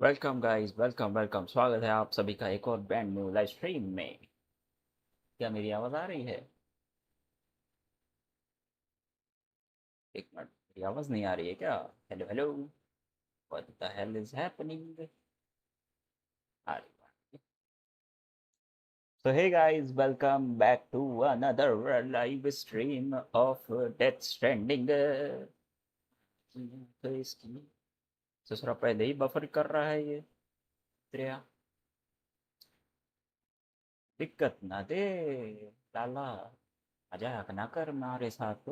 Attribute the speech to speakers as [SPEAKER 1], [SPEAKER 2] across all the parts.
[SPEAKER 1] Welcome guys, welcome welcome. स्वागत है आप सभी का एक और ब्रांड न्यू लाइव स्ट्रीम में। क्या मेरी आवाज़ आ रही है? एक मिनट, मेरी आवाज़ नहीं आ रही है क्या? Hello hello, what the hell is happening? आ रही है। So hey guys, welcome back to another live stream of Death Stranding। तो इसकी दूसरा पहले ही बफर कर रहा है ये। तेरा दिक्कत ना दे लाला, मजाक ना कर हमारे साथ।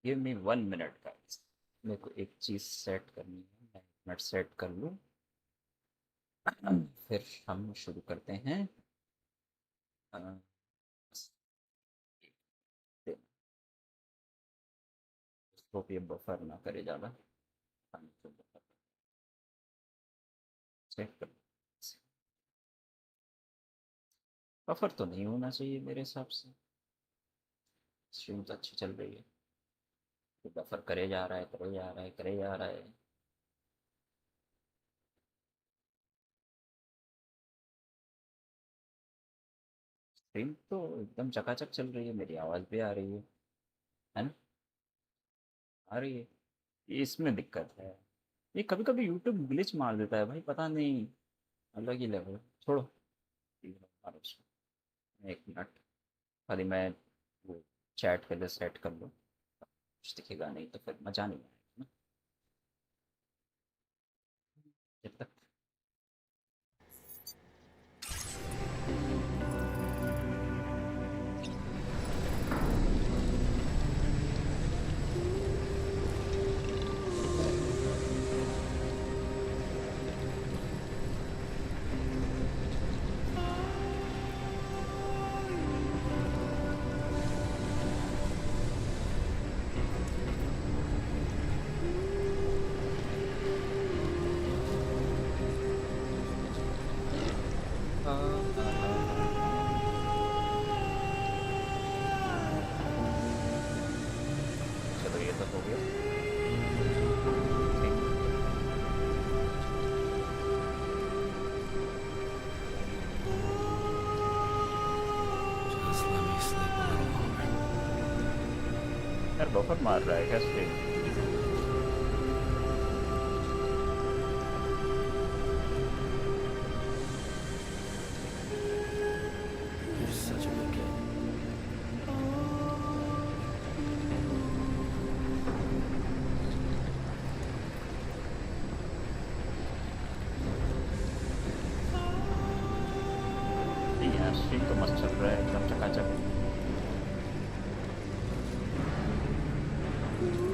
[SPEAKER 1] गिव मी 1 मिनट गाइस, मेरे को एक चीज़ सेट करनी है। मैं 1 मिनट सेट कर लूँ, फिर हम शुरू करते हैं। अ, उसको भी बफर ना करे ज़्यादा। सेट कर, बफर तो नहीं होना चाहिए मेरे हिसाब से। स्ट्रीम तो अच्छी चल रही है, तो बफर करे जा रहा है, करे जा रहा है, करे जा रहा है। स्ट्रीम तो एकदम चकाचक चल रही है, मेरी आवाज़ भी आ रही है ना? आ रही है। ये इसमें दिक्कत है, ये कभी कभी यूट्यूब ग्लिच मार देता है भाई, पता नहीं। अलग ही लेवल। छोड़ो, मारो उसको। 1 मिनट, खाली मैं वो चैट के लिए सेट कर लूँ। कुछ दिखेगा नहीं तो फिर मज़ा नहीं आएगा ना जब तक। चलो ये तो हो गया।
[SPEAKER 2] Just let me sleep a little longer.
[SPEAKER 1] यार बफर मार रहा है क्या stream?
[SPEAKER 2] You're such a good kid.
[SPEAKER 1] नहीं यार, स्ट्रीम तो मस्त चल रहा है, एकदम चकाचक।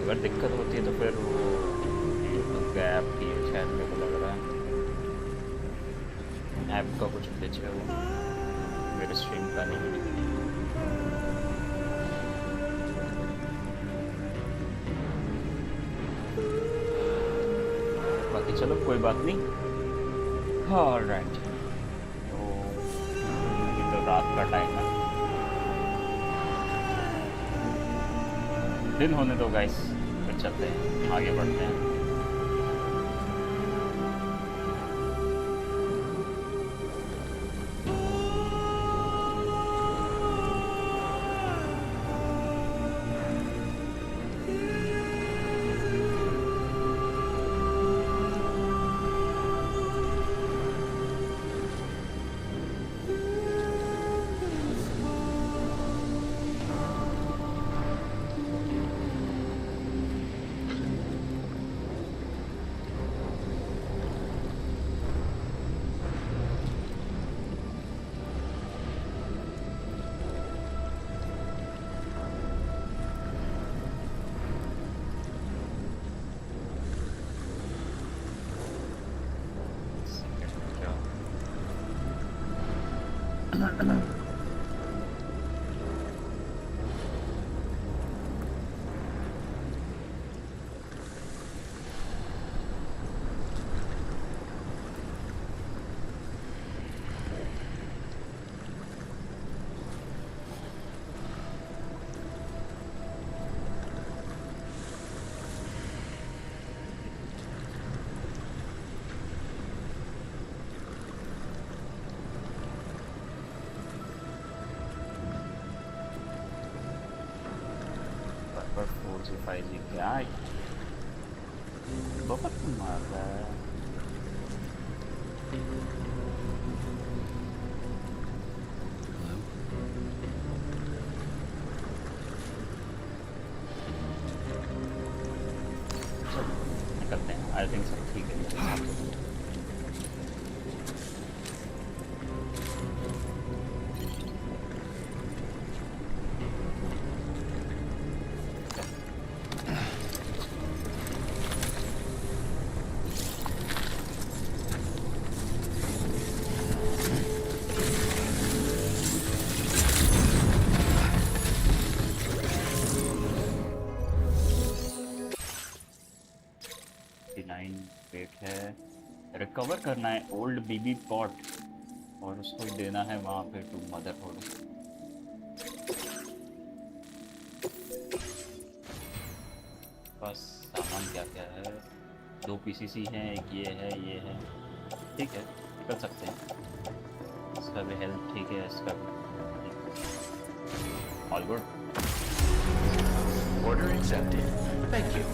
[SPEAKER 1] अगर दिक्कत होती है तो फिर वो यूट्यूब का ऐप की है शायद, मेरे को लग रहा है ऐप का कुछ ग्लिच है वो, मेरे स्ट्रीम का नहीं है। बाकी चलो कोई बात नहीं। ऑलराइट, तो अभी तो रात का टाइम है, दिन होने दो गाइस, फिर चलते हैं, आगे बढ़ते हैं। 4G 5G क्या बहुत मार रहा है।
[SPEAKER 2] Hello?
[SPEAKER 1] चलो निकलते हैं। आई थिंक सब ठीक है मेरे हिसाब से। वेट है, रिकवर करना है ओल्ड बीबी पॉट और उसको देना है वहाँ पे टू मदर होड। बस सामान क्या क्या है, 2 पीसीसी हैं, एक ये है, ठीक है कर सकते हैं। इसका भी हेल्थ ठीक है, इसका भी all good.
[SPEAKER 3] Order accepted. Thank you.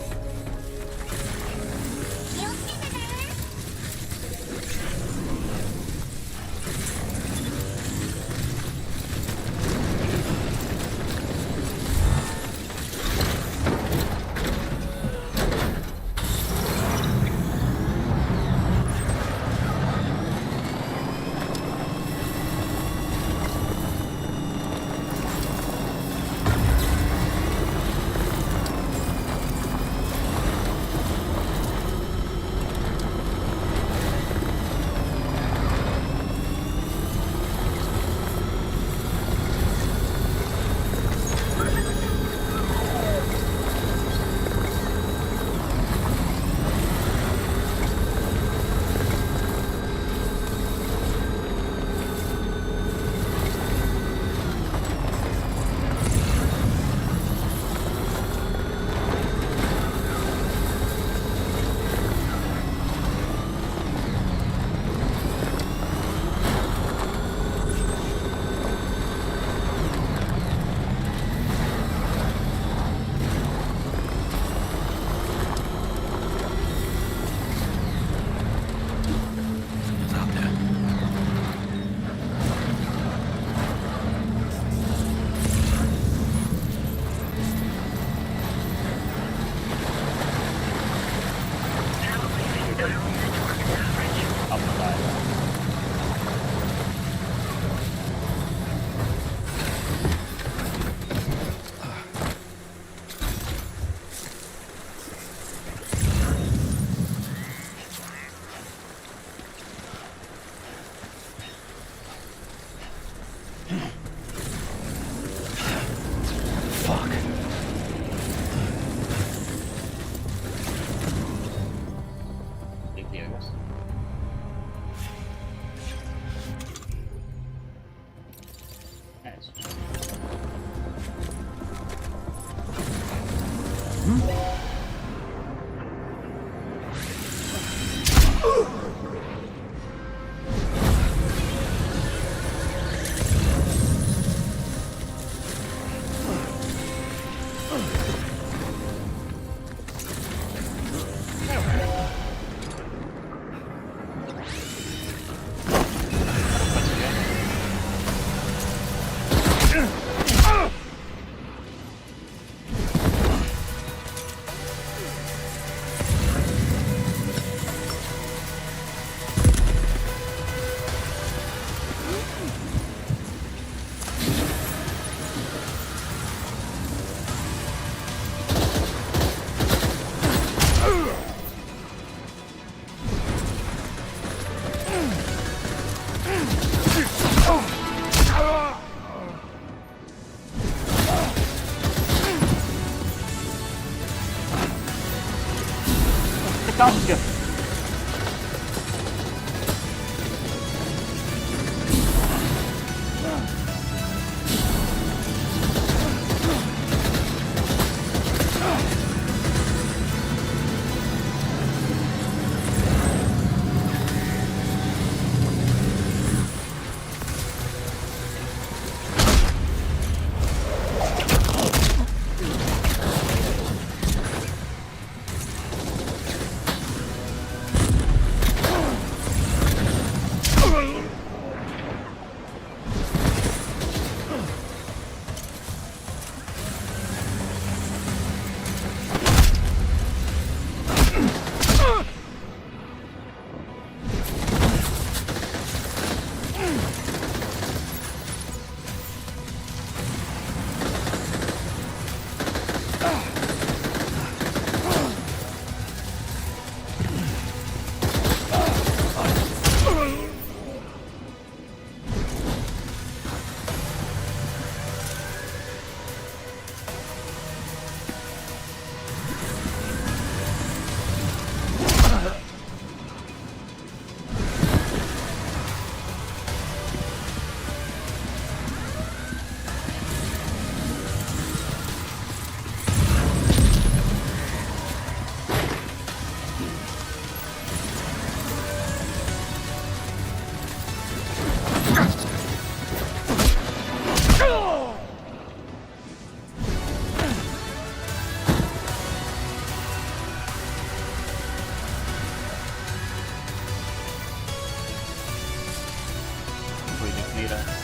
[SPEAKER 1] P रहा है।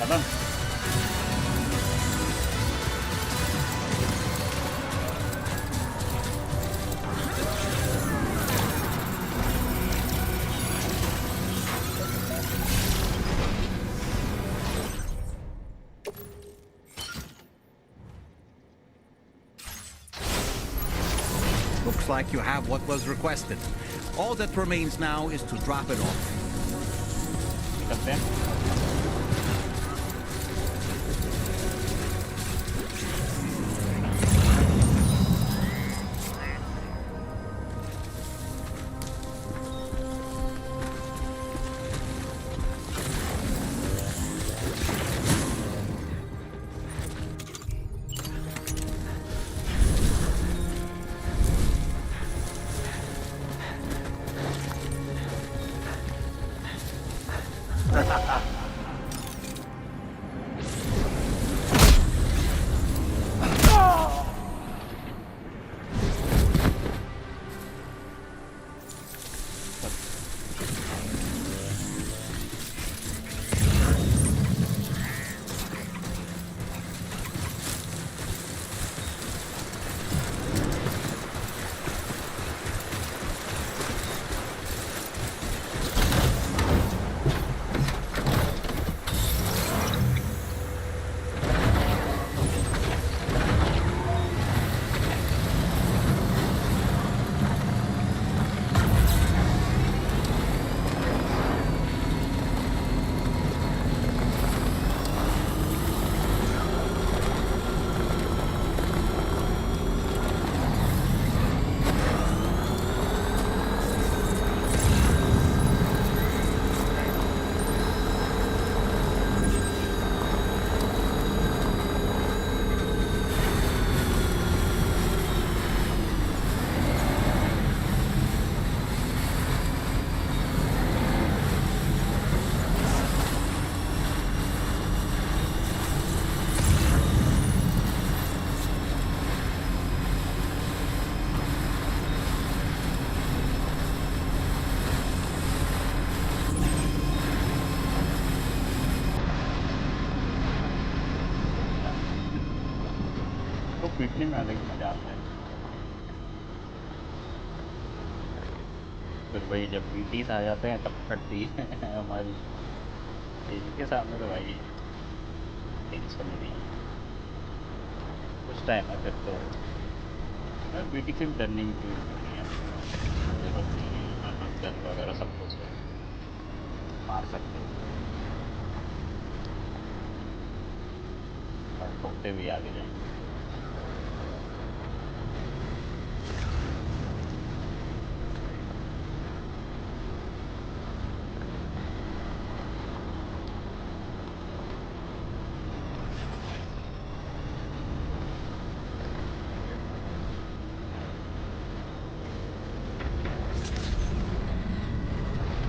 [SPEAKER 1] खत्म।
[SPEAKER 3] Looks like you have what was requested. All that remains now is to drop it off.
[SPEAKER 1] करते हैं। पीटने में अलग मजा आता है। फिर भाई जब पीटीस आ जाते हैं तब फटती है हमारी। इनके सामने तो भाई टेंशन नहीं है। कुछ टाइम है फिर तो पीटी से डरने की कोई नहीं है, जरूरत नहीं है। गन वगैरह सब कुछ है, मार सकते हो और ठोकते भी आगे जाएंगे।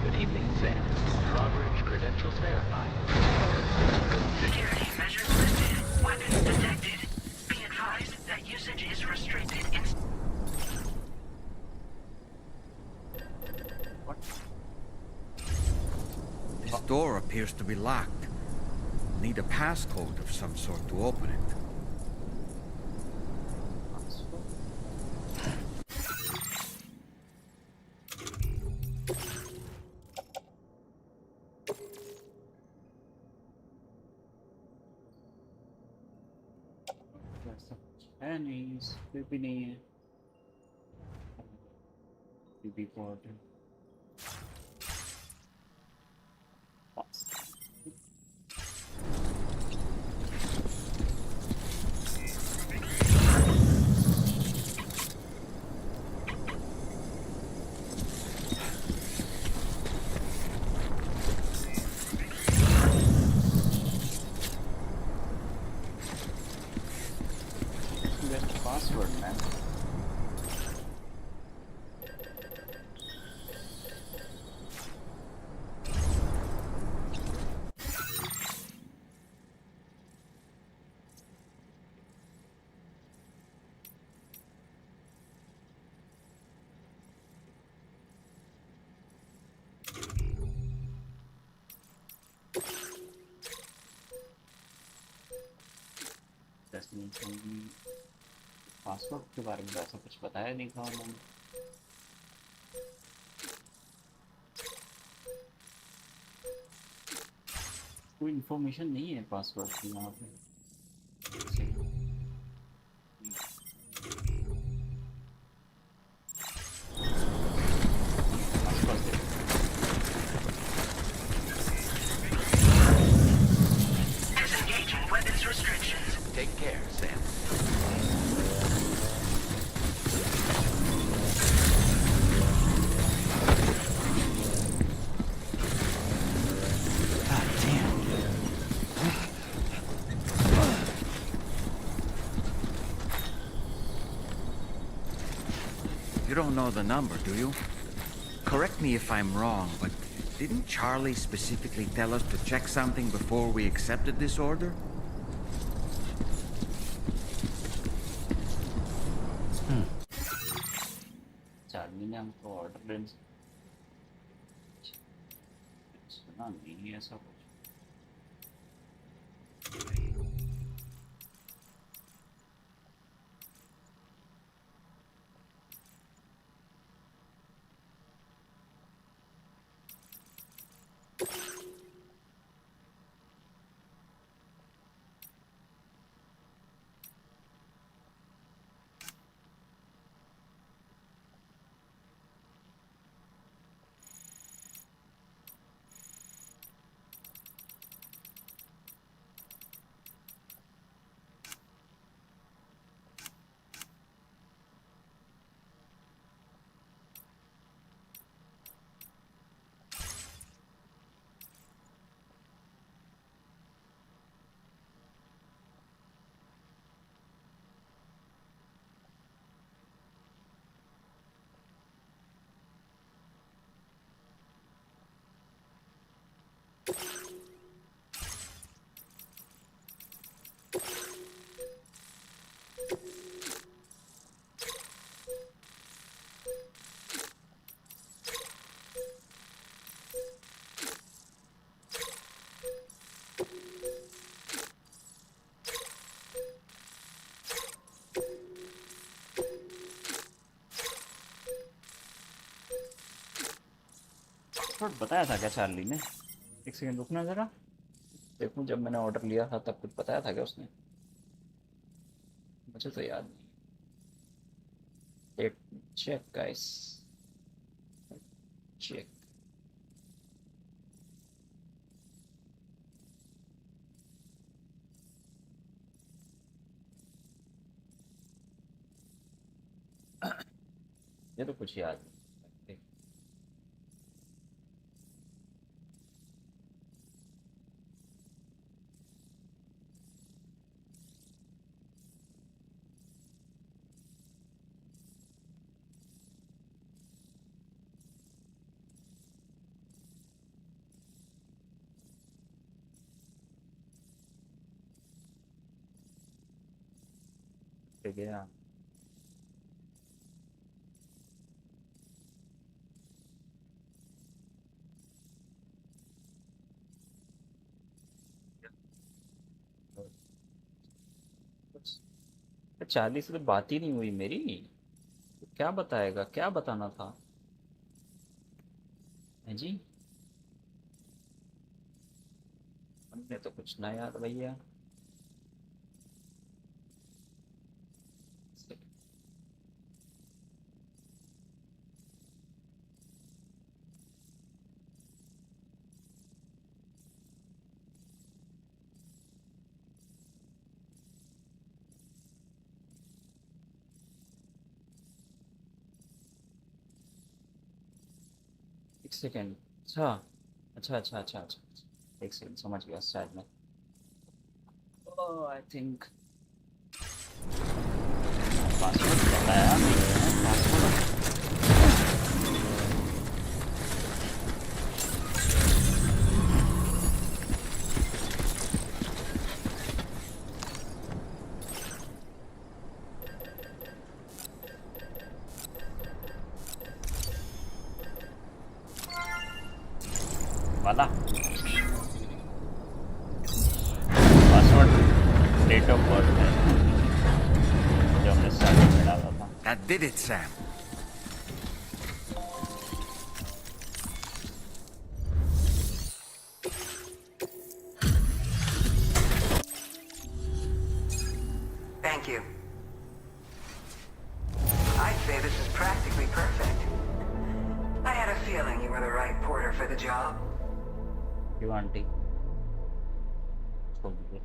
[SPEAKER 2] Good evening, Sam. Coverage credentials verified.
[SPEAKER 4] Security measures lifted. Weapons detected. Be advised that usage is restricted.
[SPEAKER 3] This door appears to be locked. Need a passcode of some sort to open it.
[SPEAKER 1] है नहीं, फिर भी नहीं है। भी बहुत है। Password ma'am password के बारे में ऐसा कुछ बताया नहीं था उन्होंने। कोई इन्फॉर्मेशन नहीं है पासवर्ड की यहाँ पे। Password they.
[SPEAKER 4] Disengaging weapons restrictions.
[SPEAKER 2] Take care, Sam.
[SPEAKER 3] God damn. You don't know the number, do you? Correct me if I'm wrong, but didn't Charlie specifically tell us to check something before we accepted this order?
[SPEAKER 1] Charlie ने हमको order देने सुना नहीं है ऐसा कुछ। Password बताया था क्या चार्ली ने? एक सेकंड रुकना ज़रा, देखूं जब मैंने ऑर्डर लिया था तब कुछ बताया था क्या उसने? मुझे तो याद नहीं। Let check guys, check. ये तो कुछ याद नहीं। गया चार्ली से तो बात ही नहीं हुई मेरी। तो क्या बताएगा, क्या बताना था? है जी, हमने तो कुछ ना याद भैया। एक सेकेंड, अच्छा अच्छा अच्छा अच्छा अच्छा, एक सेकेंड समझ गया शायद मैं। आई थिंक पासवर्ड बताया नहीं है, पासवर्ड वाला पासवर्ड डेट ऑफ बर्थ है।
[SPEAKER 3] That did it, Sam.
[SPEAKER 4] Thank you. I'd say this is practically perfect. I had a feeling you were the right porter for the job.
[SPEAKER 1] क्यों aunty छोड़ दीजिए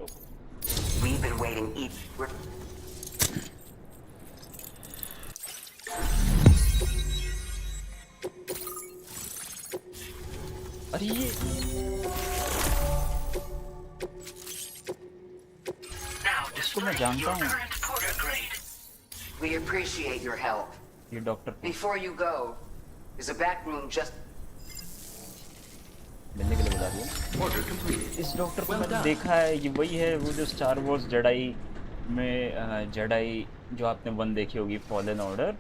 [SPEAKER 1] रोको
[SPEAKER 4] We've been waiting each...
[SPEAKER 1] अरे ये
[SPEAKER 4] Now
[SPEAKER 1] इसको मैं
[SPEAKER 4] display
[SPEAKER 1] जानता
[SPEAKER 4] your
[SPEAKER 1] हूँ
[SPEAKER 4] current porter grade. We appreciate your help.
[SPEAKER 1] ये doctor
[SPEAKER 4] Before you go, there's a back room just...
[SPEAKER 1] मिलने के लिए बुला दिया
[SPEAKER 2] Order completed.
[SPEAKER 1] इस डॉक्टर को
[SPEAKER 2] Well
[SPEAKER 1] मैंने
[SPEAKER 2] done.
[SPEAKER 1] देखा है ये वही है वो जो स्टार वॉर्स जेडाई में जेडाई जो आपने वन देखी होगी फॉलन ऑर्डर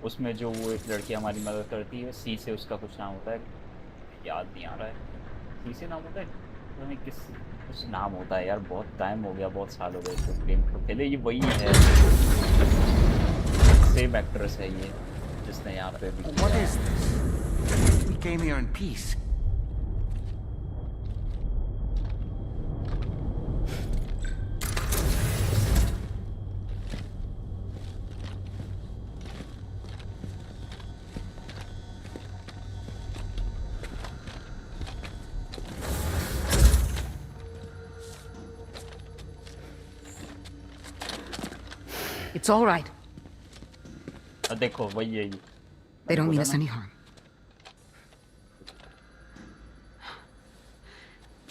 [SPEAKER 1] उसमें जो वो एक लड़की हमारी मदद करती है सी से उसका कुछ नाम होता है याद नहीं आ रहा है सी से नाम होता है पता नहीं किस कुछ नाम होता है यार बहुत टाइम हो गया बहुत साल हो गए इसको गेम को खेले ये वही है सेम एक्ट्रेस है ये जिसने यहाँ पे भी
[SPEAKER 3] What
[SPEAKER 1] किया
[SPEAKER 3] is
[SPEAKER 1] है।
[SPEAKER 3] this? We came here in peace.
[SPEAKER 5] It's all right.
[SPEAKER 1] देखो वही है ये
[SPEAKER 5] They don't mean
[SPEAKER 1] बोला
[SPEAKER 5] us
[SPEAKER 1] ना?
[SPEAKER 5] any harm.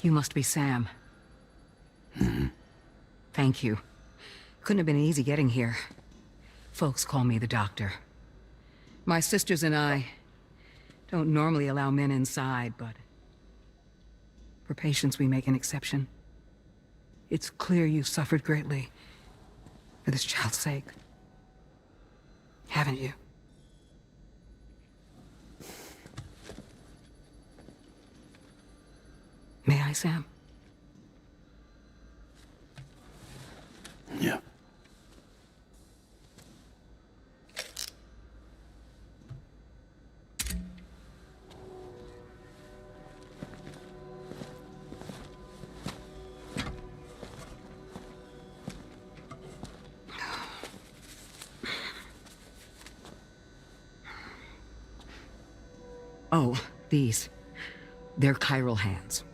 [SPEAKER 5] You must be Sam. Thank you. Couldn't have been easy getting here. Folks call me the doctor. My sisters and I don't normally allow men inside, but for patients we make an exception. It's clear you've suffered greatly for this child's sake. Haven't you? May I, Sam?
[SPEAKER 6] Yeah.
[SPEAKER 5] Oh, these. They're chiral hands.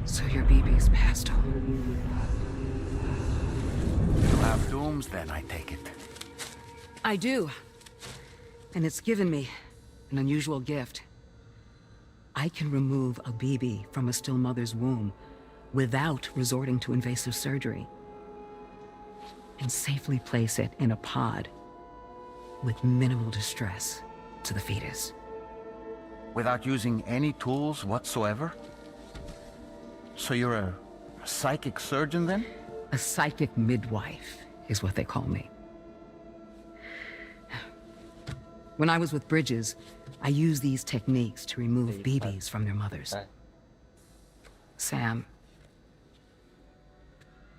[SPEAKER 5] So your BB's passed on.
[SPEAKER 3] You have dooms then, I take it.
[SPEAKER 5] I do. And it's given me an unusual gift. I can remove a BB from a still mother's womb without resorting to invasive surgery, and safely place it in a pod with minimal distress to the fetus.
[SPEAKER 3] Without using any tools whatsoever? So you're a psychic surgeon then?
[SPEAKER 5] A psychic midwife is what they call me. When I was with Bridges, I used these techniques to remove BBs from their mothers. Sam,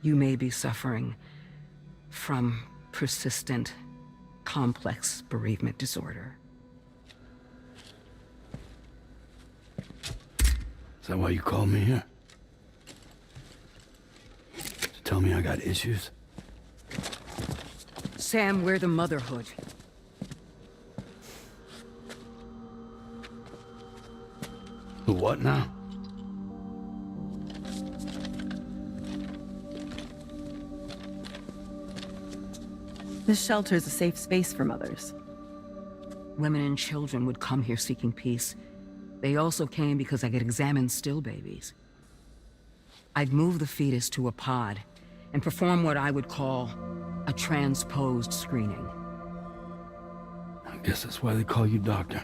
[SPEAKER 5] you may be suffering from persistent, complex bereavement disorder.
[SPEAKER 6] Is that why you called me here? To tell me I got issues?
[SPEAKER 5] Sam, we're the motherhood.
[SPEAKER 6] The what now?
[SPEAKER 7] This shelter is a safe space for mothers.
[SPEAKER 5] Women and children would come here seeking peace. They also came because I could examine still babies. I'd move the fetus to a pod and perform what I would call a transposed screening.
[SPEAKER 6] I guess that's why they call you doctor.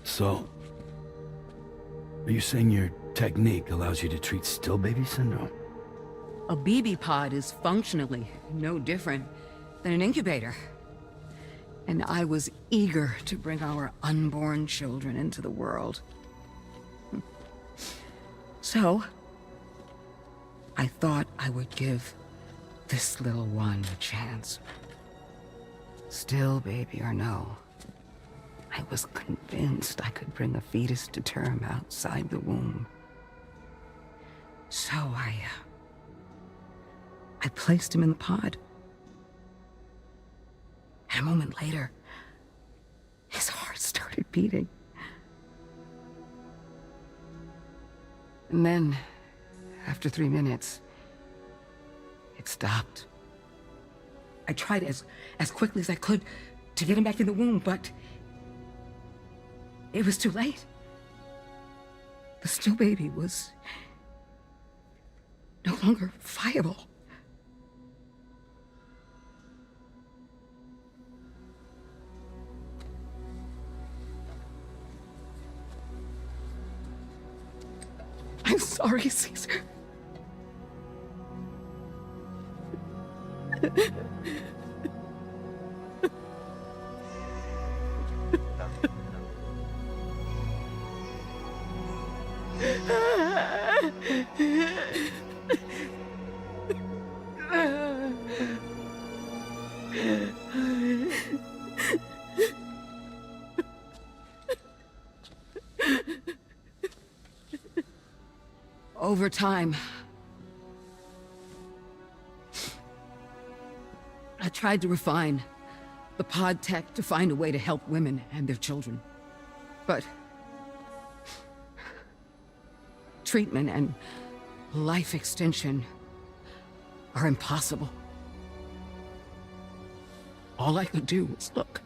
[SPEAKER 6] So, are you saying your technique allows you to treat still baby syndrome?
[SPEAKER 5] A BB pod is functionally no different than an incubator. And I was eager to bring our unborn children into the world. So, I thought I would give this little one a chance. Still baby or no, I was convinced I could bring a fetus to term outside the womb. So I placed him in the pod. And a moment later, his heart started beating. And then, after 3 minutes, it stopped. I tried as quickly as I could to get him back in the womb, but it was too late. The still baby was no longer viable. I'm sorry, Caesar. Over time, I tried to refine the pod tech to find a way to help women and their children. But treatment and life extension are impossible. All I could do was look.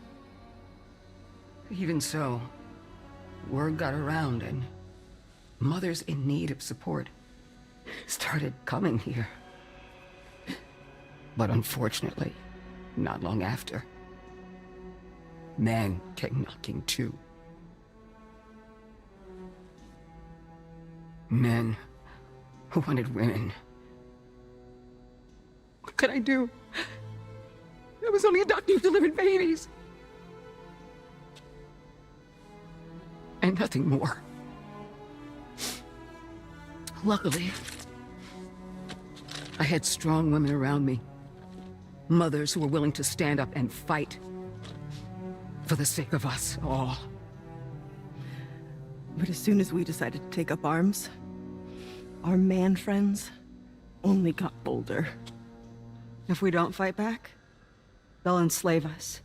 [SPEAKER 5] Even so, word got around and mothers in need of support started coming here. But unfortunately, not long after, men came knocking too. Men who wanted women. What could I do? I was only a doctor who delivered babies. And nothing more. Luckily, I had strong women around me. Mothers who were willing to stand up and fight for the sake of us all.
[SPEAKER 7] But as soon as we decided to take up arms, our man friends only got bolder.
[SPEAKER 8] If we don't fight back, they'll enslave us.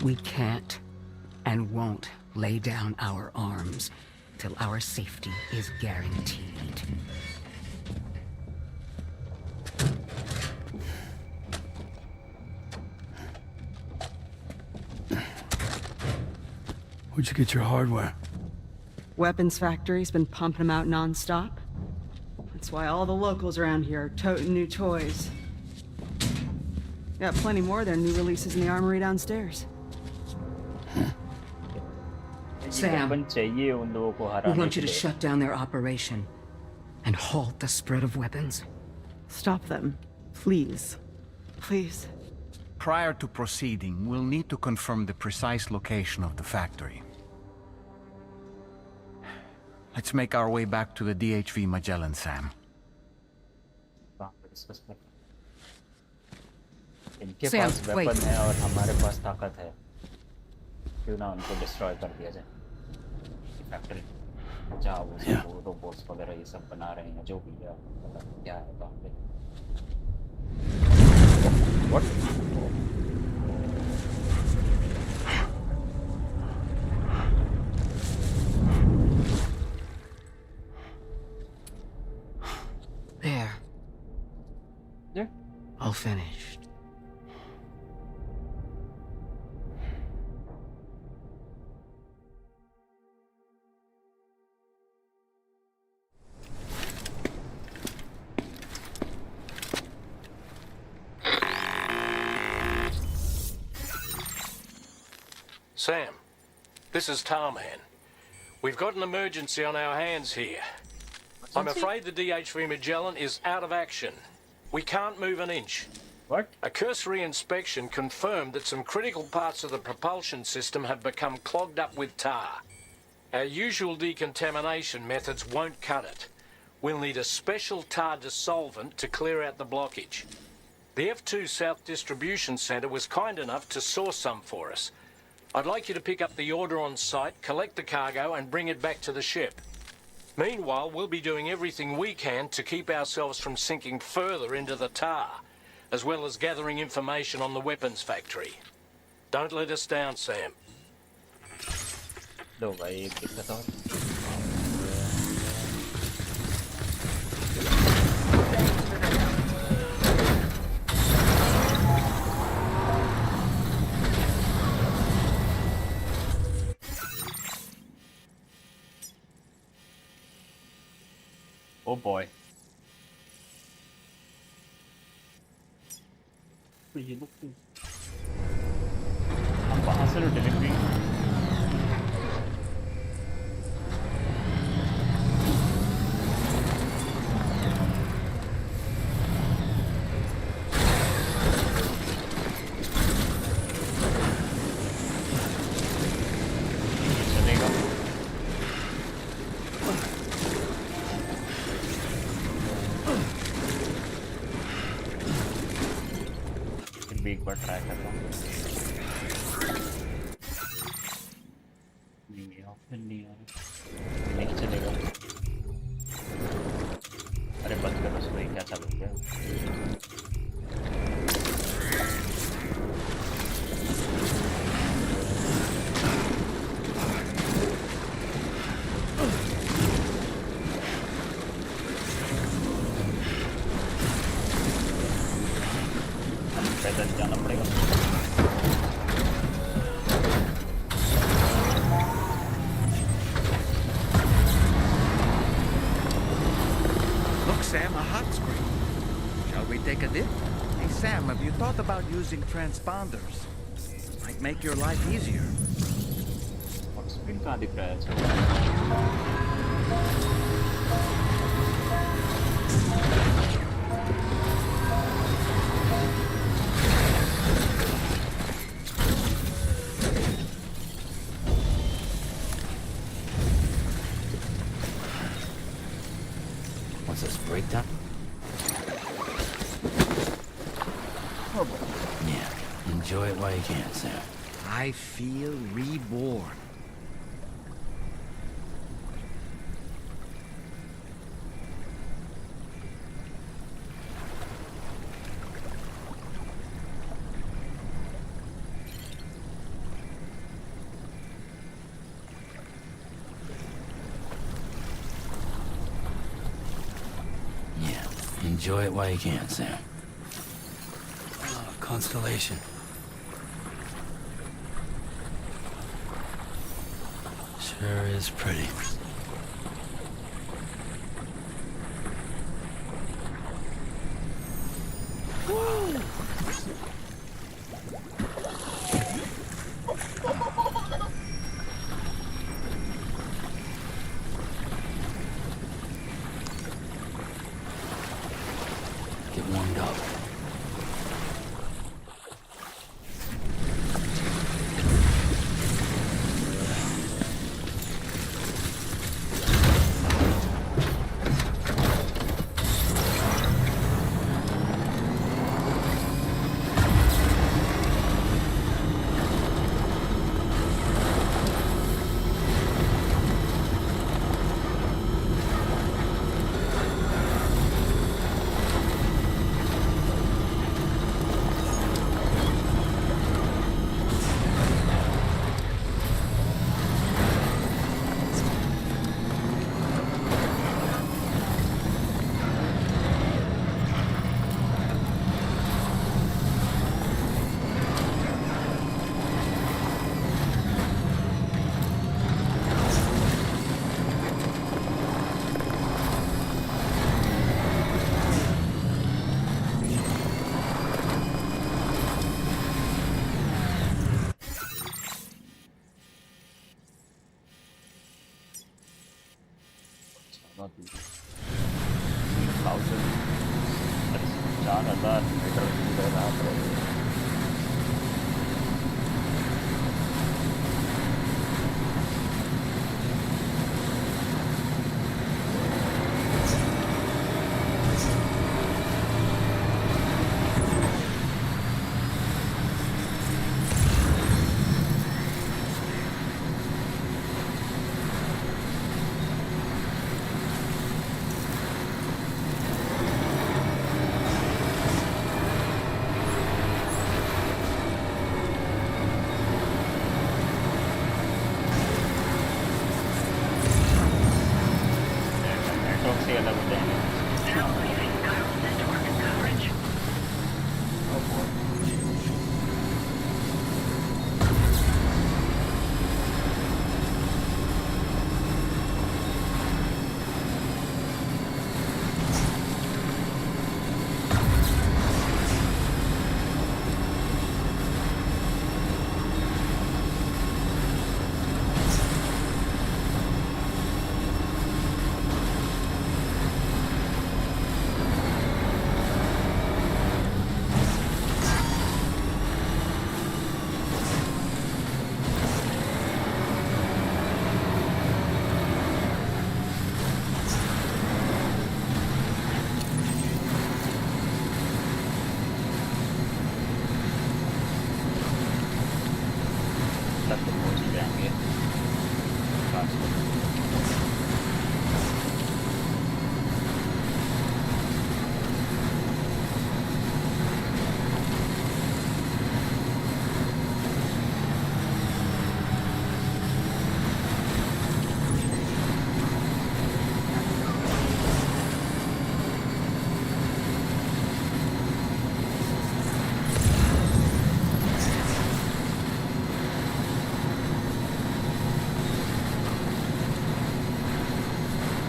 [SPEAKER 5] We can't and won't lay down our arms till our safety is guaranteed.
[SPEAKER 6] Where'd you get your hardware?
[SPEAKER 8] Weapons factory's been pumping them out non-stop. That's why all the locals around here are toting new toys. Got plenty more of their new releases in the armory downstairs.
[SPEAKER 5] Sam,
[SPEAKER 1] weapon चाहिए उन लोगों को
[SPEAKER 5] we
[SPEAKER 1] हराने
[SPEAKER 5] want
[SPEAKER 1] के
[SPEAKER 5] you to
[SPEAKER 1] लिए।
[SPEAKER 5] shut down their operation and halt the spread of weapons.
[SPEAKER 7] Stop them, please.
[SPEAKER 8] Please.
[SPEAKER 3] Prior to proceeding, we'll need to confirm the precise location of the factory. Let's make our way back to the DHV Magellan, Sam.
[SPEAKER 1] वहाँ पे discuss करते हैं। इनके
[SPEAKER 5] Sam,
[SPEAKER 1] पास
[SPEAKER 5] wait.
[SPEAKER 1] Weapon है और हमारे पास ताकत है, क्यों ना उनको डिस्ट्रॉय कर दिया जाए। फैक्ट्री जहाँ वो सब रोबोट्स वगैरह ये सब बना रहे हैं, जो भी है, मतलब क्या है वहाँ पे। What?
[SPEAKER 5] There.
[SPEAKER 1] Yeah.
[SPEAKER 5] All finished.
[SPEAKER 9] Sam, this is Tarman. We've got an emergency on our hands here. I'm afraid the DHV Magellan is out of action. We can't move an inch.
[SPEAKER 1] What?
[SPEAKER 9] A cursory inspection confirmed that some critical parts of the propulsion system have become clogged up with tar. Our usual decontamination methods won't cut it. We'll need a special tar dissolvent to clear out the blockage. The F2 South Distribution Centre was kind enough to source some for us. I'd like you to pick up the order on site, collect the cargo and bring it back to the ship. Meanwhile, we'll be doing everything we can to keep ourselves from sinking further into the tar, as well as gathering information on the weapons factory. Don't let us down, Sam.
[SPEAKER 1] दो भाई एक दिक्कत और Oh boy. तो ये लोग हम बाहर से डिलीवरी चलेगा फिर भी एक बार ट्राई करता हूँ नहीं ऑप्शन नहीं आ रहा नहीं चलेगा अरे बंद करो इसको क्या चालू हो गया पैदल जाना पड़ेगा
[SPEAKER 3] Look, Sam, a hot spring. Shall we take a dip? Hey, Sam, have you thought about using transponders? Might make your life easier.
[SPEAKER 1] और स्क्रीन कहाँ दिख रहा है अच्छा
[SPEAKER 6] What's this, breakdown?
[SPEAKER 1] Oh boy.
[SPEAKER 6] Yeah, enjoy it while you can, Sam.
[SPEAKER 3] I feel reborn.
[SPEAKER 6] Yeah, enjoy it while you can, Sam. Oh, Constellation. Sure is pretty. Get warmed up.
[SPEAKER 1] Not 3,000. 4000 metre दूर है वहाँ पर। Network से अलग हो जाएंगे।
[SPEAKER 4] Now leaving chiral network coverage.
[SPEAKER 1] तक तो पहुँच ही जाएंगे।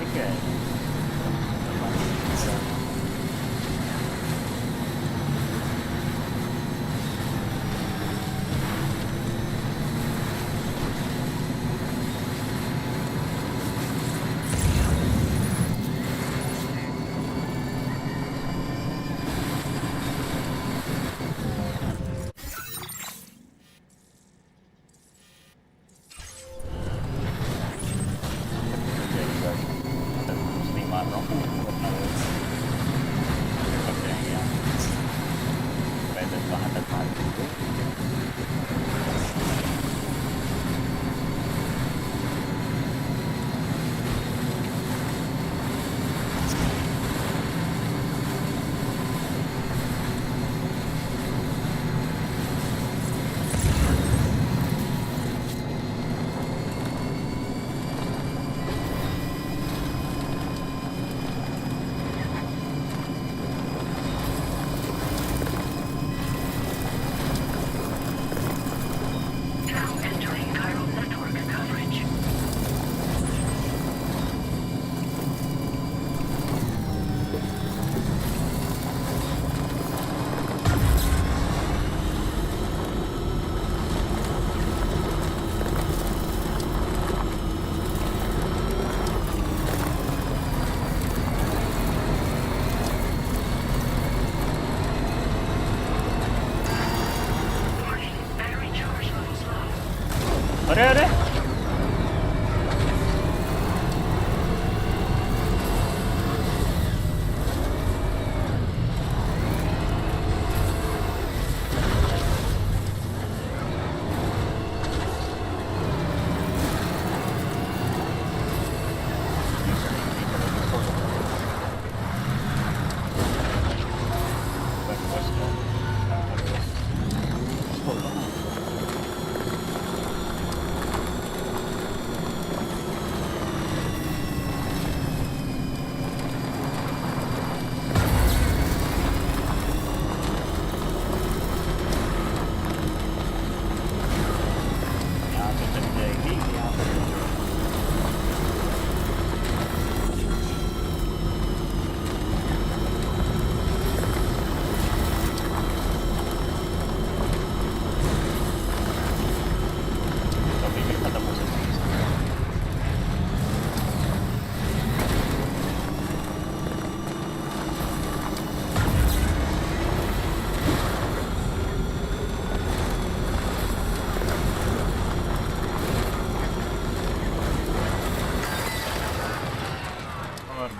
[SPEAKER 1] ठीक है। नहीं मार रहा हूँ अपना पक जाएंगे यहाँ पहले वहाँ तक मार दो।
[SPEAKER 4] Now entering chiral network coverage. Warning, battery charge levels low.
[SPEAKER 1] अरे अरे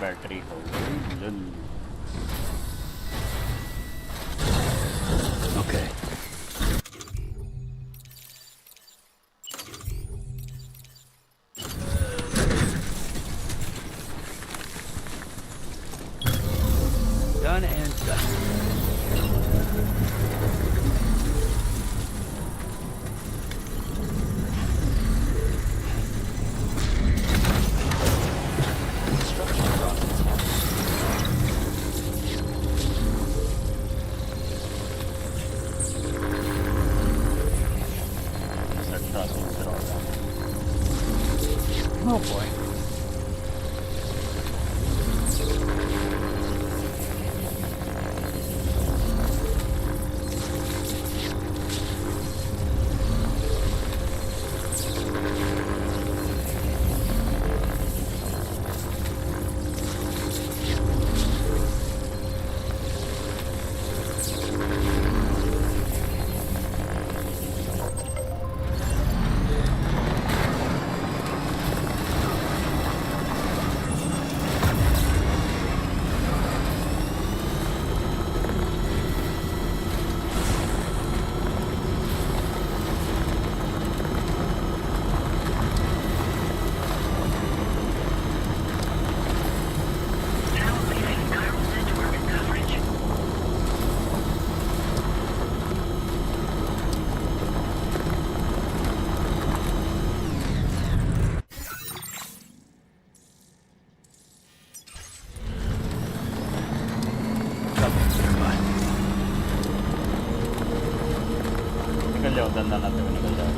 [SPEAKER 1] बैटरी हो लुल।
[SPEAKER 6] Okay. Done and done.
[SPEAKER 2] Construction process.
[SPEAKER 1] Start crossing it all down. Oh boy.
[SPEAKER 4] Now leaving chiral network coverage.
[SPEAKER 6] Nearby.
[SPEAKER 1] निकल जाओ, धंधा ना तो निकल जाओ।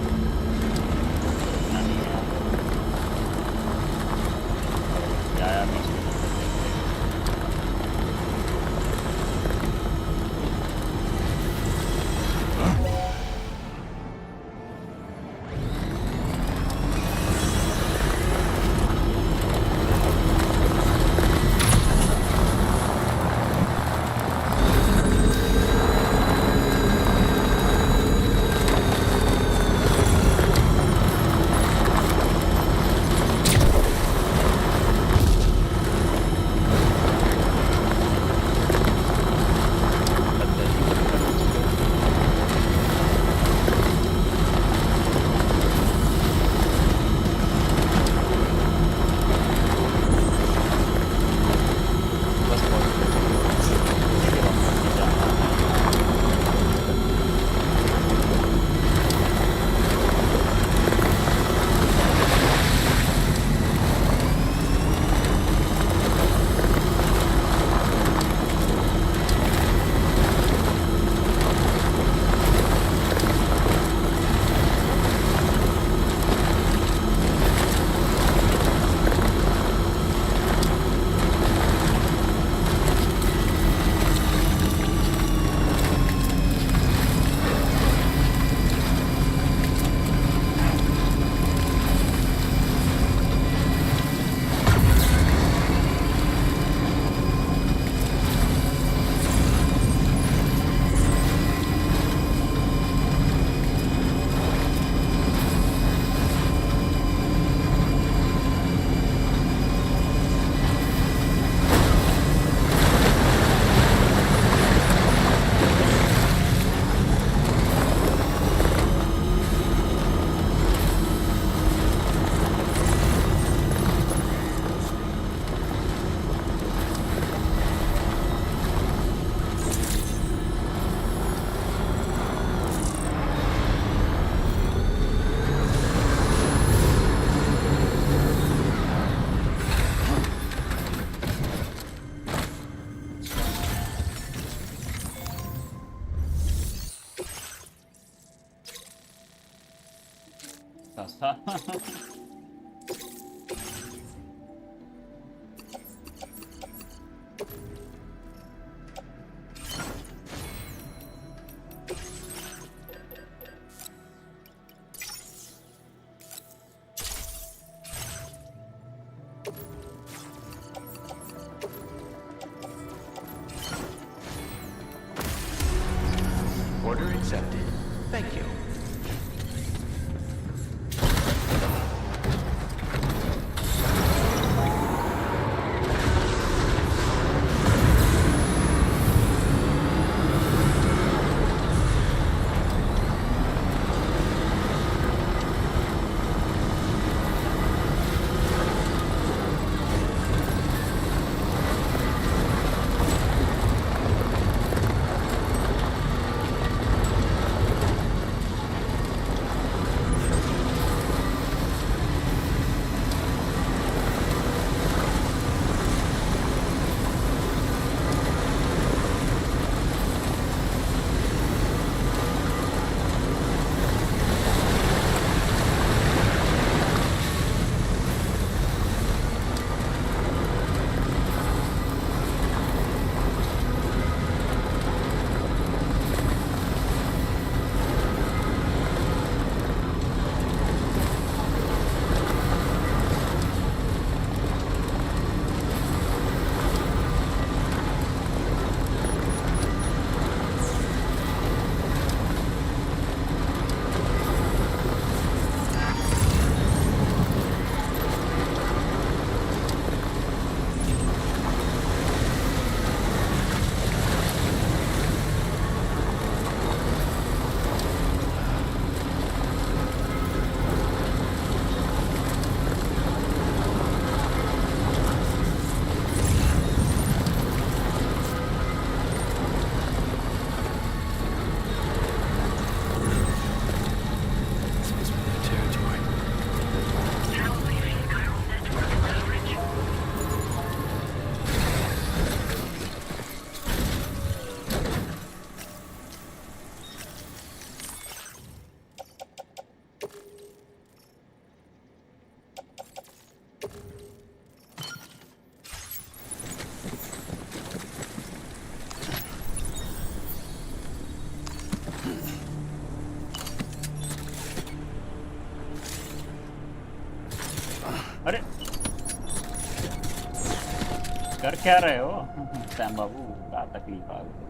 [SPEAKER 1] नहीं यार। क्या यार बीच में था।
[SPEAKER 2] Order accepted. Thank you.
[SPEAKER 1] अरे कर क्या रहे हो सैम बाबू? क्या तकलीफ आ गई?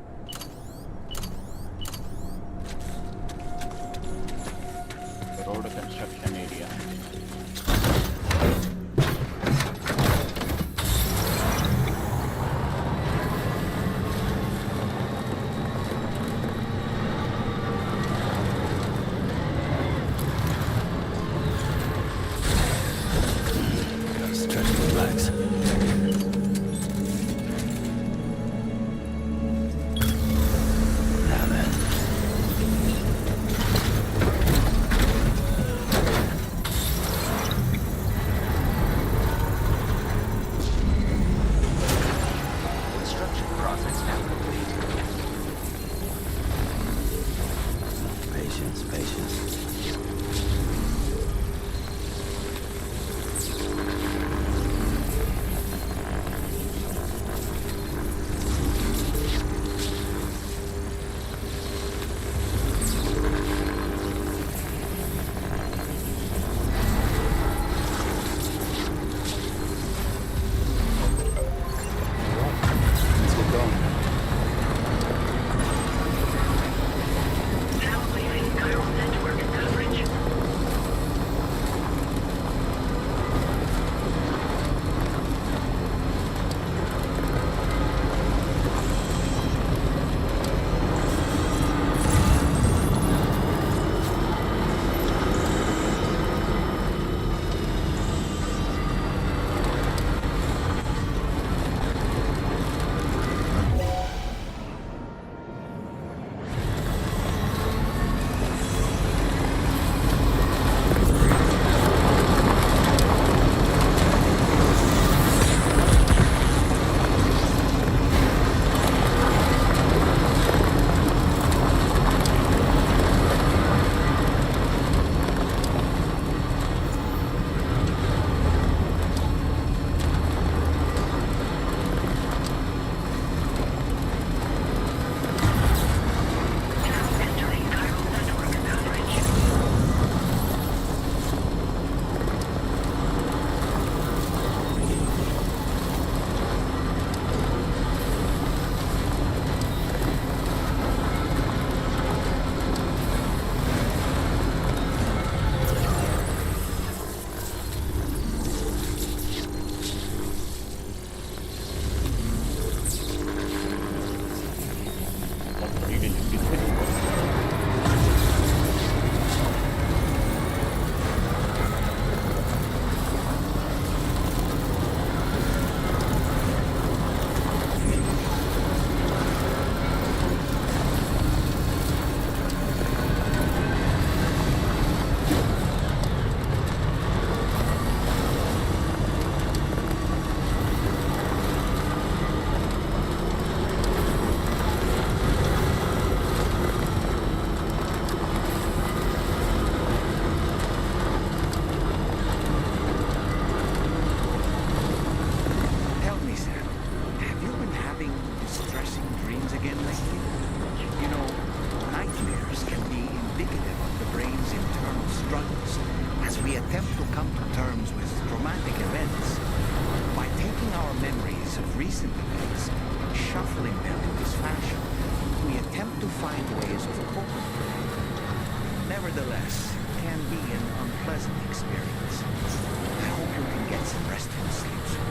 [SPEAKER 1] Road construction area.
[SPEAKER 6] Gotta stretch and relax. Now then.
[SPEAKER 2] Construction process now complete.
[SPEAKER 6] Patience, patience. Let's get going.
[SPEAKER 4] Now leaving chiral network coverage. Now entering chiral network coverage.
[SPEAKER 1] बहुत बड़ी डिलीवरी थी।
[SPEAKER 3] Tell me, Sam, have you been having distressing dreams again lately? You know, nightmares can be indicative of the brain's internal struggles as we attempt to come to terms with traumatic events. By taking our memories of recent events and shuffling them in this fashion, we attempt to find ways of coping. Nevertheless, it can be an unpleasant experience. I hope you can get some restful sleep soon.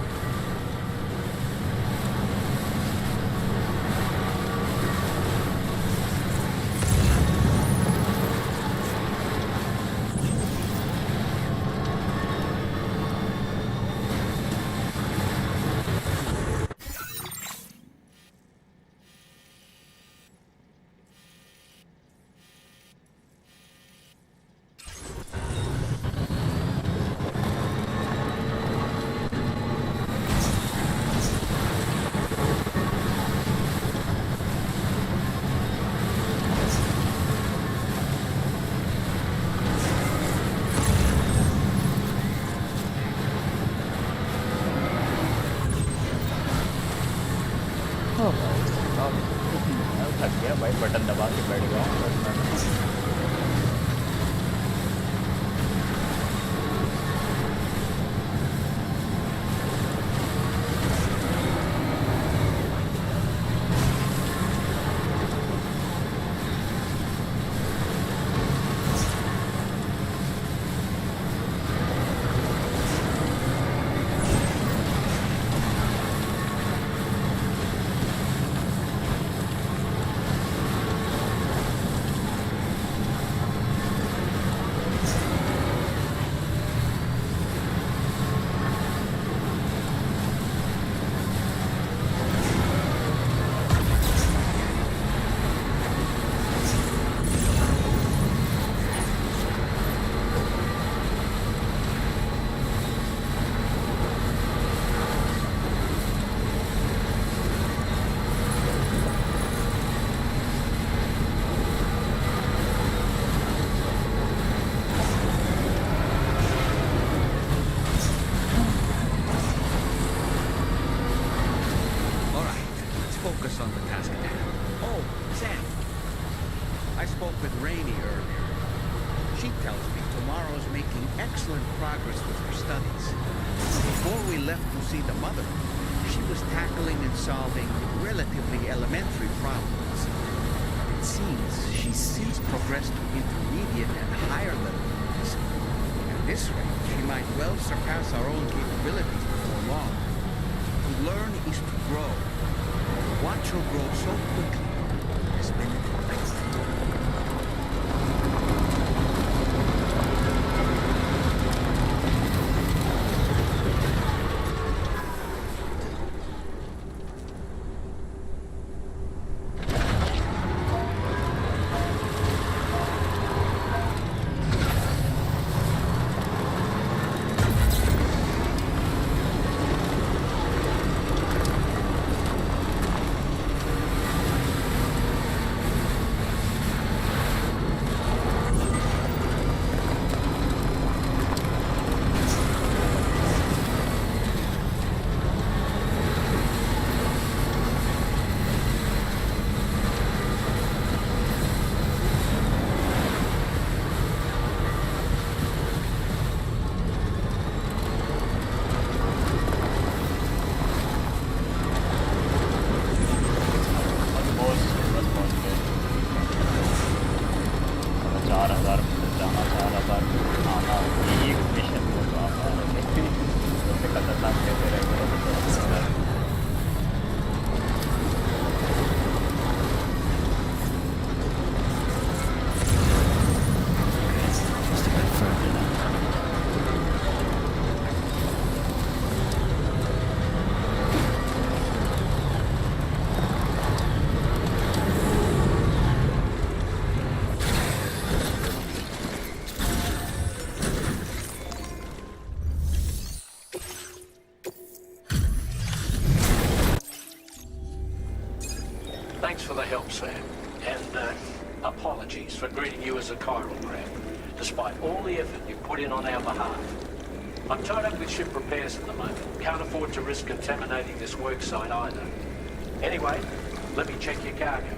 [SPEAKER 3] progress with her studies. Before we left to see the mother, she was tackling and solving relatively elementary problems. It seems she's since progressed to intermediate and higher level ones. At this rate, she might well surpass our own capabilities before long. To learn is to grow. To watch her grow so quickly has been a delight.
[SPEAKER 9] Thanks for the help, Sam. And apologies for greeting you as a chiral crab, despite all the effort you put in on our behalf. I'm tied up with ship repairs at the moment. Can't afford to risk contaminating this work site either. Anyway, let me check your cargo.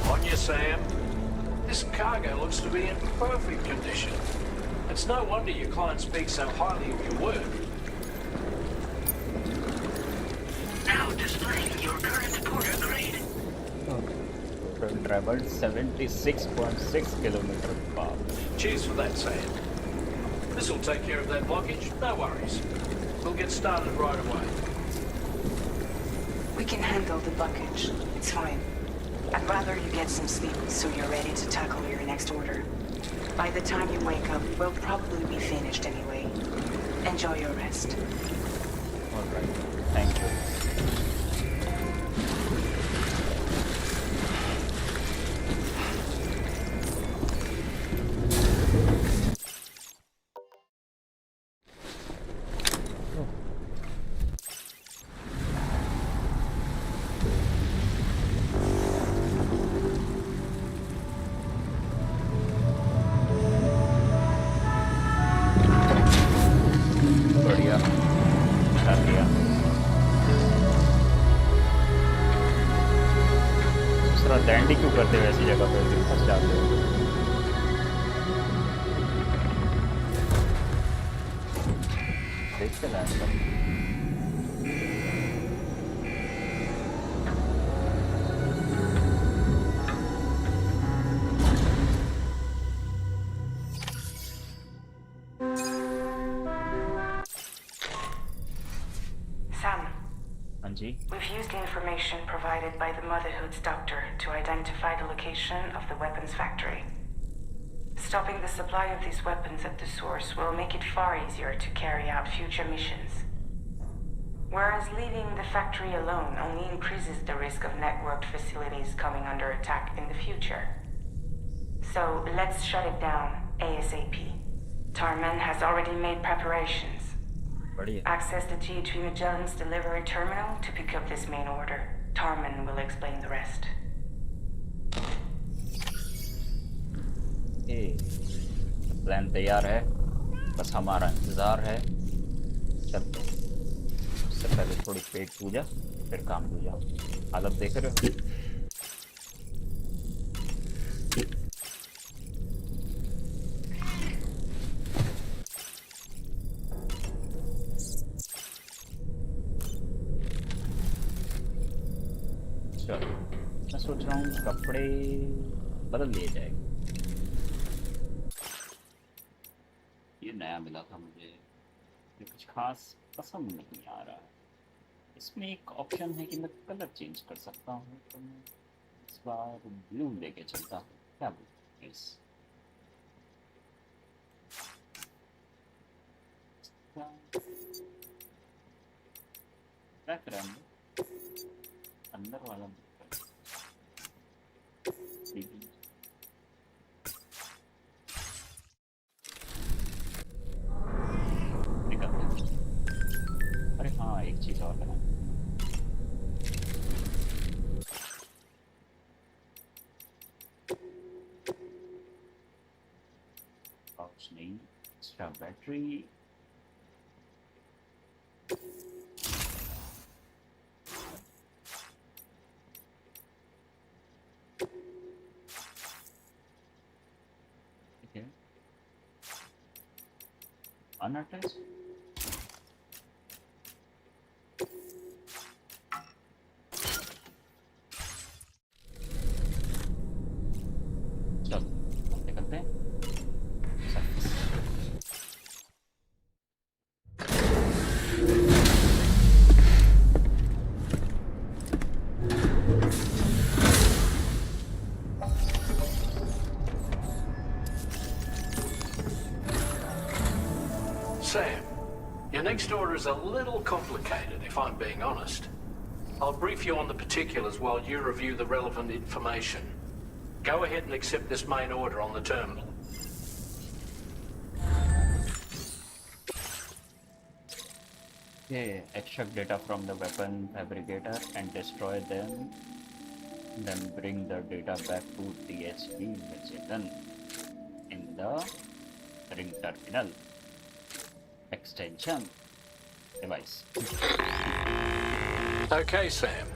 [SPEAKER 9] On you, Sam. This cargo looks to be in perfect condition. It's no wonder your client speaks so highly of your work.
[SPEAKER 4] Now displaying your current porter grade.
[SPEAKER 1] Traveled 76.6 kilometers per hour.
[SPEAKER 9] Cheers for that, Sam. This'll take care of that blockage, no worries. We'll get started right away.
[SPEAKER 10] We can handle the blockage. It's fine. I'd rather you get some sleep so you're ready to tackle your next order. By the time you wake up, we'll probably be finished anyway. Enjoy your rest.
[SPEAKER 1] All right. Thank you. बढ़िया कर लिया दूसरा land ही क्यों करते हो ऐसी जगह पे फिर फंस जाते हो देखते लैंड कर
[SPEAKER 10] Sam,
[SPEAKER 1] हाँ जी
[SPEAKER 10] we've used the information provided by the Motherhood's doctor to identify the location of the weapons factory. Stopping the supply of these weapons at the source will make it far easier to carry out future missions. Whereas leaving the factory alone only increases the risk of networked facilities coming under attack in the future. So let's shut it down ASAP. Tarman has already made preparations.
[SPEAKER 1] बढ़िया
[SPEAKER 10] Access the G3 Magellan's delivery terminal to pick up this main order. Tarman will explain the rest.
[SPEAKER 1] Plan तैयार है बस हमारा इंतज़ार है चलते उससे पहले थोड़ी पेट पूजा फिर काम पूजा हालत देख रहे हो? चलो मैं सोच रहा हूँ कपड़े बदल लिए जाएंगे। ये नया मिला था मुझे, ये कुछ खास पसंद नहीं आ रहा है। इसमें एक ऑप्शन है कि मैं कलर चेंज कर सकता हूँ, तो मैं इस बार ब्लू लेके चलता हूँ। क्या बोलते हैं? क्या करें अंदर वाला निकलते हैं। अरे हाँ, एक चीज और करना पाउच नहीं, एक्स्ट्रा बैटरी। ठीक है, अनअटैच। चलो निकलते हैं।
[SPEAKER 9] Sam, your next order is a little complicated, if I'm being honest. I'll brief you on the particulars while you review the relevant information. Go ahead and accept this main order on the terminal.
[SPEAKER 1] Yeah, extract data from the weapon fabricator and destroy them, then bring the data back to THD Michigan in the ring terminal extension device.
[SPEAKER 9] Okay, Sam.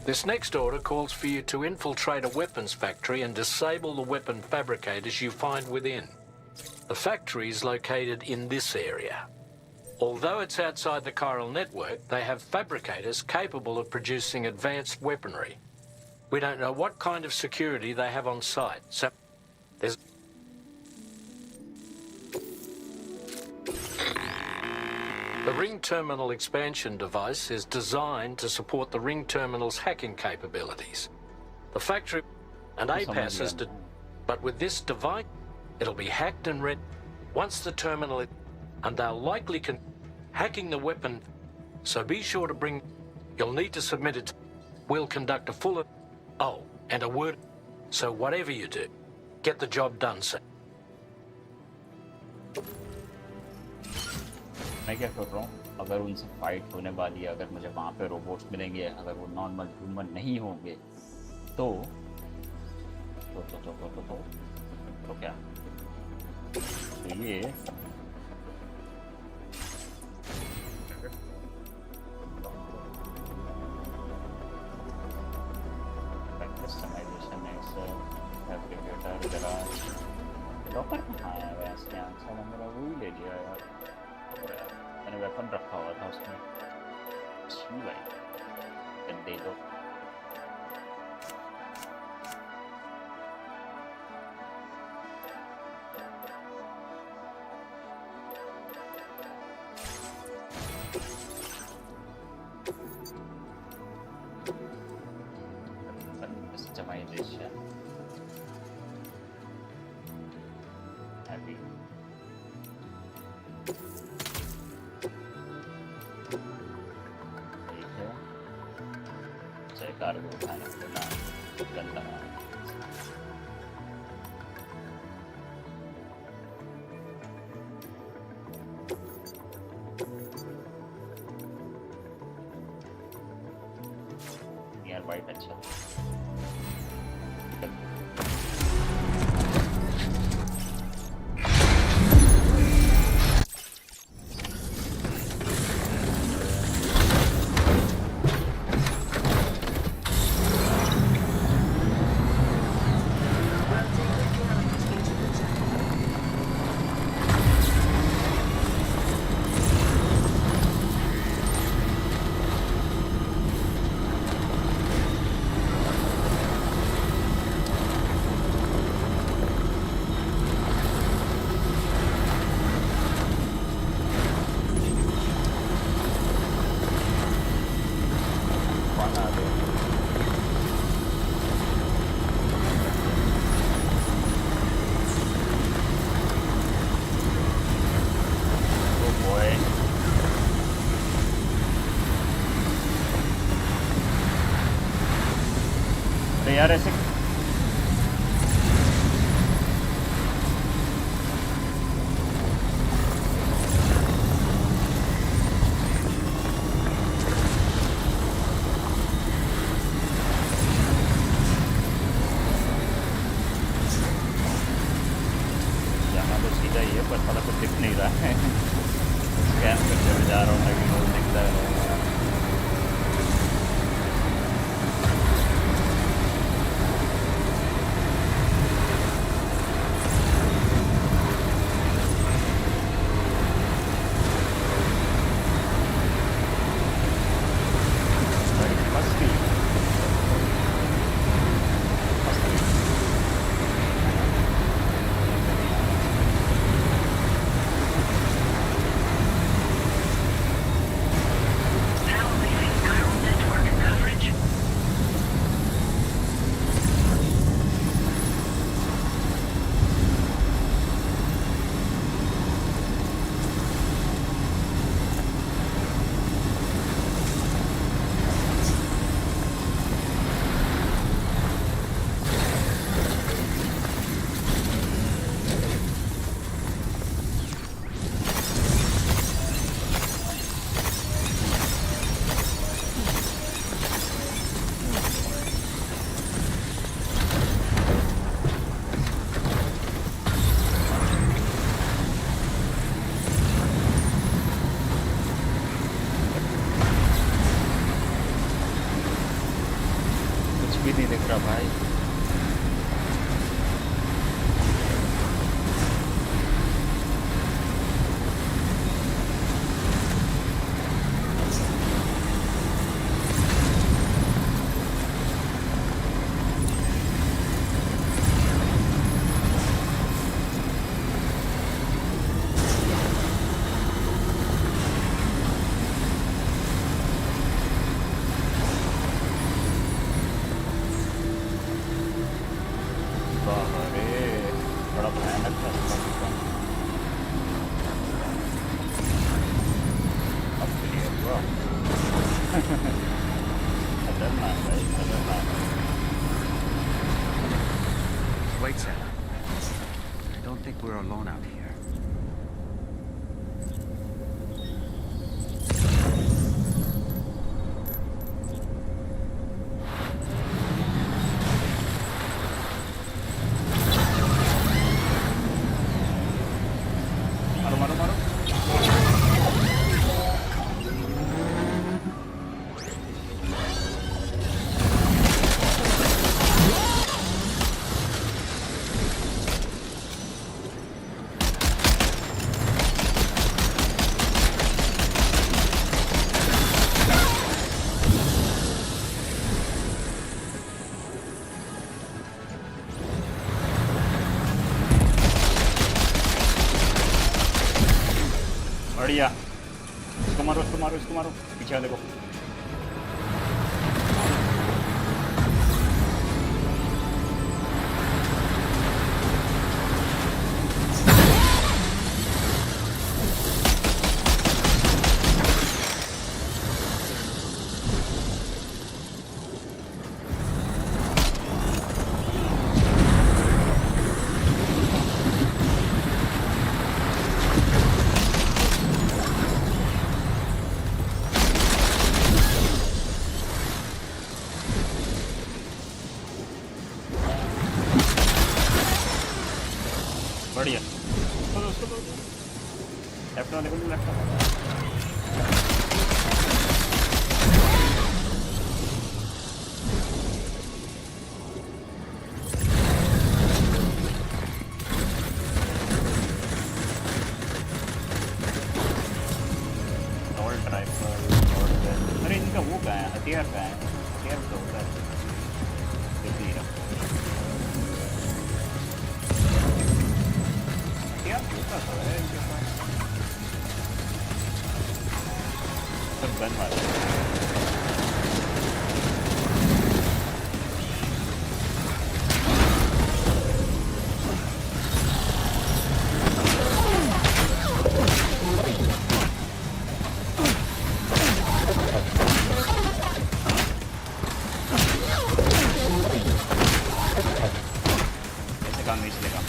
[SPEAKER 9] This next order calls for you to infiltrate a weapons factory and disable the weapon fabricators you find within. The factory is located in this area. Although it's outside the chiral network, they have fabricators capable of producing advanced weaponry. We don't know what kind of security they have on site, so there's... The ring terminal expansion device is designed to support the ring terminal's hacking capabilities. The factory and APAS is... But with this device, it'll be hacked and read once the terminal... And they'll likely hacking the weapon, so be sure to bring... You'll need to submit it. We'll conduct a full... Oh, and a word... So whatever you do, get the job done, sir.
[SPEAKER 1] मैं क्या कर रहा हूँ, अगर उनसे fight होने वाली है, अगर मुझे वहाँ पे रोबोट्स मिलेंगे, अगर वो नॉर्मल ह्यूमन नहीं होंगे तो क्या तो ये कस्टमाइजेशन है, फैब्रिकेटर गराज डॉपर कहाँ है वैसे? आंसर मेरा वो ही ले लिया यार, मैंने वेपन रखा हुआ था उसमें। छी भाई दे दो। कस्टमाइजेशन अभी कार्गो उठाने को ना गंदा नियर बाइट अच्छा अरे यार ऐसे जाना तो सीधा ही है पर साला कुछ दिख नहीं रहा है। स्कैन करते हुए जा रहा हूँ लेकिन वो दिखता है।
[SPEAKER 4] Now leaving neural network coverage.
[SPEAKER 1] कुछ भी नहीं दिख रहा भाई। बाबा रे बड़ा भयानक था इसका। अब क्लियर हुआ। खतरनाक भाई खतरनाक।
[SPEAKER 3] Wait, Sam. I don't think we're alone out here.
[SPEAKER 1] मारो मारो मारो। बढ़िया। इसको मारो इसको मारो इसको मारो। पीछे आ देखो। बढ़िया। उसको लेफ्ट वाले को लेफ्ट वाला। अरे इनका वो कहाँ है? हथियार कहाँ है? हथियार तो होता है। हथियार होता तो है इनके पास। काम नहीं चलेगा।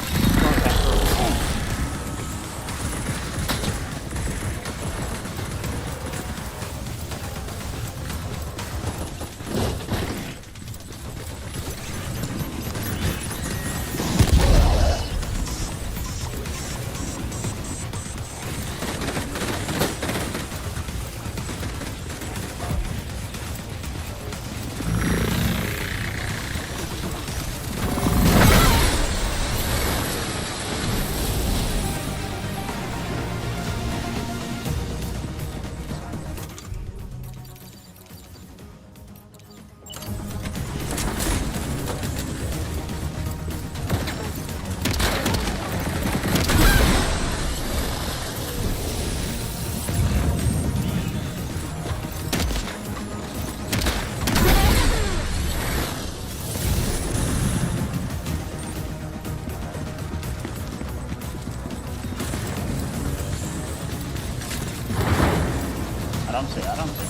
[SPEAKER 1] आराम से आराम से।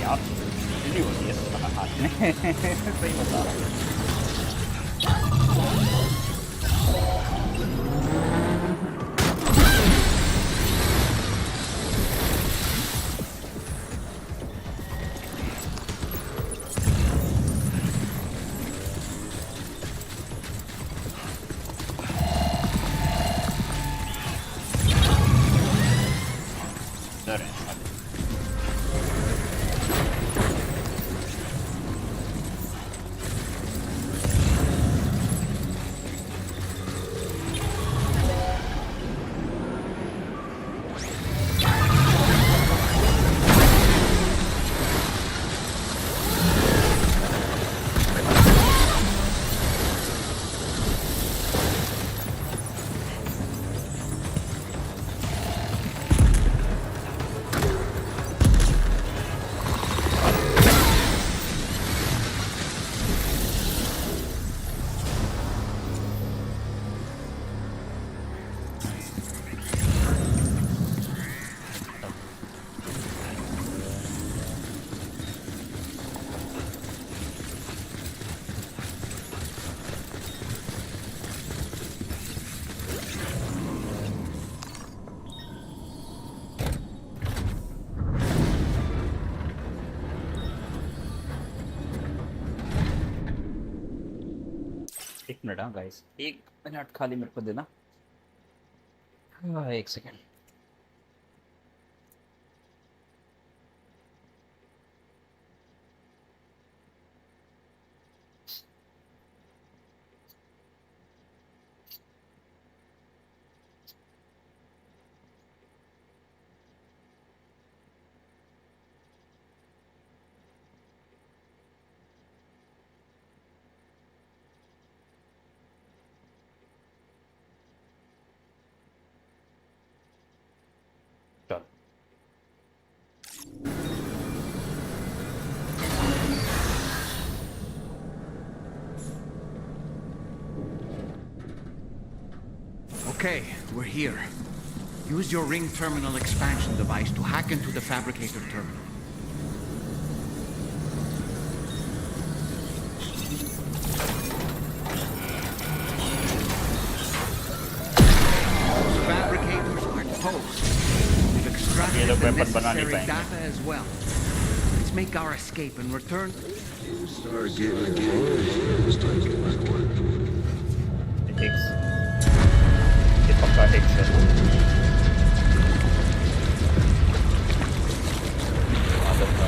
[SPEAKER 1] यार नहीं होती है हाथ में सही बता रहा हूँ। डर है। एक मिनट, हाँ गाइस, एक मिनट खाली मेरे को देना। हाँ, एक सेकेंड। चल
[SPEAKER 3] Okay, we're here. Use your ring terminal expansion device to hack into the fabricator terminal. Those fabricators are toast. We've extracted the necessary data as well. Let's make our escape and return.
[SPEAKER 1] Start getting Hicks. ये पक्का Hicks है। आदत का।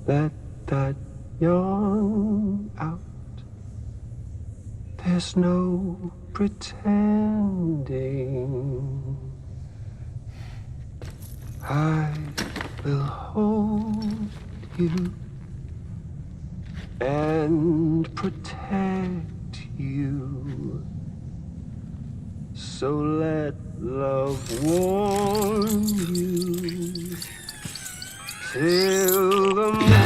[SPEAKER 11] Let that yawn out. There's no pretending. I will hold you and protect you. So let love warm you till the morning.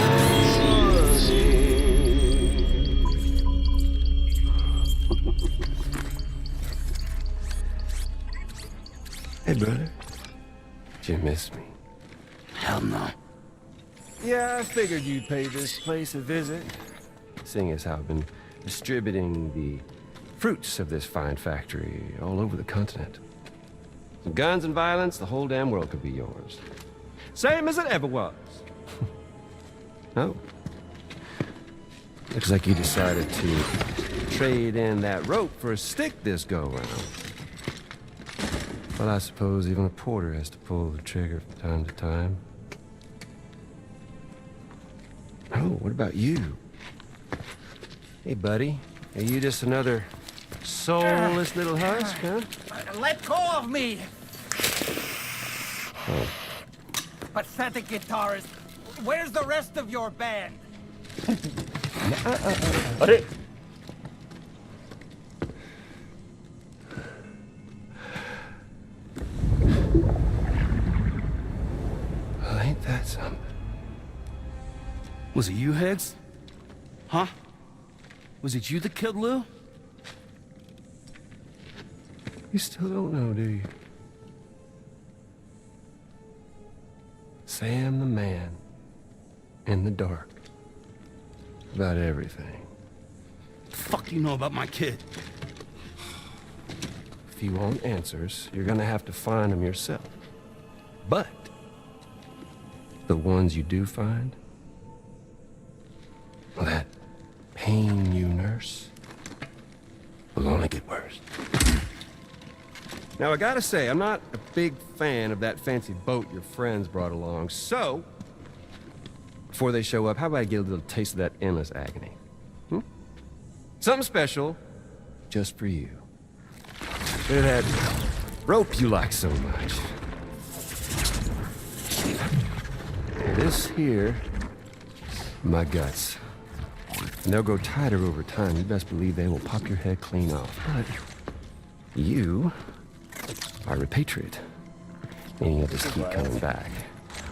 [SPEAKER 12] Hey, brother. Did you miss me?
[SPEAKER 6] Hell no.
[SPEAKER 12] Yeah, I figured you'd pay this place a visit, seeing as how I've been distributing the fruits of this fine factory all over the continent. Some guns and violence, the whole damn world could be yours. Same as it ever was. Oh. Looks like you decided to trade in that rope for a stick this go-round. Well, I suppose even a porter has to pull the trigger from time to time. Oh, what about you? Hey, buddy. Are you just another soulless little husk, huh?
[SPEAKER 3] Let go of me!
[SPEAKER 12] Oh.
[SPEAKER 3] Pathetic guitarist. Where's the rest of your band?
[SPEAKER 1] अरे
[SPEAKER 12] Well, ain't that something?
[SPEAKER 6] Was it you, Heads? Huh? Was it you that killed Lou?
[SPEAKER 12] You still don't know, do you? Sam the man. In the dark. About everything.
[SPEAKER 6] The fuck do you know about my kid?
[SPEAKER 12] If you want answers, you're gonna have to find them yourself. But the ones you do find, well, that pain you nurse will only get worse. Now, I gotta say, I'm not a big fan of that fancy boat your friends brought along, so before they show up, how about I get a little taste of that endless agony? Something special just for you. Bit of that rope you like so much. This here, my guts. And they'll grow tighter over time. You best believe they will pop your head clean off. But you are repatriate, meaning you'll just keep coming back.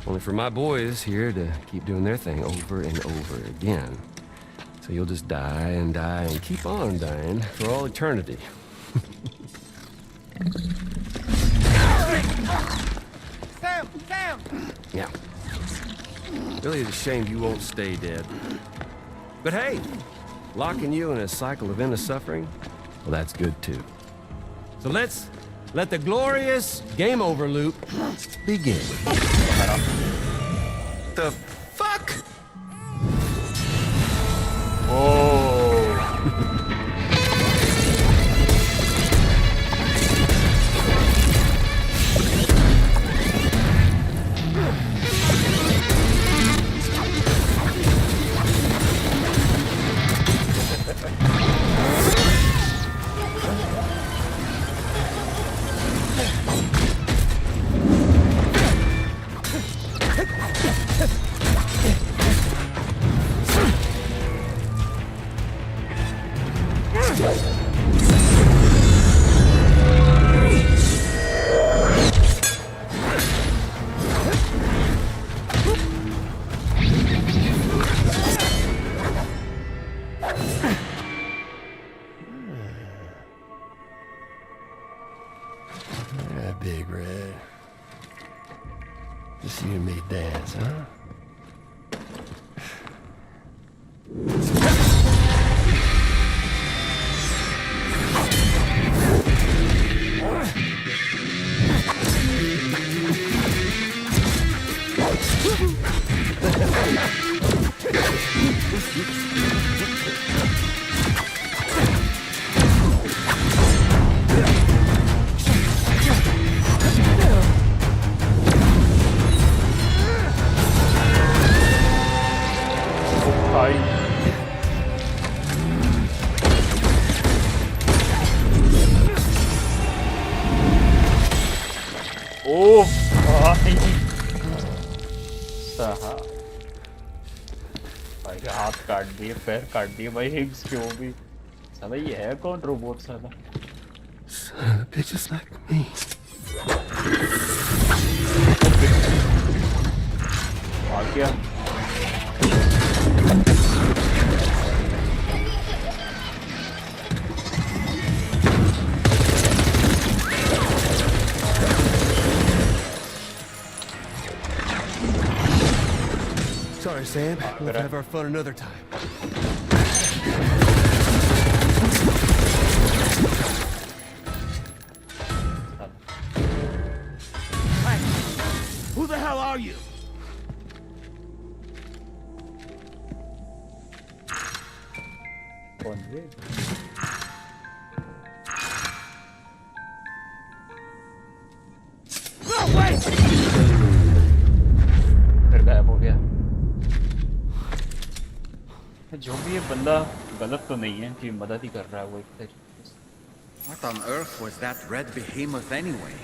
[SPEAKER 12] Only for my boys here to keep doing their thing over and over again. So you'll just die and die and keep on dying for all eternity.
[SPEAKER 3] Sam! Sam!
[SPEAKER 12] Yeah. Really, it's a shame you won't stay dead. But hey, locking you in a cycle of endless suffering, well, that's good too. So let's let the glorious game over loop begin. The fuck? Yeah, Big Red. Just you and me dance, huh?
[SPEAKER 1] हाँ भाई के हाथ काट दिए, पैर काट दिए भाई हिग्स के, वो भी साला। ये है कौन रोबोट साला?
[SPEAKER 6] Bitches like me.
[SPEAKER 1] आ गया।
[SPEAKER 12] Sorry, Sam. We'll have our fun another time.
[SPEAKER 6] Hey, who the hell are you?
[SPEAKER 1] कौन ये?
[SPEAKER 6] No, wait!
[SPEAKER 1] फिर गायब हो गया। जो भी ये बंदा गलत तो नहीं है कि मदद ही कर रहा है वो एक तरीके से।
[SPEAKER 3] What on earth was that red behemoth anyway?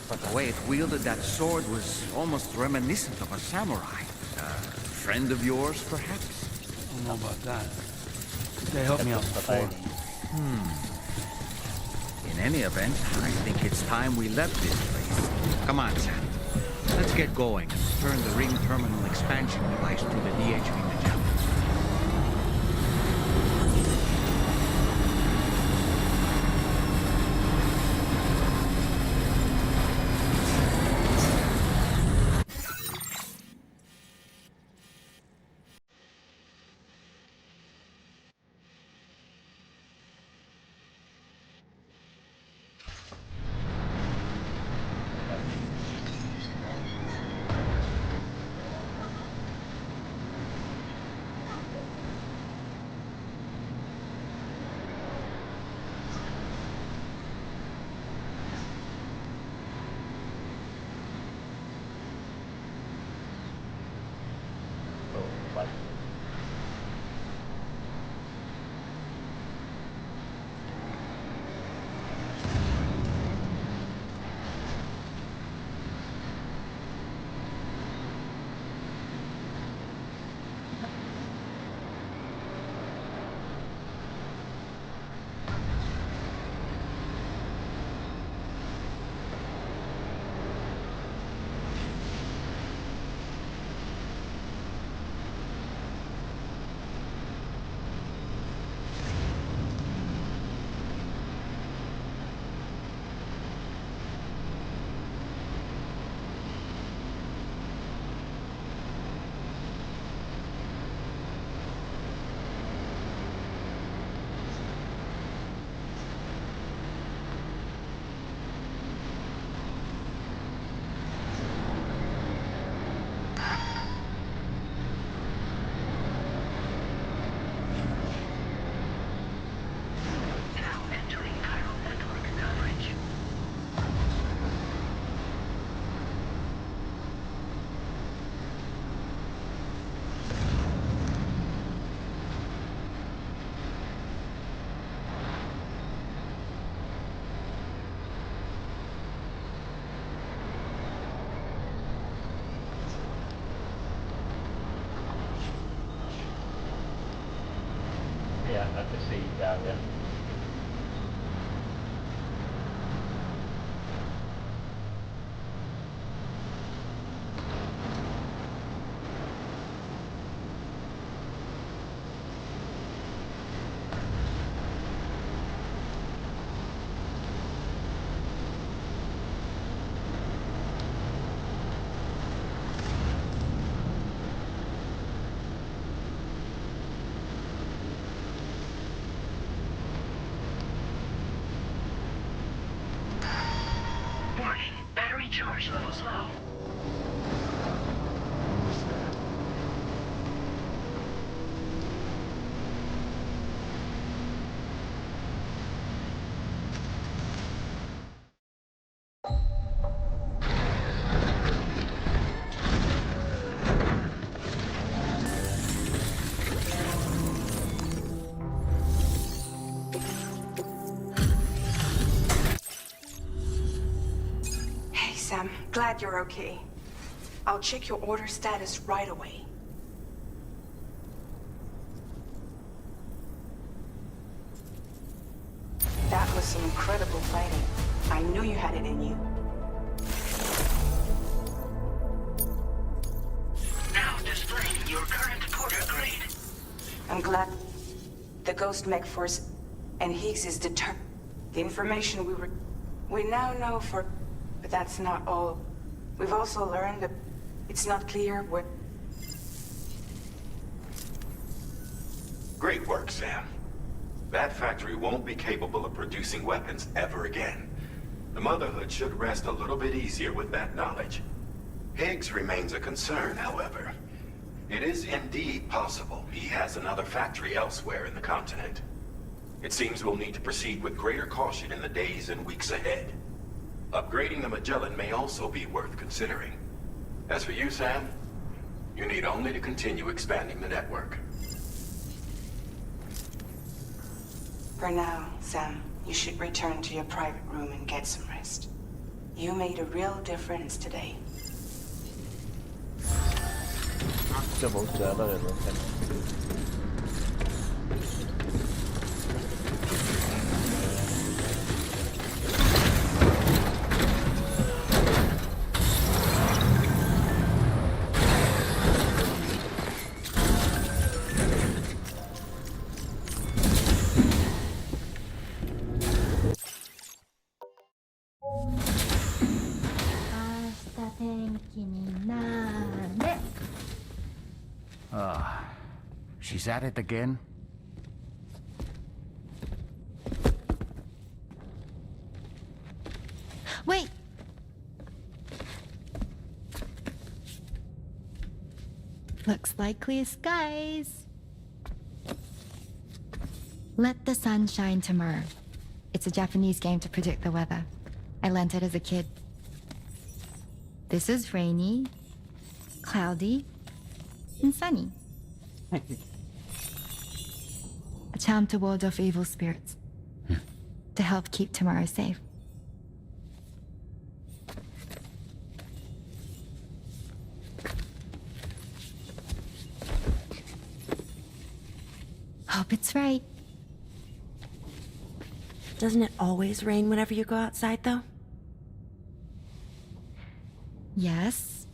[SPEAKER 3] But the way it wielded that sword was almost reminiscent of a samurai. A friend of yours, perhaps?
[SPEAKER 6] I don't know about that. They helped me out before.
[SPEAKER 3] In any event, I think it's time we left this place. Come on, Sam. Let's get going and turn the ring terminal expansion device to the DHV Magellan.
[SPEAKER 1] That's a seat down there.
[SPEAKER 4] Warning, battery charge levels low.
[SPEAKER 10] Hey, Sam. Glad you're okay. I'll check your order status right away. That was some incredible fighting. I knew you had it in you.
[SPEAKER 4] Now displaying your current order grade.
[SPEAKER 10] I'm glad the Ghost Mech Force and Higgs is determined. The information we now know for, but that's not all. We've also learned that it's not clear what.
[SPEAKER 13] Great work, Sam. That factory won't be capable of producing weapons ever again. The Motherhood should rest a little bit easier with that knowledge. Higgs remains a concern, however. It is indeed possible he has another factory elsewhere in the continent. It seems we'll need to proceed with greater caution in the days and weeks ahead. Upgrading the Magellan may also be worth considering. As for you, Sam, you need only to continue expanding the network.
[SPEAKER 10] For now, Sam, you should return to your private room and get some rest. You made a real difference today.
[SPEAKER 1] इससे बहुत ज़्यादा ज़रूरत है।
[SPEAKER 3] She's at it again?
[SPEAKER 14] Wait! Looks like clear skies. Let the sun shine tomorrow. It's a Japanese game to predict the weather. I learned it as a kid. This is rainy, cloudy, and sunny. A charm to ward off evil spirits. To help keep tomorrow safe. Hope it's right.
[SPEAKER 7] Doesn't it always rain whenever you go outside, though?
[SPEAKER 14] Yes.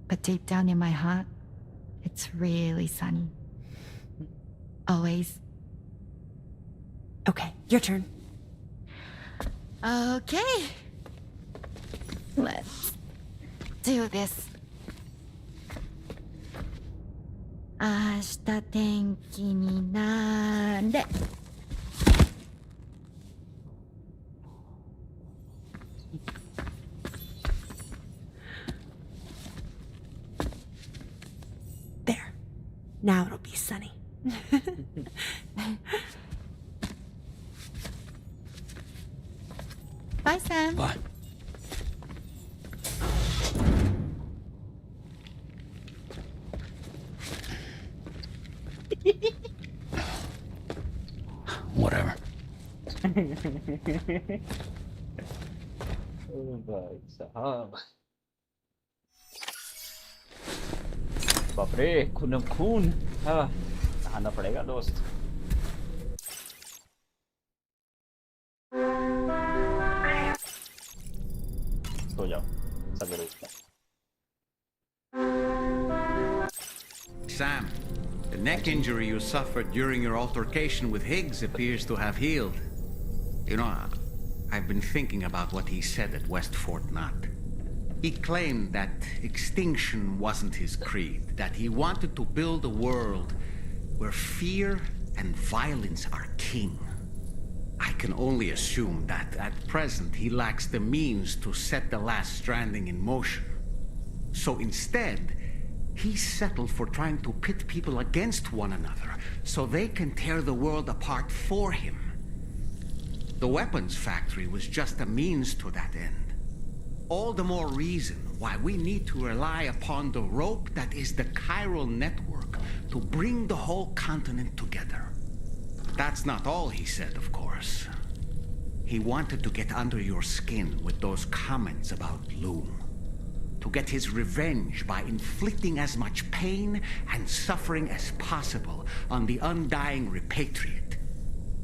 [SPEAKER 14] But deep down in my heart, it's really sunny. Always.
[SPEAKER 7] Okay, your turn.
[SPEAKER 14] Okay. Let's do this. 明日天気になれ。
[SPEAKER 7] There. Now it'll be sunny.
[SPEAKER 14] Bye, Sam.
[SPEAKER 6] Bye. Whatever.
[SPEAKER 1] ओ भाई साहब, बाप रे, खून खून। हाँ, नहाना पड़ेगा दोस्त। सो जाओ, सवेरे उठना।
[SPEAKER 3] Sam, the neck injury you suffered during your altercation with Higgs appears to have healed. You know, I've been thinking about what he said at West Fort Knot. He claimed that extinction wasn't his creed, that he wanted to build a world where fear and violence are king. I can only assume that at present he lacks the means to set the last Stranding in motion. So instead, he settled for trying to pit people against one another so they can tear the world apart for him. The weapons factory was just a means to that end. All the more reason why we need to rely upon the rope that is the chiral network to bring the whole continent together. That's not all he said, of course. He wanted to get under your skin with those comments about Loom. to get his revenge by inflicting as much pain and suffering as possible on the undying repatriate.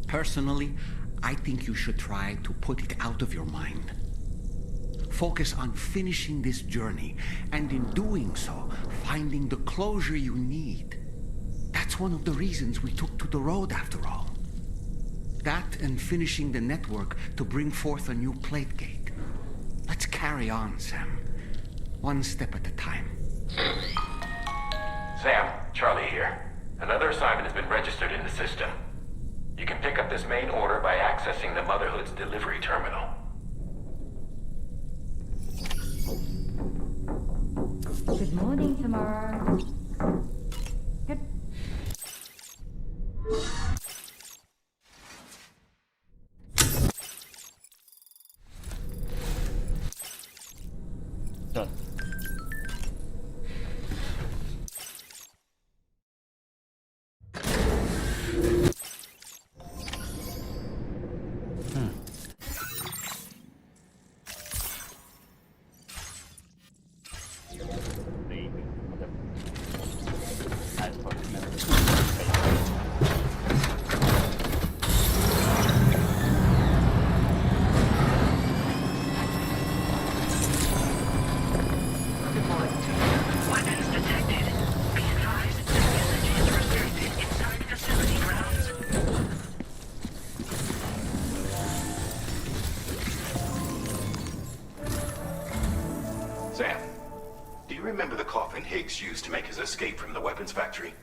[SPEAKER 3] Personally, I think you should try to put it out of your mind. Focus on finishing this journey, and in doing so, finding the closure you need. That's one of the reasons we took to the road, after all. That and finishing the network to bring forth a new plate gate. Let's carry on, Sam. One step at a time.
[SPEAKER 13] Sam, Charlie here. Another assignment has been registered in the system. You can pick up this main order by accessing the Motherhood's delivery terminal.
[SPEAKER 14] Good morning, Tamar. Good.
[SPEAKER 1] Done.
[SPEAKER 4] Weapons detected. Be advised that usage is restricted inside facility grounds.
[SPEAKER 13] Sam, do you remember the coffin Higgs used to make his escape from the weapons factory?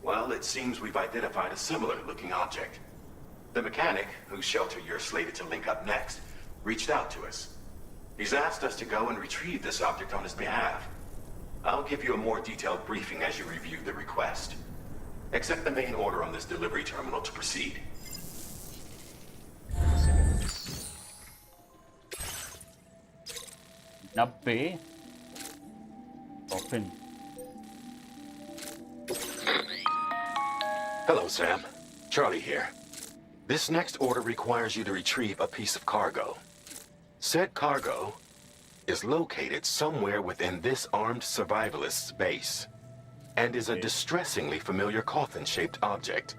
[SPEAKER 13] Well, it seems we've identified a similar-looking object. The mechanic, whose shelter you're slated to link up next, reached out to us. He's asked us to go and retrieve this object on his behalf. I'll give you a more detailed briefing as you review the request. Accept the main order on this delivery terminal to proceed.
[SPEAKER 1] Nabbe. Open.
[SPEAKER 13] Hello, Sam. Charlie here. This next order requires you to retrieve a piece of cargo. Said cargo is located somewhere within this armed survivalist's base and is a distressingly familiar coffin-shaped object.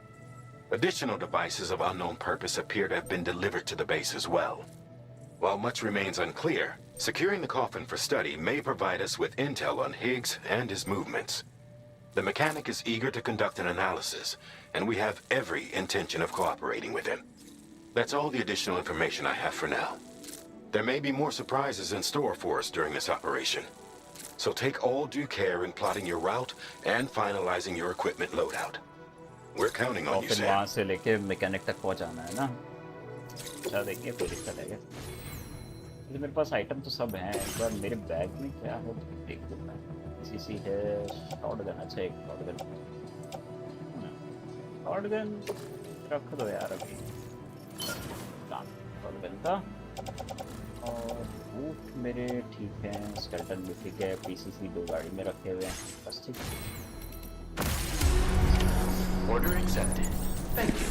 [SPEAKER 13] Additional devices of unknown purpose appear to have been delivered to the base as well. While much remains unclear, securing the coffin for study may provide us with intel on Higgs and his movements. The mechanic is eager to conduct an analysis, and we have every intention of cooperating with him. That's all the additional information I have for now. There may be more surprises in store for us during this operation. So take all due care in plotting your route and finalizing your equipment loadout. We're counting on you,
[SPEAKER 1] फिर
[SPEAKER 13] Sam.
[SPEAKER 1] वहाँ से लेके mechanic तक पहुँचाना है ना अच्छा देखिए कोई दिक्कत है क्या तो मेरे पास आइटम तो सब हैं एक बार मेरे बैग में क्या है देख लेता हूँ सीसी है शॉट गन अच्छा एक शॉट गन रख दो यार अभी शॉट गन का और बूट मेरे ठीक हैं स्केल्टन भी ठीक है पीसीसी 2 गाड़ी में रखे हुए हैं बस ठीक
[SPEAKER 2] Order accepted. Thank you.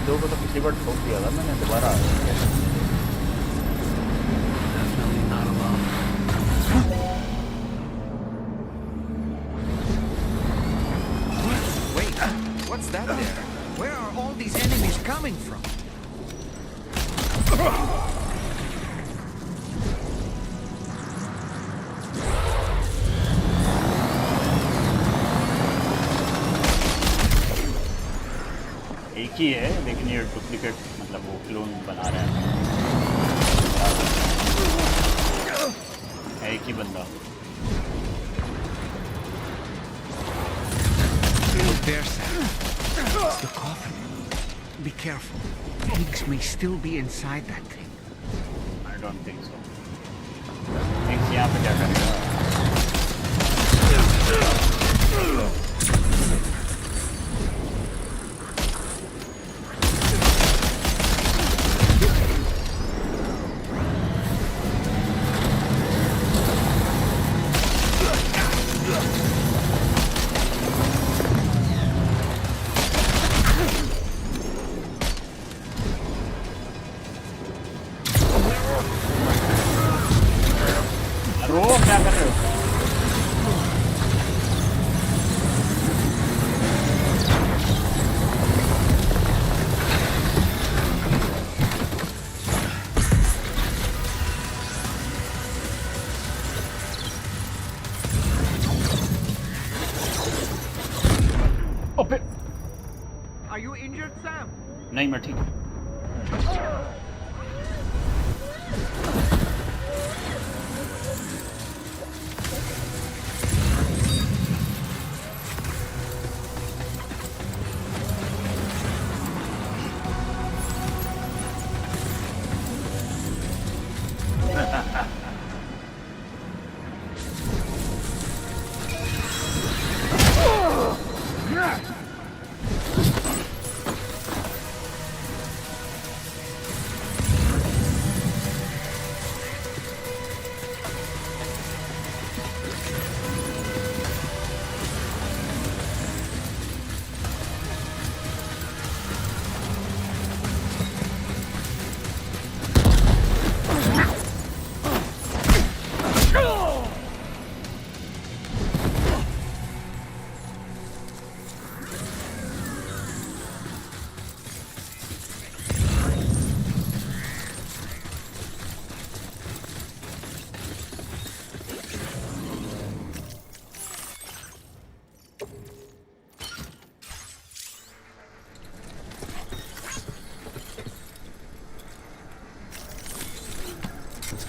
[SPEAKER 1] दो को तो पिछली बार ठोक दिया था मैंने, दोबारा आ गया।
[SPEAKER 3] Definitely not alone. Wait, what's that there? Where are all these enemies coming from?
[SPEAKER 1] एक ही है लेकिन ये डुप्लीकेट मतलब वो क्लोन बना रहा है एक ही बंदा।
[SPEAKER 3] Look there, Sam. It's the coffin. Be careful. Pigs may still be inside that thing.
[SPEAKER 1] I don't think so. Pigs यहाँ पे क्या करेगा? रो क्या कर रहे हो? ओपे
[SPEAKER 3] Are you injured, Sam?
[SPEAKER 1] नहीं मैं ठीक हूँ।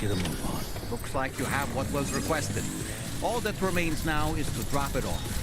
[SPEAKER 3] Get a move on. Looks like you have what was requested. All that remains now is to drop it off.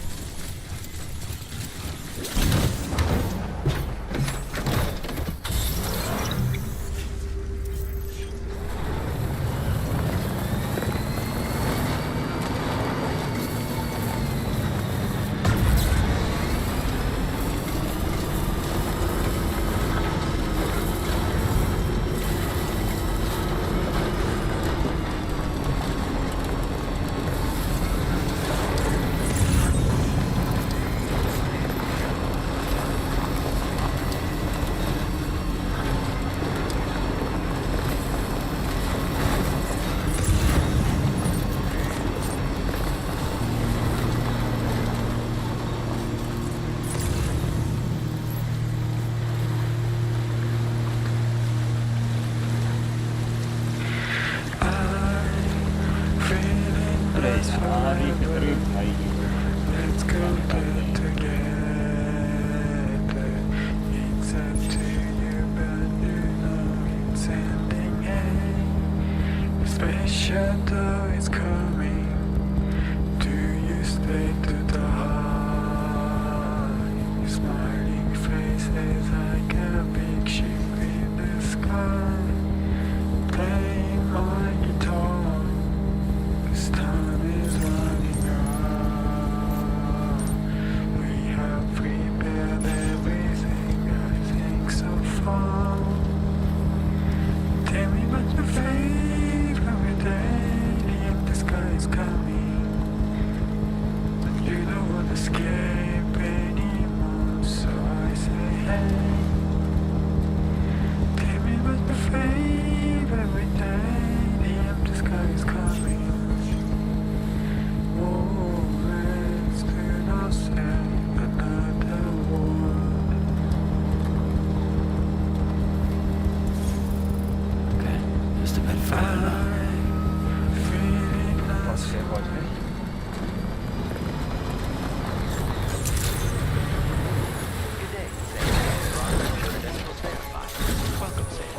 [SPEAKER 1] पहुंच गए।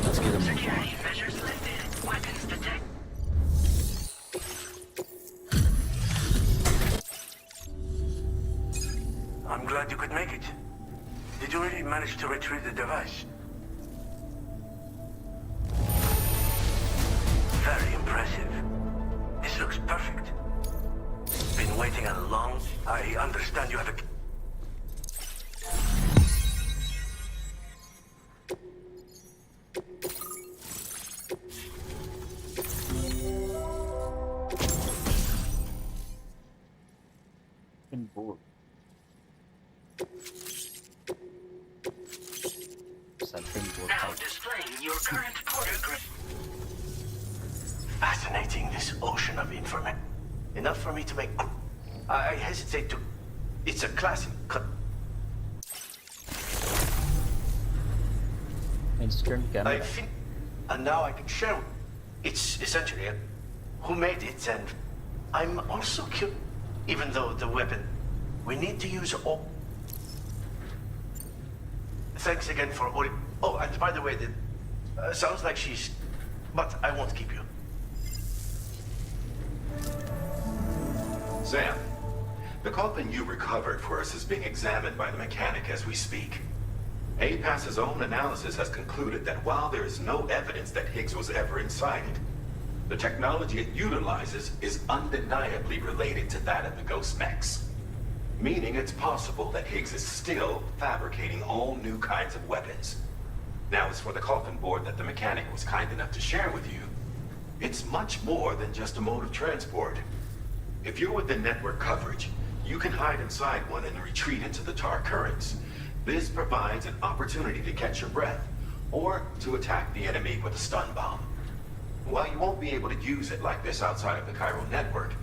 [SPEAKER 12] Let's get him.
[SPEAKER 4] Security measures lifted. Weapons detected.
[SPEAKER 15] I'm glad you could make it. Did you really manage to retrieve the device? Very impressive. This looks perfect. Been waiting a long... I understand you have a...
[SPEAKER 1] Board.
[SPEAKER 4] Now displaying your current port.
[SPEAKER 15] Fascinating, this ocean of information. Enough for me to make... I hesitate to... It's a classic cut.
[SPEAKER 1] Instant camera.
[SPEAKER 15] I think... And now I can share... It's essentially who made it, and I'm also curious. Even though the weapon... We need to use all... Thanks again for all... Oh, and by the way, sounds like she's... But I won't keep you.
[SPEAKER 13] Sam, the coffin you recovered for us is being examined by the mechanic as we speak. APAS's own analysis has concluded that while there is no evidence that Higgs was ever inside it, the technology it utilizes is undeniably related to that of the Ghost mechs. Meaning it's possible that Higgs is still fabricating all new kinds of weapons. Now, as for the coffin board that the mechanic was kind enough to share with you, it's much more than just a mode of transport. If you're within network coverage, you can hide inside one and retreat into the tar currents. This provides an opportunity to catch your breath, or to attack the enemy with a stun bomb. While you won't be able to use it like this outside of the chiral network,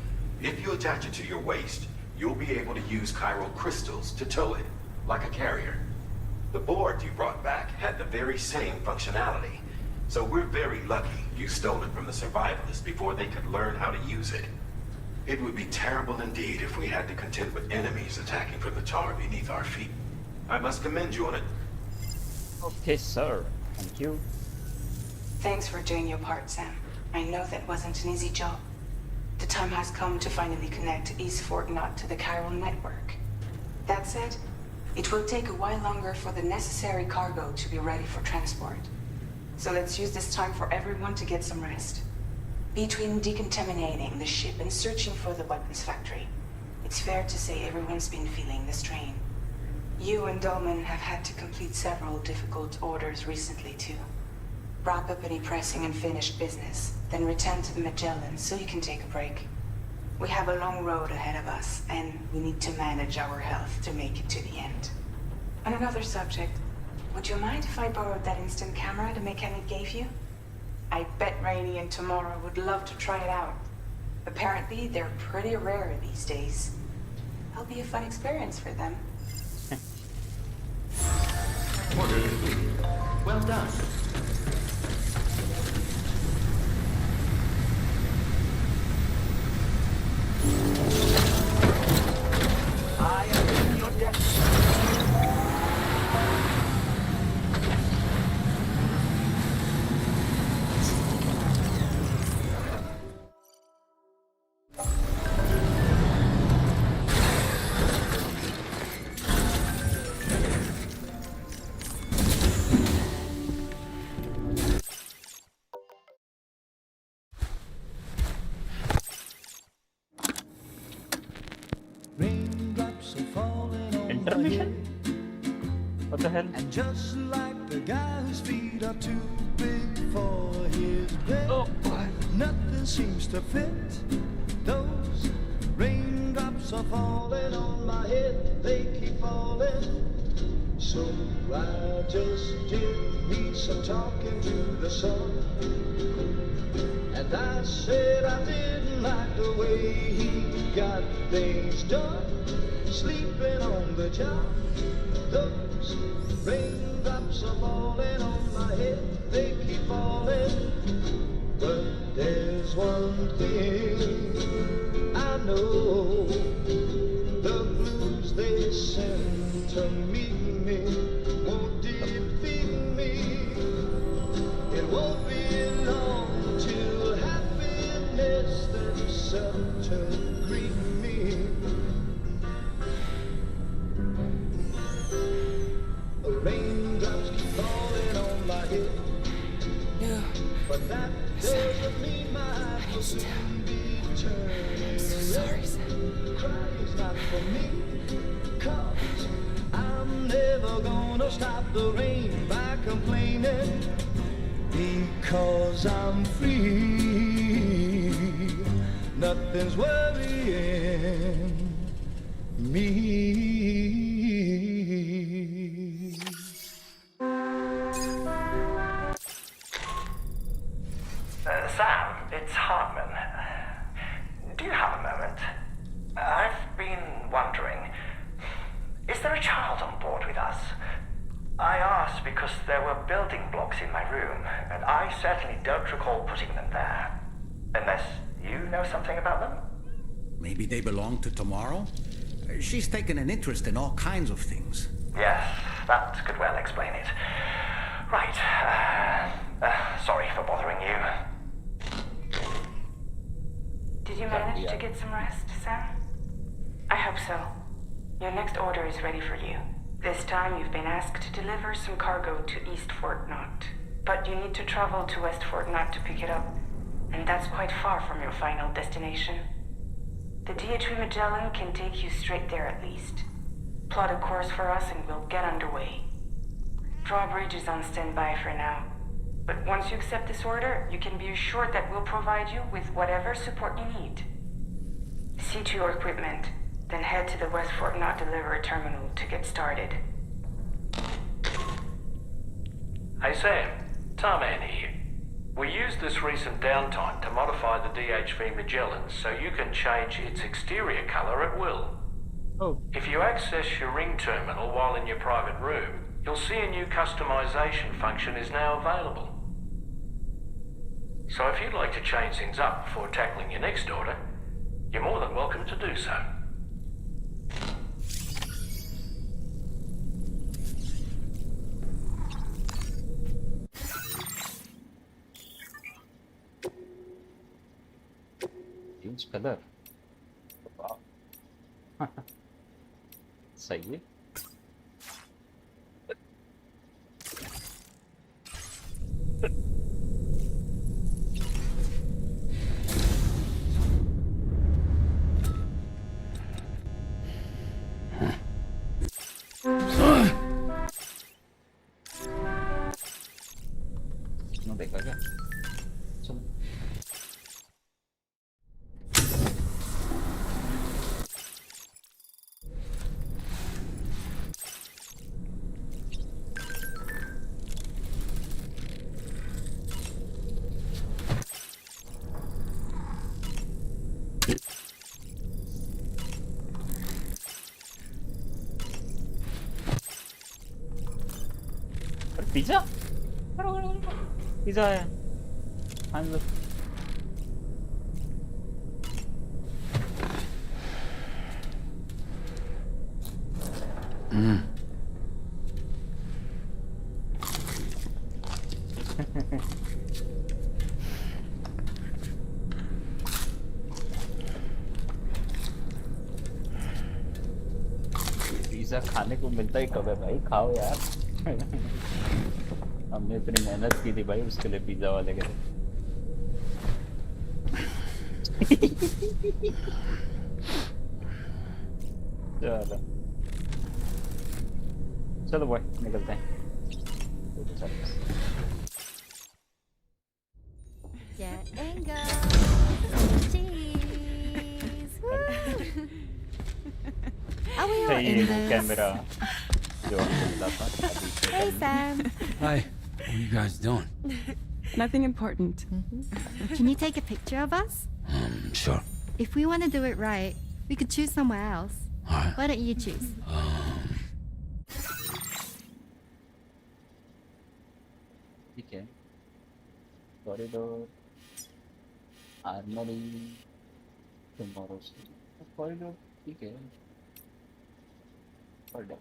[SPEAKER 13] if you attach it to your waist, you'll be able to use chiral crystals to tow it, like a carrier. The board you brought back had the very same functionality, so we're very lucky you stole it from the survivalists before they could learn how to use it. It would be terrible indeed if we had to contend with enemies attacking from the tar beneath our feet. I must commend you on it.
[SPEAKER 1] Okay, sir. Thank you.
[SPEAKER 10] Thanks for doing your part, Sam. I know that wasn't an easy job. The time has come to finally connect East Fort Knot to the chiral network. That said, it will take a while longer for the necessary cargo to be ready for transport. So let's use this time for everyone to get some rest. Between decontaminating the ship and searching for the weapons factory, it's fair to say everyone's been feeling the strain. You and Dolman have had to complete several difficult orders recently, too. Wrap up any pressing and finished business, then return to the Magellan so you can take a break. We have a long road ahead of us, and we need to manage our health to make it to the end. On another subject, would you mind if I borrowed that instant camera the mechanic gave you? I bet Rainey and Tomorrow would love to try it out. Apparently, they're pretty rare these days. It'll be a fun experience for them.
[SPEAKER 2] Order. Well done.
[SPEAKER 15] I am in your debt.
[SPEAKER 1] Intermission? What the hell?
[SPEAKER 11] And just like the guy whose feet are too big for his bed, nothing seems to fit. Those raindrops are falling on my head, they keep falling. So I just did me some talking to the sun. And I said I didn't like the way he got things done. Sleeping on the job, those raindrops are falling on my head, they keep falling. But to greet me. The raindrops keep falling on my head.
[SPEAKER 5] No.
[SPEAKER 11] But that doesn't mean my eyes will soon be turning.
[SPEAKER 5] I'm so sorry, Sam.
[SPEAKER 11] Crying's not for me, 'cause I'm never gonna stop the rain by complaining, because I'm free. Nothing's worrying me.
[SPEAKER 15] Sam, it's Hartman. Do you have a moment? I've been wondering, is there a child on board with us? I asked because there were building blocks in my room, and I certainly don't recall putting them there. Unless you know something about them?
[SPEAKER 3] Maybe they belong to Tomorrow? She's taken an interest in all kinds of things.
[SPEAKER 15] Yes, that could well explain it. Right. Sorry for bothering you.
[SPEAKER 10] Did you manage to get some rest, Sam? I hope so. Your next order is ready for you. This time you've been asked to deliver some cargo to East Fort Knott. But you need to travel to West Fort Knott to pick it up, and that's quite far from your final destination. The DHV Magellan can take you straight there at least. Plot a course for us and we'll get underway. Drawbridge is on standby for now. But once you accept this order, you can be assured that we'll provide you with whatever support you need. See to your equipment, then head to the West Fort Knott delivery terminal to get started.
[SPEAKER 9] Hey Sam, Tarman here. We used this recent downtime to modify the DHV Magellan so you can change its exterior colour at will.
[SPEAKER 1] Oh.
[SPEAKER 9] If you access your ring terminal while in your private room, you'll see a new customization function is now available. So if you'd like to change things up before tackling your next order, you're more than welcome to do so.
[SPEAKER 1] Change color. Wow. सही है. देखा क्या? चलो. Pizza? Pizza है. हाँ लोग. Pizza खाने को मिलता ही कब है भाई? खाओ यार. हमने इतनी मेहनत की थी भाई उसके लिए पिज़्ज़ा वाले के लिए. चलो चलो भाई निकलते हैं.
[SPEAKER 14] Get and go. Cheese. Woo. Are we all in this?
[SPEAKER 1] Camera जो
[SPEAKER 14] Hey, Sam.
[SPEAKER 6] Hi. What are you guys doing?
[SPEAKER 8] Nothing important.
[SPEAKER 14] Can you take a picture of us?
[SPEAKER 6] Sure.
[SPEAKER 14] If we want to do it right, we could choose somewhere else.
[SPEAKER 6] All right.
[SPEAKER 14] Why don't you choose?
[SPEAKER 1] ठीक है. Corridor, armoury, tomorrow से. Corridor ठीक है. Corridor.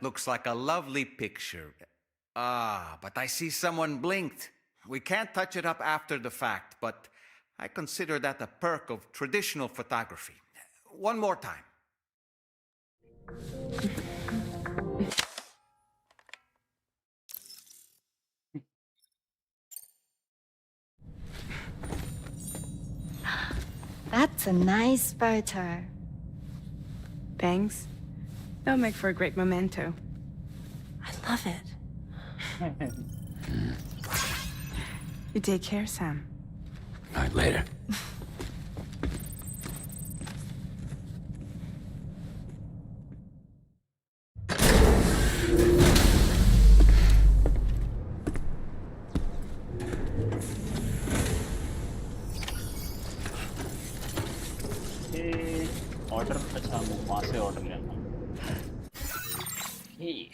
[SPEAKER 3] looks like a lovely picture. Ah, but I see someone blinked. We can't touch it up after the fact, but I consider that a perk of traditional photography. One more time.
[SPEAKER 14] That's a nice photo.
[SPEAKER 7] Thanks. They'll make for a great memento. I love it. You take care, Sam.
[SPEAKER 6] All right, later.
[SPEAKER 1] Order अच्छा वहाँ से order लेना ठीक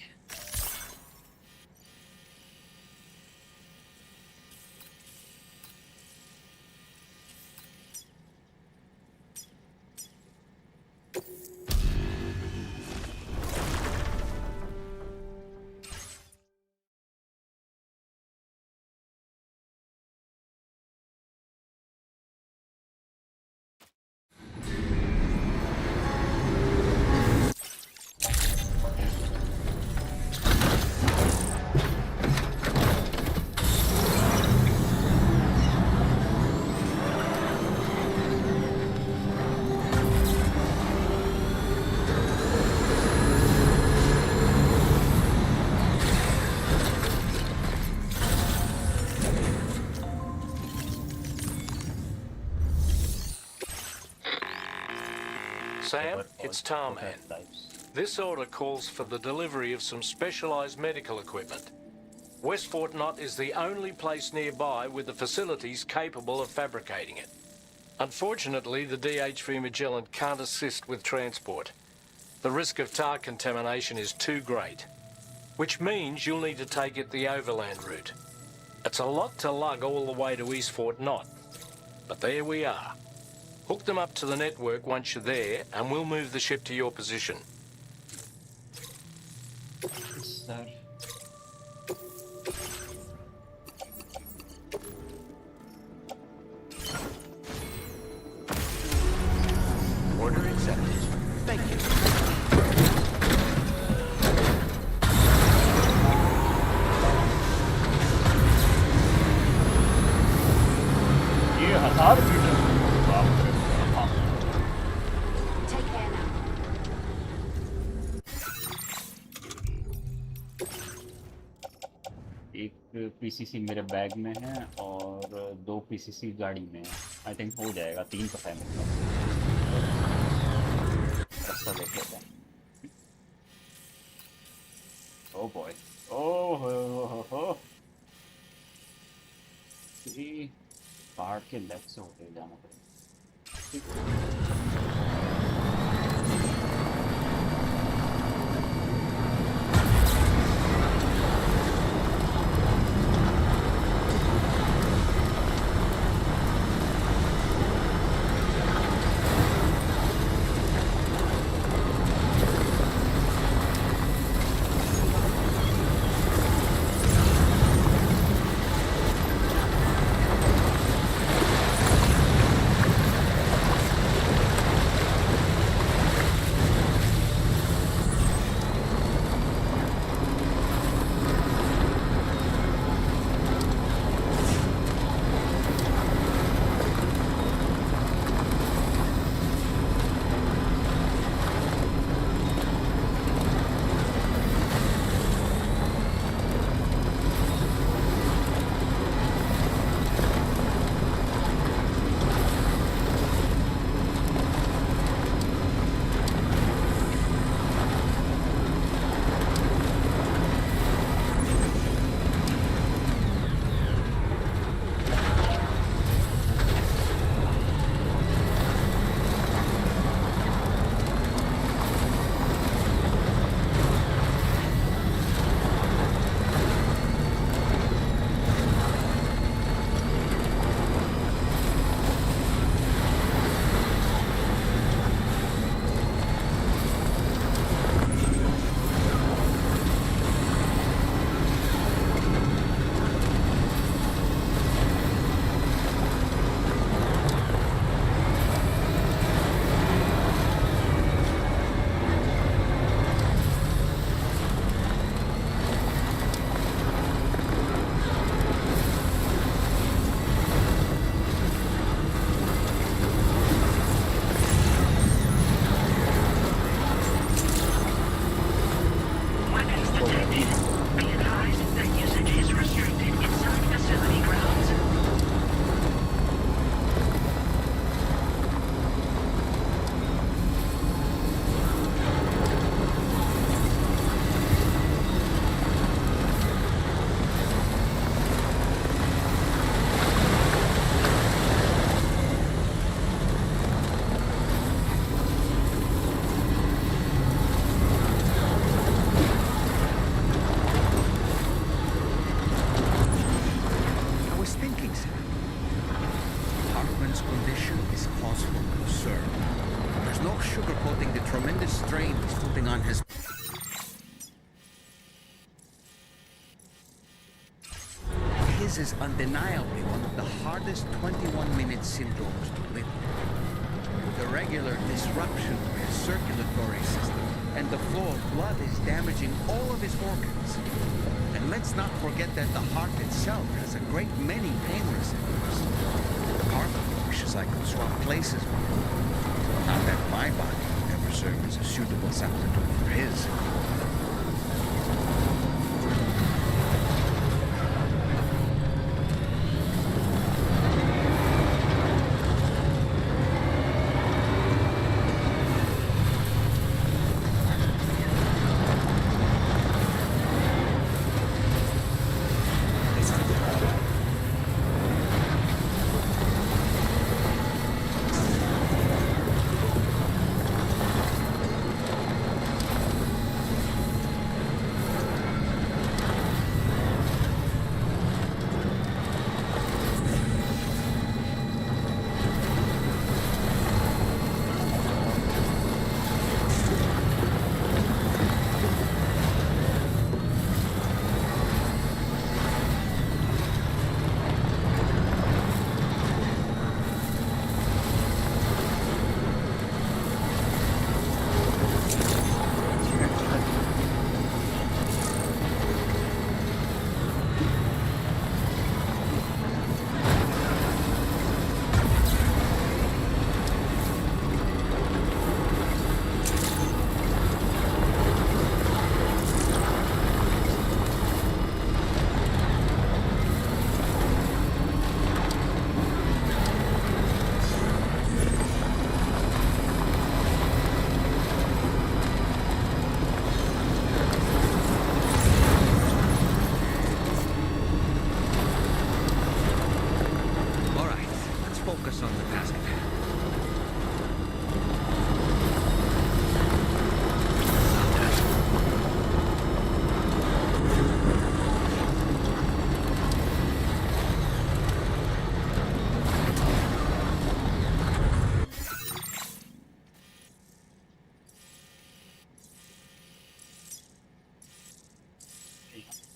[SPEAKER 9] Sam, it's Tarman. This order calls for the delivery of some specialized medical equipment. West Fort Knott is the only place nearby with the facilities capable of fabricating it. Unfortunately, the DHV Magellan can't assist with transport. The risk of tar contamination is too great, which means you'll need to take it the overland route. It's a lot to lug all the way to East Fort Knott, but there we are. Hook them up to the network once you're there, and we'll move the ship to your position.
[SPEAKER 1] Sir
[SPEAKER 3] Order accepted. Thank you.
[SPEAKER 1] ये 1000 metre बाप रे बाप
[SPEAKER 14] Take care now.
[SPEAKER 1] एक PCC मेरे bag में है और 2 PCC गाड़ी में है आई थिंक हो जाएगा 3 का है मेरे पास रास्ता देख लेते हैं ओ बॉय ओह हो ये पहाड़ के लेफ्ट से होते जाना पड़ेगा
[SPEAKER 3] This is undeniably one of the hardest 21-minute syndromes to live with. With a regular disruption of his circulatory system, and the flow of blood is damaging all of his organs. And let's not forget that the heart itself has a great many pain receptors. Part of me wishes I could swap places with him. Not that my body would ever serve as a suitable substitute for his.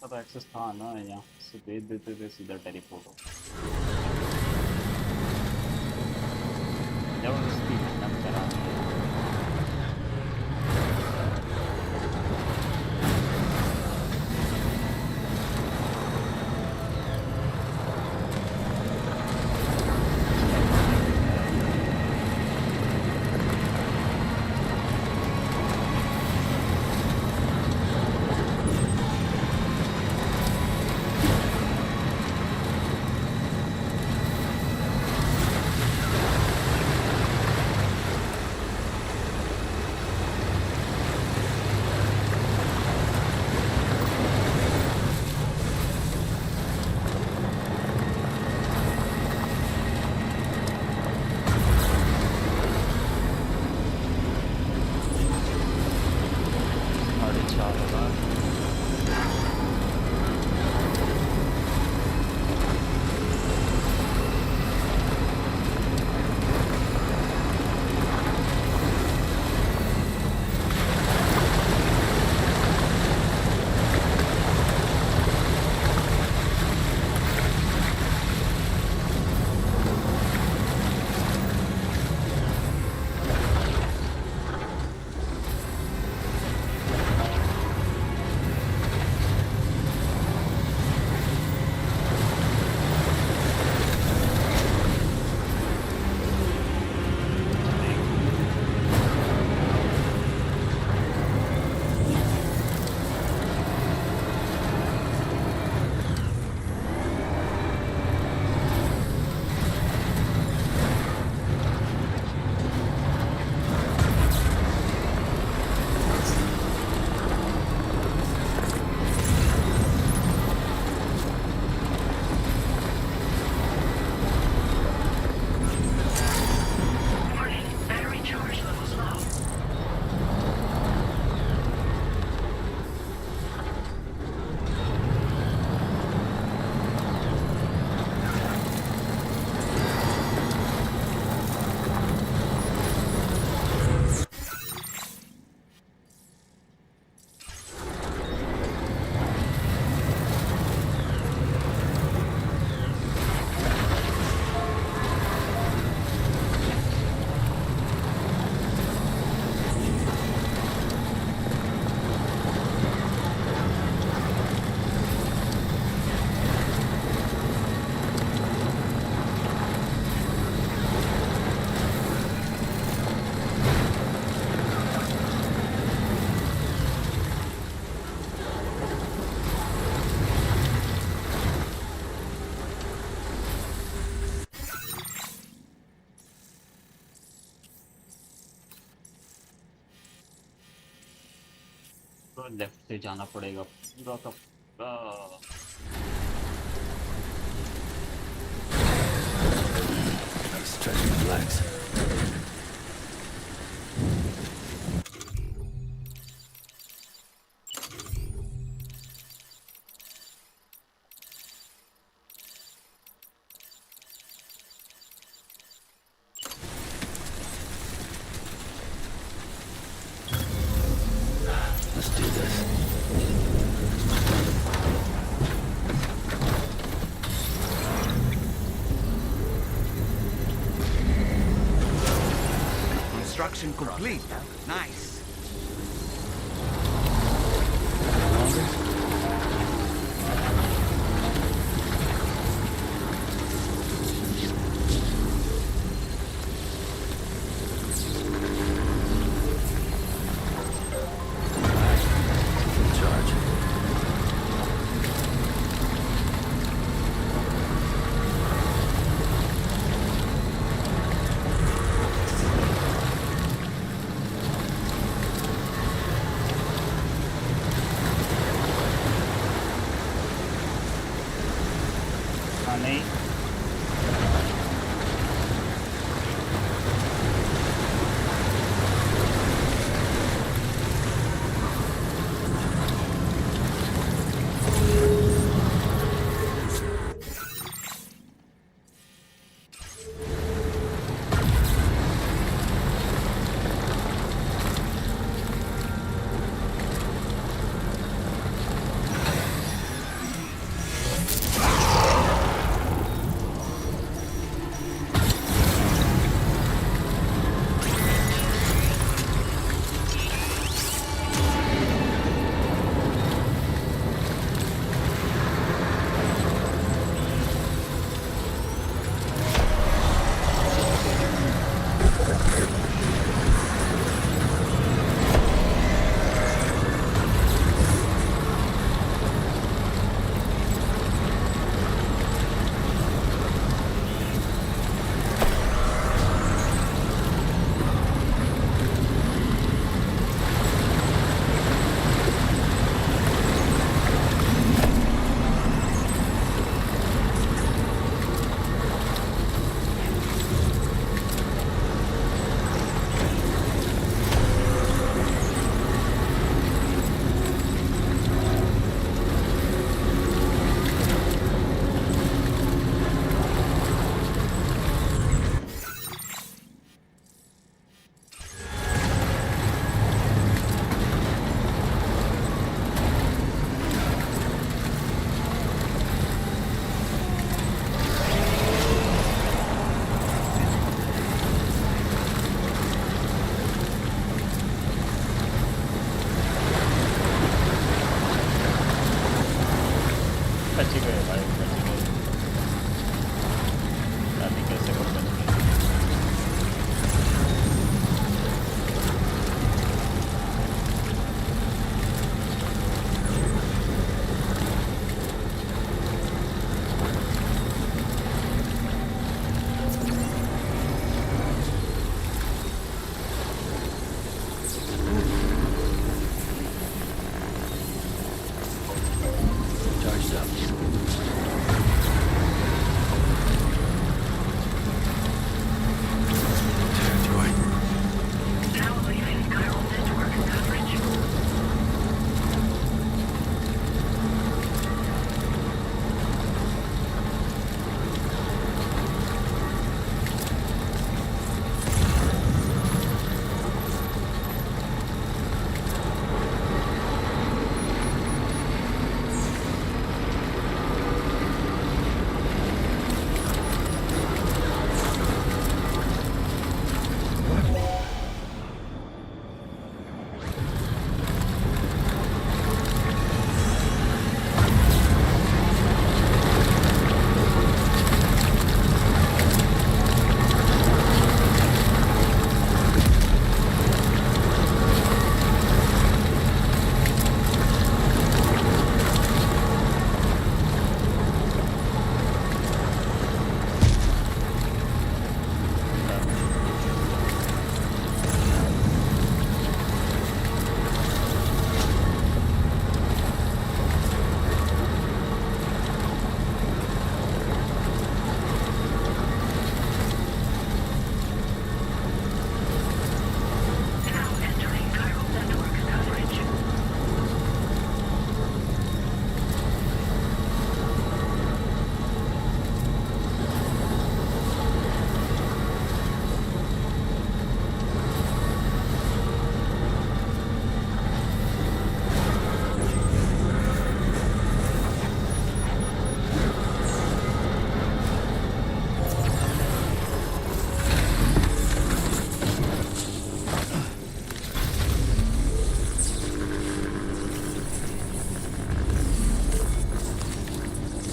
[SPEAKER 1] का access था ना, यहाँ से भेज देते थे सीधा teleport हो। जबरदस्ती मेहनत करा लेफ्ट से जाना पड़ेगा पूरा का पूरा।
[SPEAKER 6] Stretch my legs. Let's do this.
[SPEAKER 3] Construction complete. Nice.
[SPEAKER 6] Charge.
[SPEAKER 1] हाँ नहीं बच गए भाई बच गए। अभी कैसे कर बच गए?
[SPEAKER 6] Charged up.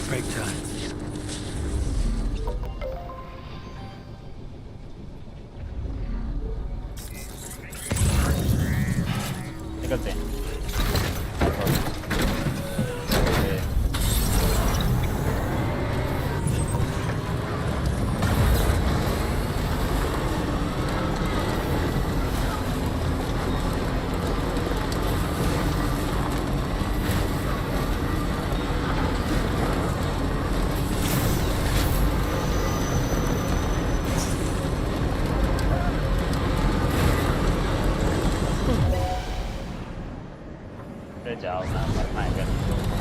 [SPEAKER 6] Break time.
[SPEAKER 1] निकलते हैं। अरे जाओ ना, मरना है क्या तुमको?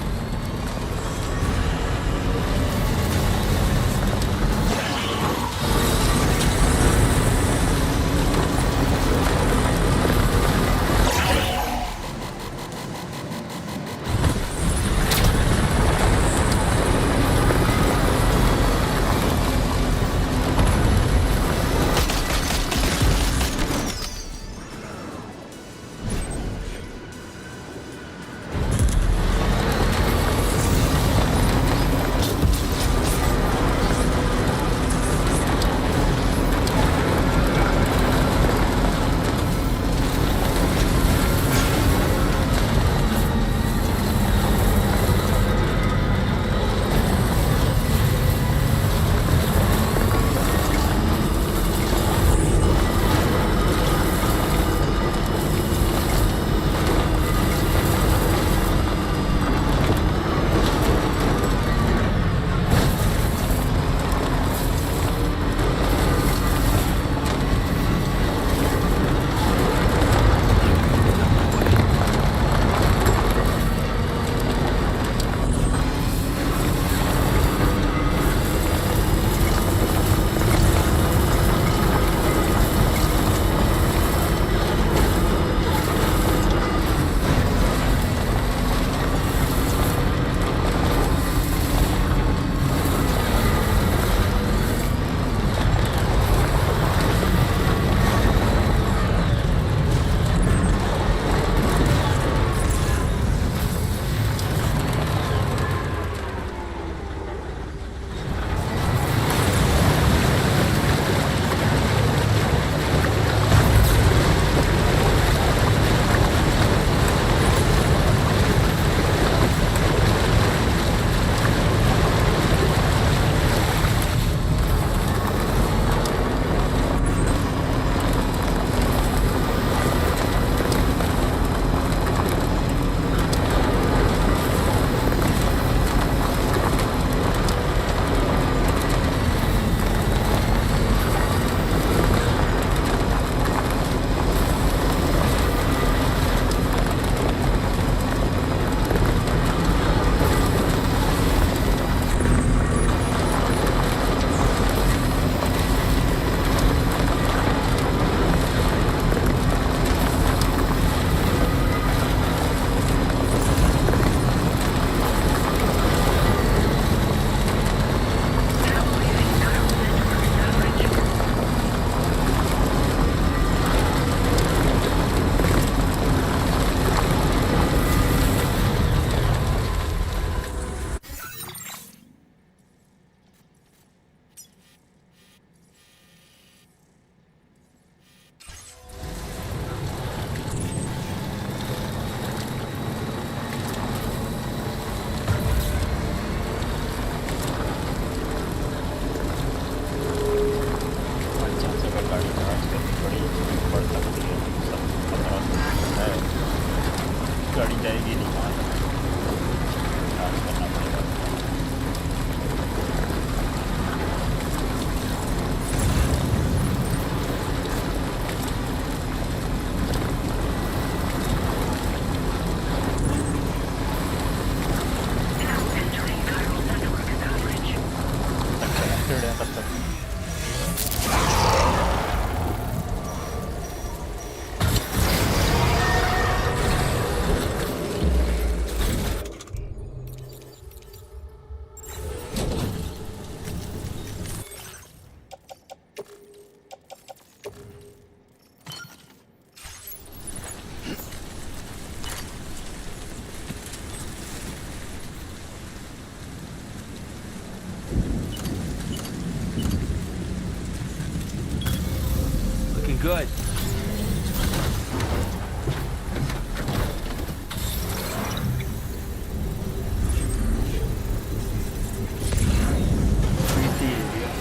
[SPEAKER 3] good.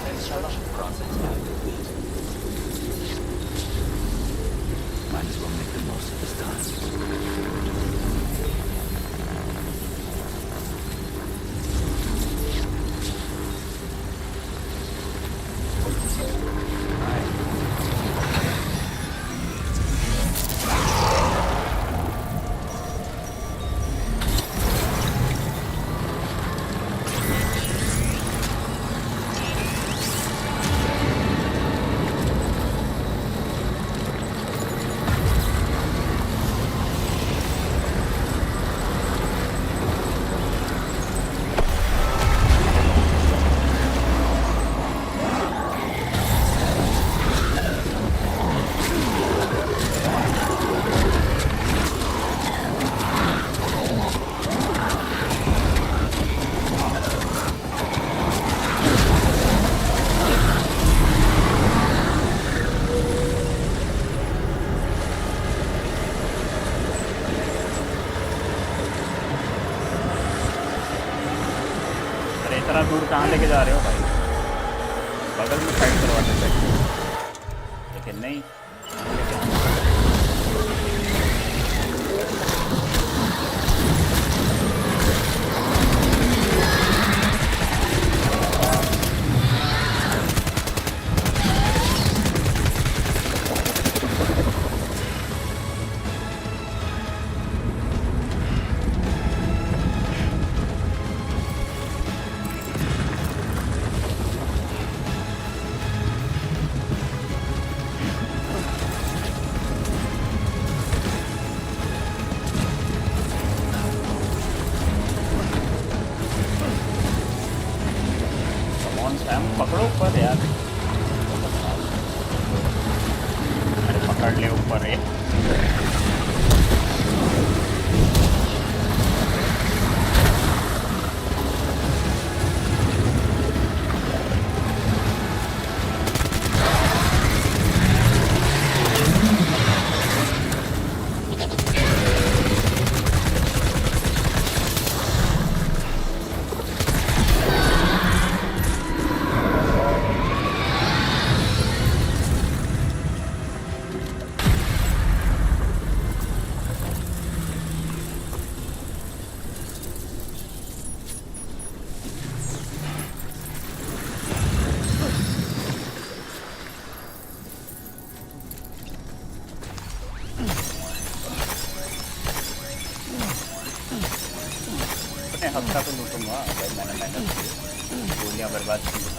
[SPEAKER 1] Construction process now complete.
[SPEAKER 6] Might as well make the most of this time.
[SPEAKER 1] अरे इतना दूर कहाँ लेके जा रहे हो भाई? बगल में साइड करवाते थे, लेकिन नहीं। पकड़ो ऊपर यार, अरे पकड़ ले ऊपर है। हफ्ता तो लूटूंगा भाई, मैंने मेहनत की, गोलियां बर्बाद की।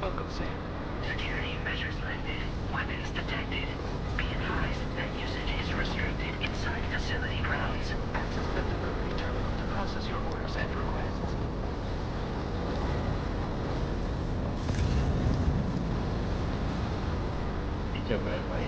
[SPEAKER 2] Welcome, Sam.
[SPEAKER 4] Security measures lifted. Weapons detected. Be advised that usage is restricted inside facility grounds.
[SPEAKER 2] Access the delivery terminal to process your orders and requests.
[SPEAKER 1] जब है भाई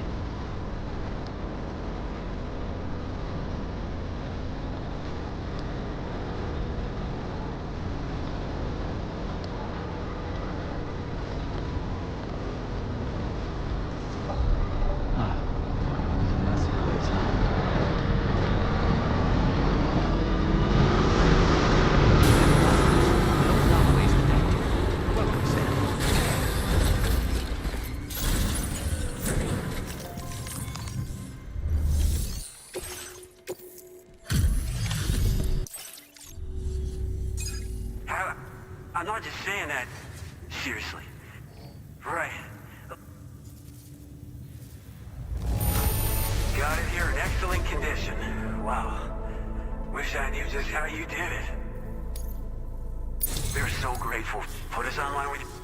[SPEAKER 3] I'm not just saying that seriously. Right. Got it here in excellent condition. Wow. Wish I knew just how you did it. We're so grateful. Put us online with you.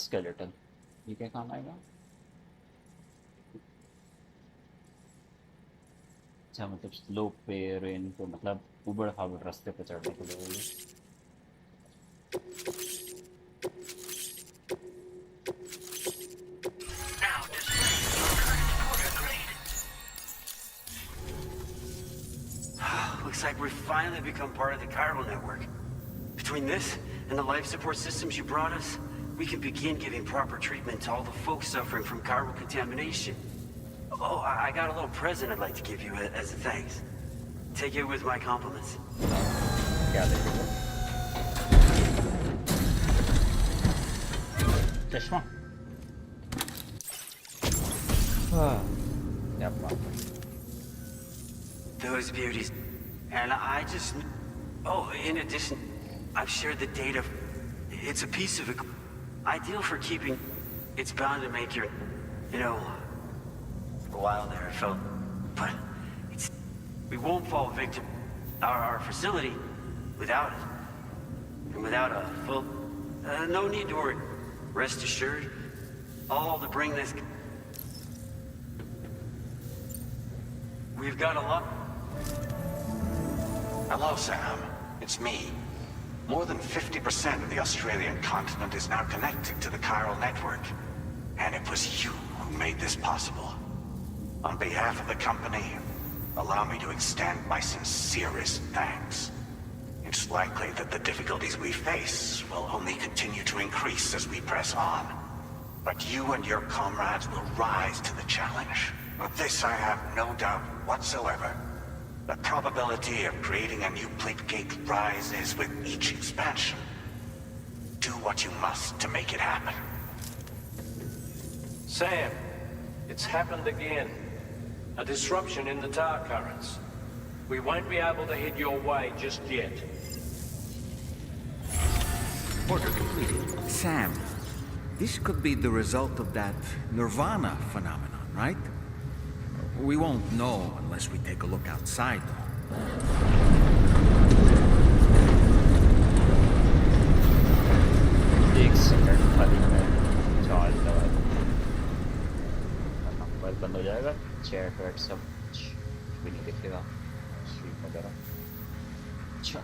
[SPEAKER 1] skeleton ये क्या काम आएगा अच्छा मतलब slope पे rain पे मतलब ऊबड़ खाबड़ रास्ते पे चढ़ने के लिए
[SPEAKER 3] Looks like we've finally become part of the chiral network. Between this and the life support systems you brought us, we can begin giving proper treatment to all the folks suffering from chiral contamination. Oh, I got a little present I'd like to give you as a thanks. Take it with my compliments.
[SPEAKER 1] चश्मा क्या बात है
[SPEAKER 3] Those beauties. And I just... Oh, in addition, I've shared the data. It's a piece of it. Ideal for keeping... It's bound to make your... You know... For a while there, I felt... But... It's... We won't fall victim... Our facility... Without it. And without a full... no need to worry. Rest assured. All to bring this... We've got a lot...
[SPEAKER 13] Hello, Sam. It's me. More than 50% of the Australian continent is now connected to the chiral network. And it was you who made this possible. On behalf of the company, allow me to extend my sincerest thanks. It's likely that the difficulties we face will only continue to increase as we press on. But you and your comrades will rise to the challenge. Of this I have no doubt whatsoever. The probability of creating a new plate gate rises with each expansion. Do what you must to make it happen.
[SPEAKER 9] Sam, it's happened again. A disruption in the tar currents. We won't be able to head your way just yet.
[SPEAKER 3] Order completed. Sam, this could be the result of that Nirvana phenomenon, right? We won't know unless we take a look outside, though.
[SPEAKER 1] एक second खाली मैं charge लगा mobile बंद हो जाएगा chat VAT सब कुछ भी नहीं दिखेगा स्ट्रीम वगैरह अच्छा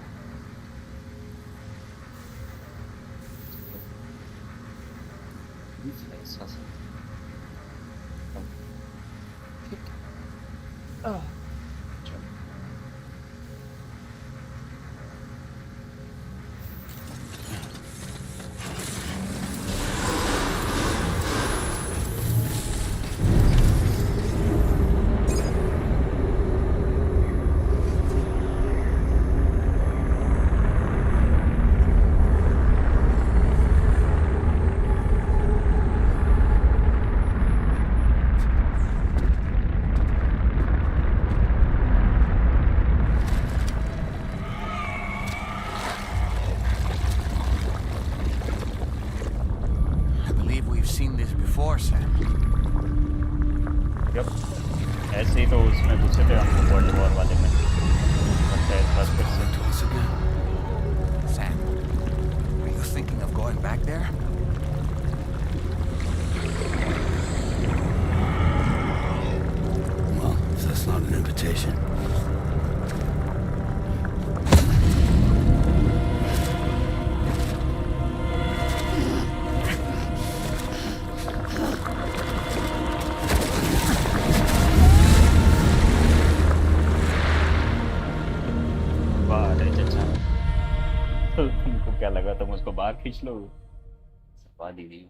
[SPEAKER 1] ऐसा सा यप ऐसे ही तो उसमें घुसे थे हम वर्ल्ड वॉर वाले में लगता है इस बार फिर से
[SPEAKER 3] Sam, are you thinking of going back there?
[SPEAKER 6] Well, that's not an invitation.
[SPEAKER 1] तो तुमको क्या लगा तुम उसको बाहर खींच लो सवाल ही नहीं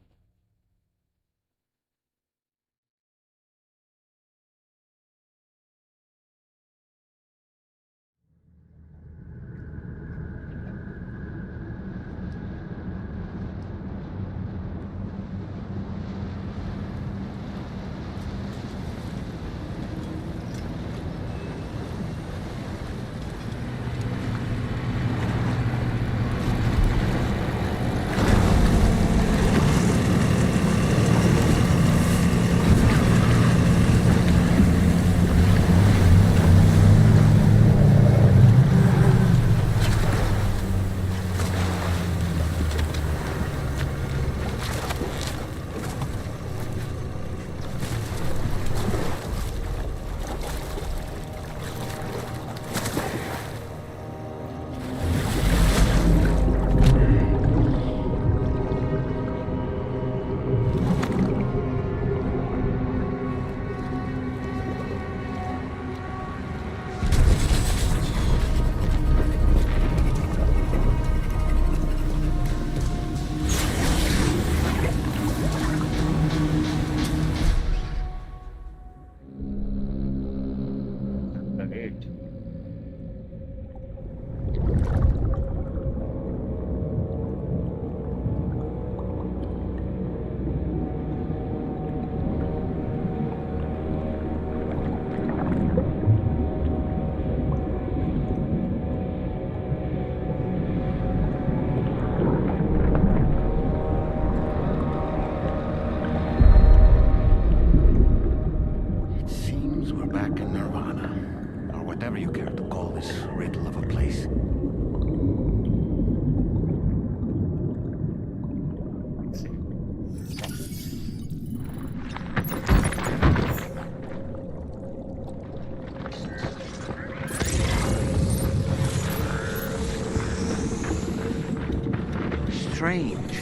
[SPEAKER 3] Strange.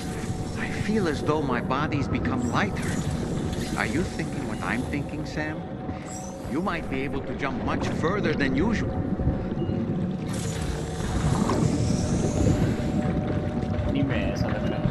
[SPEAKER 3] I feel as though my body's become lighter. Are you thinking what I'm thinking, Sam? You might be able to jump much further than usual.
[SPEAKER 1] नहीं मैं ऐसा लग रहा है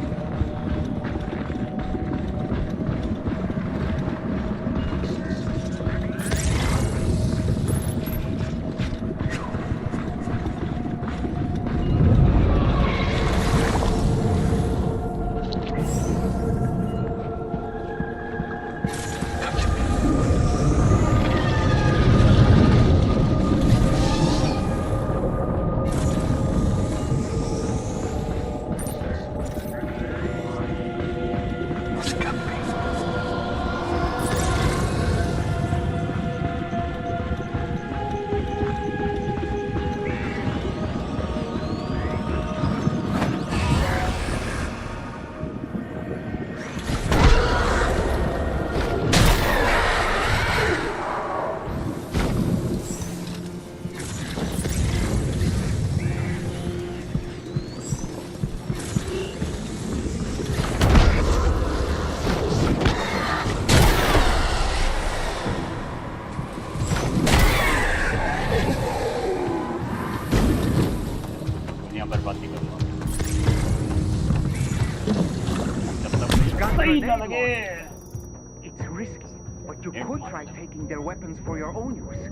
[SPEAKER 3] It's risky, but you could try taking their weapons for your own use.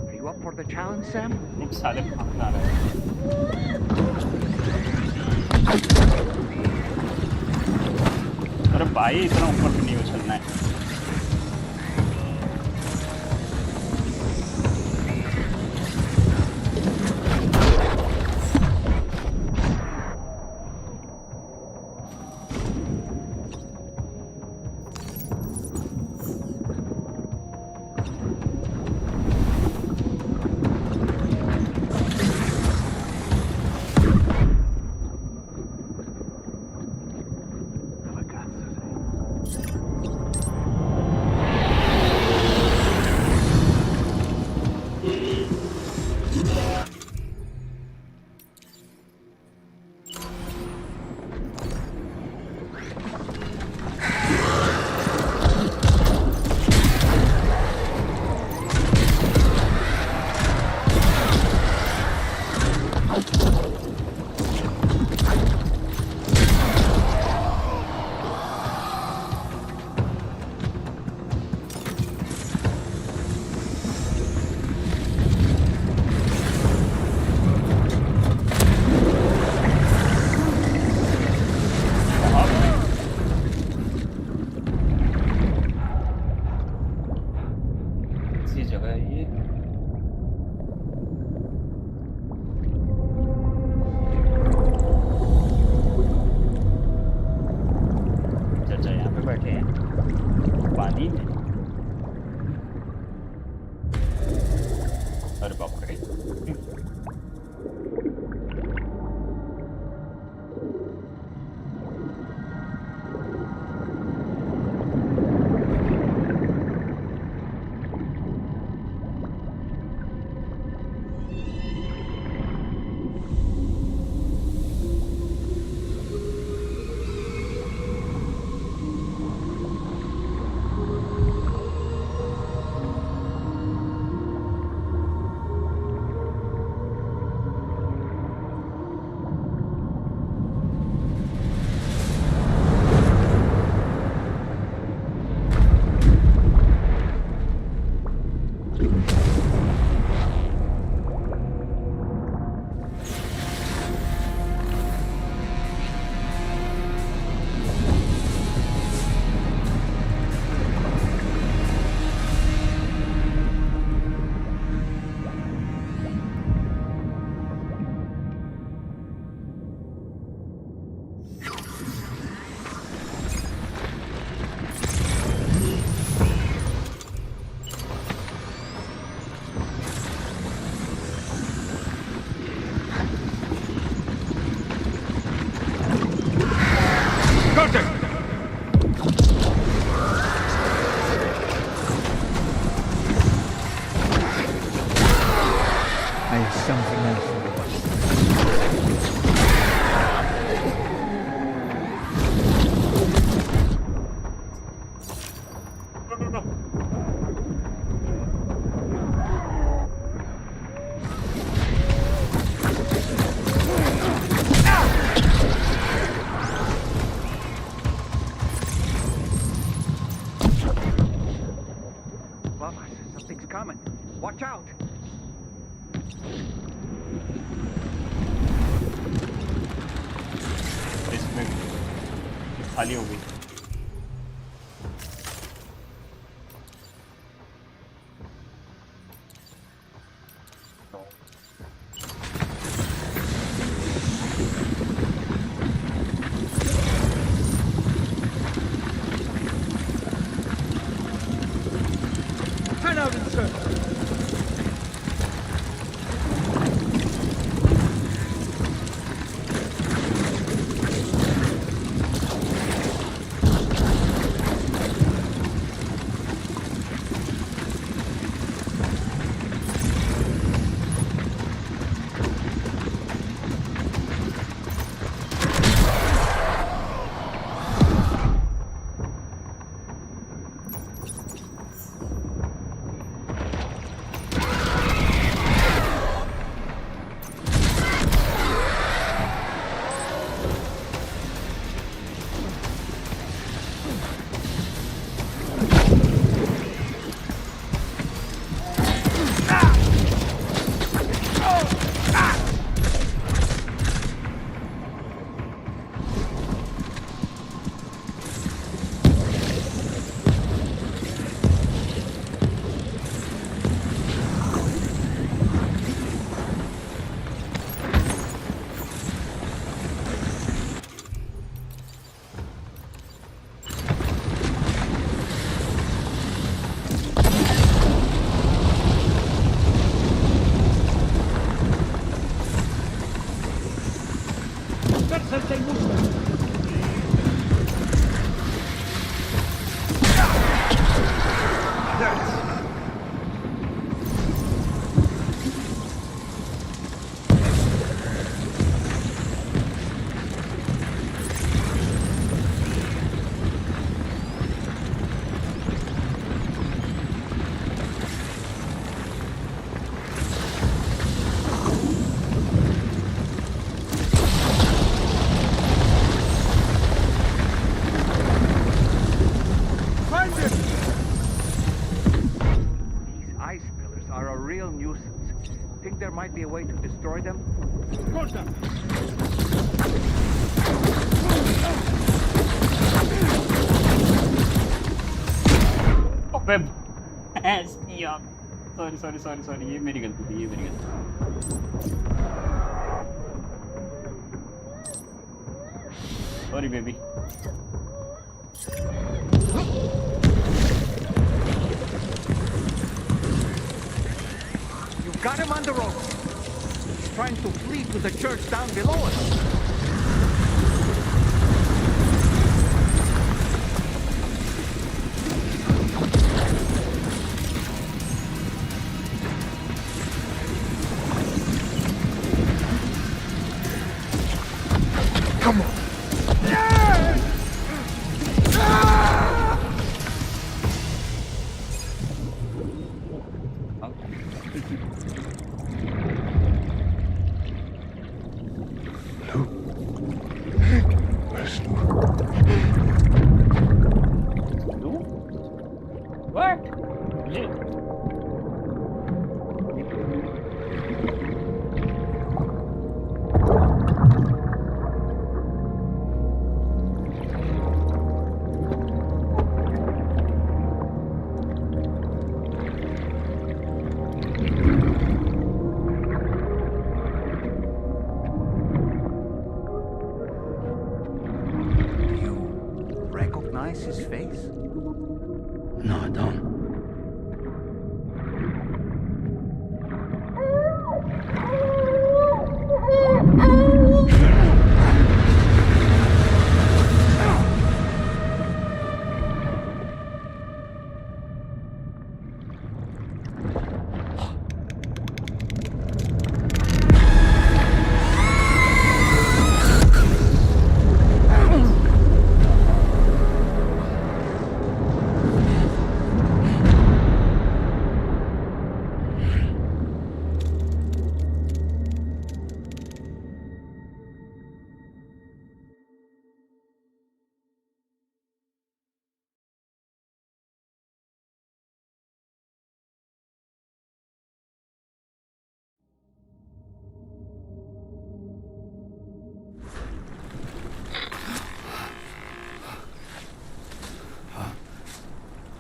[SPEAKER 3] Are you up for the challenge, Sam?
[SPEAKER 1] अरे भाई इतना ऊपर भी नहीं उछलना है जगह है ये? अच्छा यहाँ पे बैठे हैं पानी में। अरे बाप रे।
[SPEAKER 3] Something's coming. Watch out.
[SPEAKER 1] इसमें खाली हो गई।
[SPEAKER 11] Turn out in circle.
[SPEAKER 3] There might be a way to destroy them?
[SPEAKER 1] अबे भैंस की आँख। सॉरी ये मेरी गलती थी sorry baby
[SPEAKER 3] You got him on the rope. He's trying to flee to the church down below us. Come on.
[SPEAKER 1] What?
[SPEAKER 3] Recognize his face?
[SPEAKER 6] No, I don't.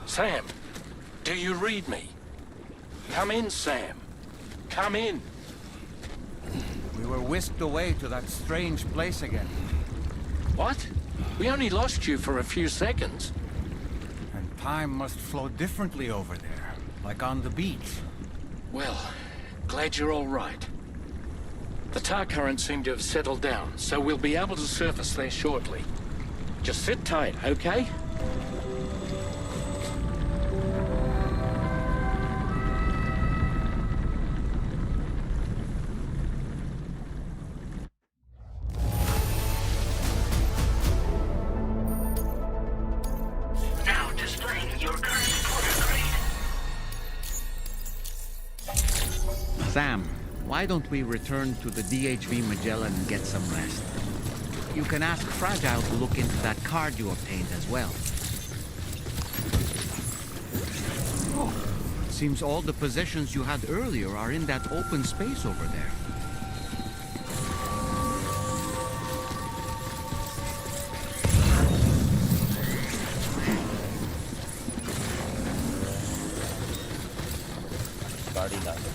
[SPEAKER 9] Sam, do you read me? Come in, Sam. Come in.
[SPEAKER 3] We were whisked away to that strange place again.
[SPEAKER 9] What? We only lost you for a few seconds.
[SPEAKER 3] And time must flow differently over there, like on the beach.
[SPEAKER 9] Well, glad you're all right. The tar currents seem to have settled down, so we'll be able to surface there shortly. Just sit tight, okay?
[SPEAKER 4] Now displaying your current porter grade.
[SPEAKER 3] Sam, why don't we return to the DHV Magellan and get some rest? You can ask Fragile to look into that card you obtained as well. Seems all the possessions you had earlier are in that open space over there.
[SPEAKER 1] गाड़ी ला दो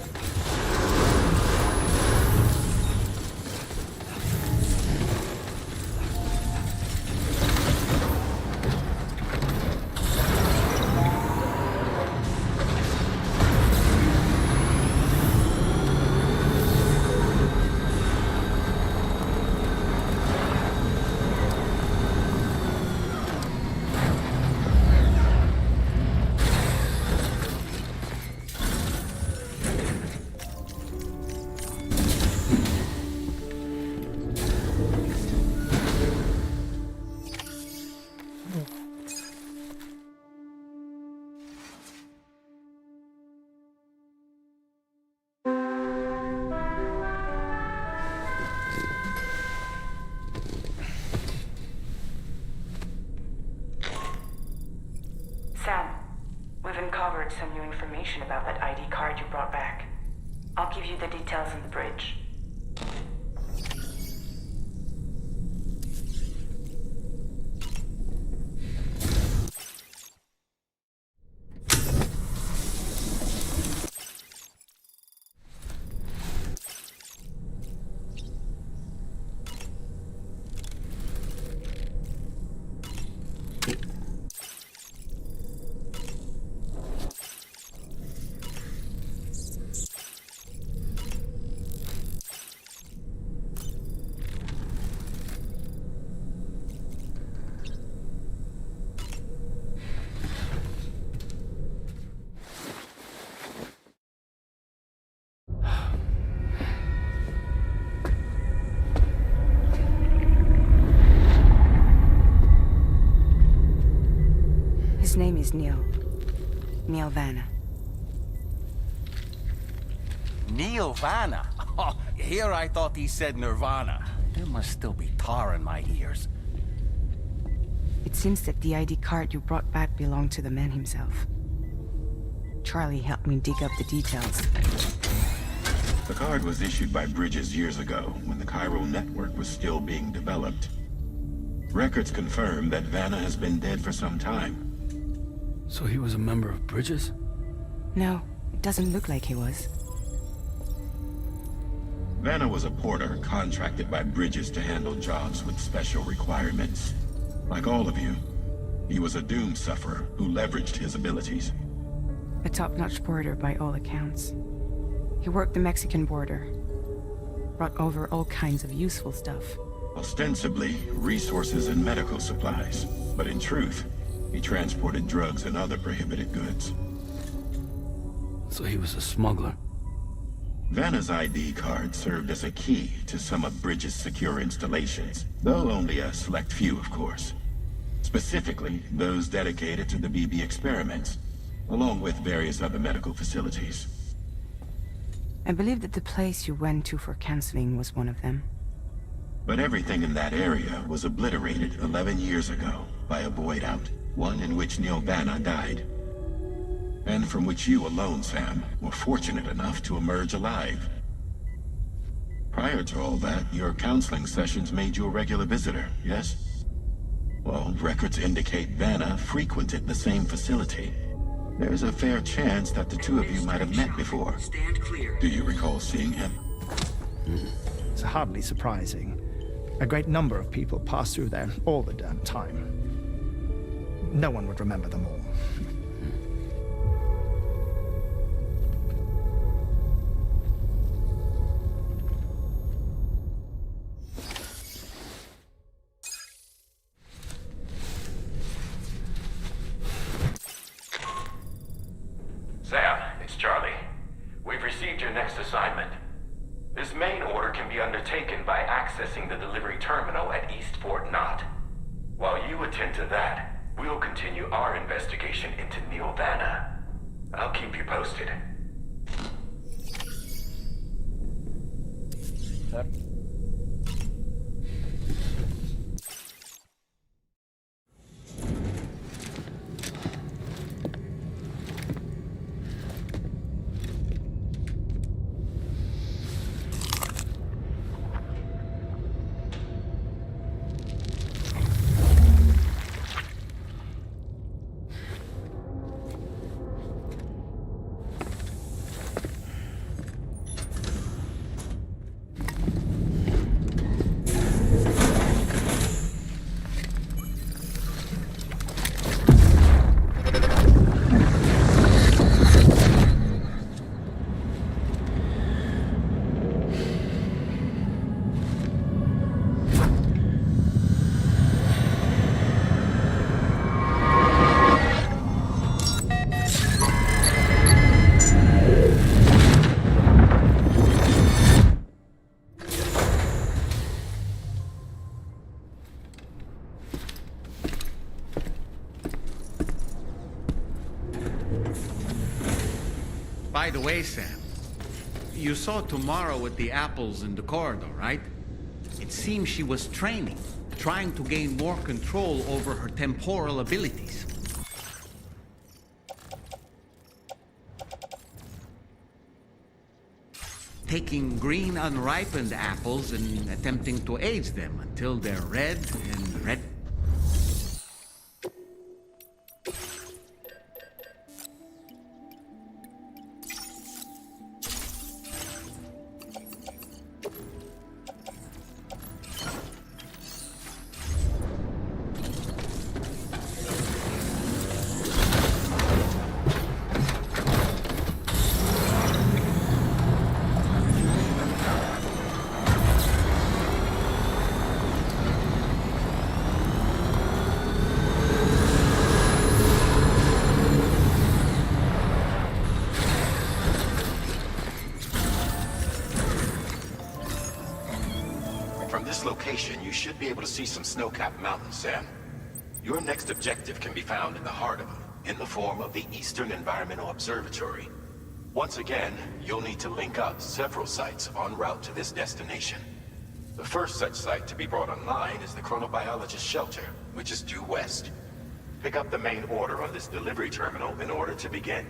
[SPEAKER 10] Sam, we've uncovered some new information about that ID card you brought back. I'll give you the details on the bridge. is Neil. Neil Vanna.
[SPEAKER 3] Neil Vanna? Oh, here I thought he said Nirvana. There must still be tar in my ears.
[SPEAKER 10] It seems that the ID card you brought back belonged to the man himself. Charlie helped me dig up the details.
[SPEAKER 13] The card was issued by Bridges years ago, when the chiral network was still being developed. Records confirm that Vanna has been dead for some time.
[SPEAKER 6] So he was a member of Bridges?
[SPEAKER 10] No, it doesn't look like he was.
[SPEAKER 13] Vanna was a porter contracted by Bridges to handle jobs with special requirements. Like all of you, he was a doom sufferer who leveraged his abilities.
[SPEAKER 10] A top-notch porter by all accounts. He worked the Mexican border. Brought over all kinds of useful stuff.
[SPEAKER 13] Ostensibly, resources and medical supplies. But in truth, he transported drugs and other prohibited goods.
[SPEAKER 6] So he was a smuggler.
[SPEAKER 13] Vanna's ID card served as a key to some of Bridges' secure installations, though only a select few, of course. Specifically, those dedicated to the BB experiments, along with various other medical facilities.
[SPEAKER 10] I believe that the place you went to for counseling was one of them.
[SPEAKER 13] But everything in that area was obliterated 11 years ago by a void out, one in which Neil Vanna died. And from which you alone, Sam, were fortunate enough to emerge alive. Prior to all that, your counseling sessions made you a regular visitor, yes? Well, records indicate Vanna frequented the same facility. There's a fair chance that the two of you might have met before. Do you recall seeing him?
[SPEAKER 16] It's hardly surprising. A great number of people pass through there all the damn time. No one would remember them all.
[SPEAKER 13] Sam, it's Charlie. We've received your next assignment. This main order can be undertaken by accessing the delivery terminal at East Fort Knott. While you attend to that, we'll continue our investigation into Neil Vanna. I'll keep you posted.
[SPEAKER 3] By the way, Sam, you saw Tomorrow with the apples in the corridor, right? It seems she was training, trying to gain more control over her temporal abilities. Taking green unripened apples and attempting to age them until they're red and red.
[SPEAKER 13] From this location, you should be able to see some snow-capped mountains, Sam. Your next objective can be found in the heart of them. in the form of the Eastern Environmental Observatory. Once again, you'll need to link up several sites en route to this destination. The first such site to be brought online is the Chronobiologist Shelter, which is due west. Pick up the main order on this delivery terminal in order to begin.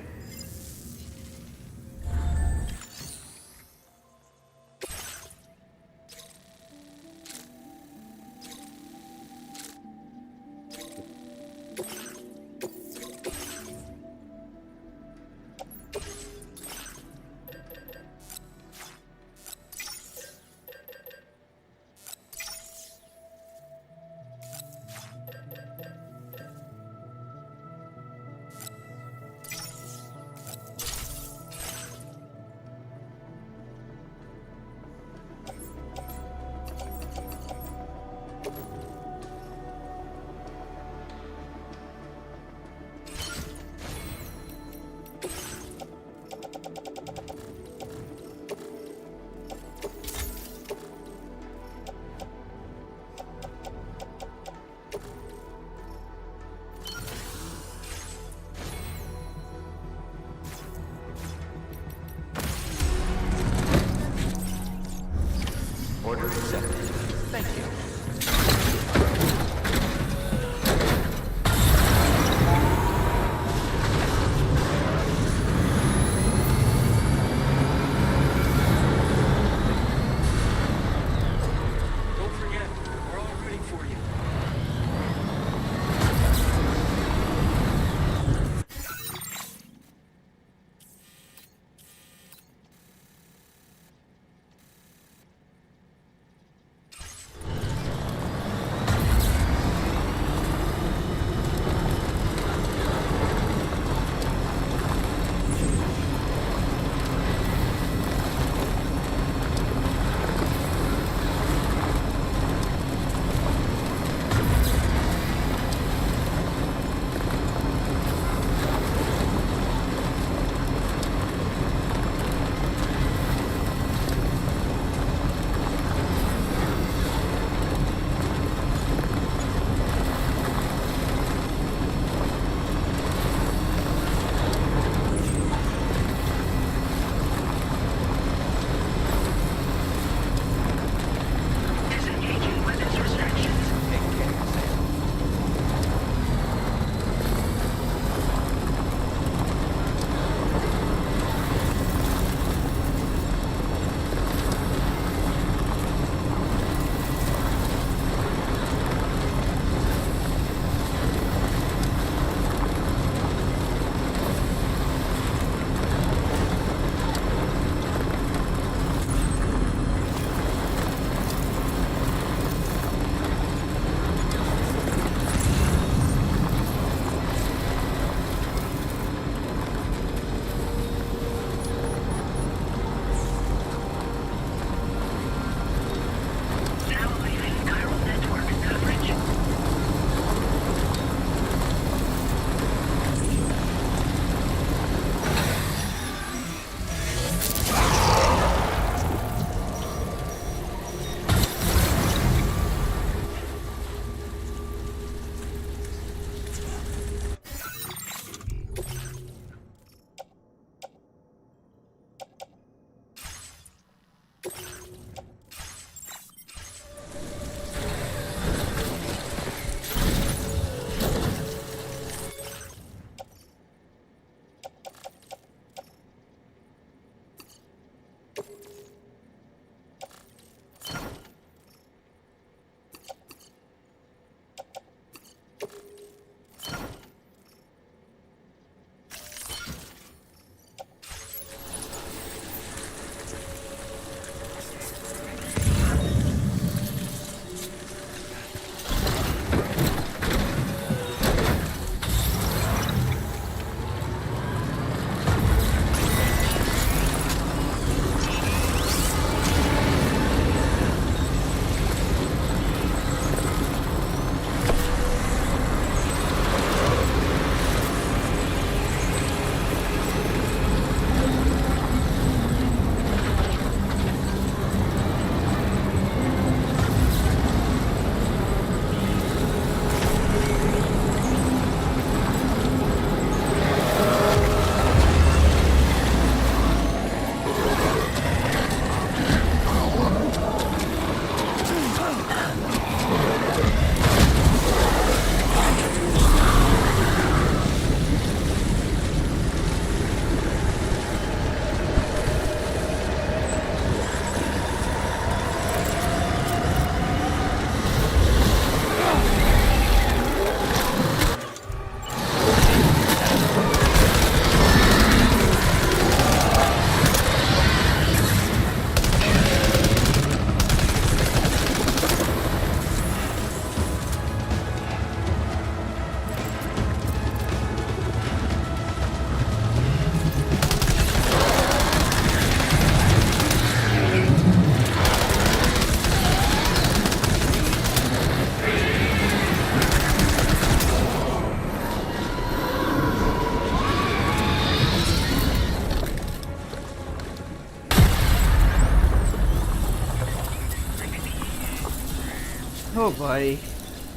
[SPEAKER 12] Oh, buddy.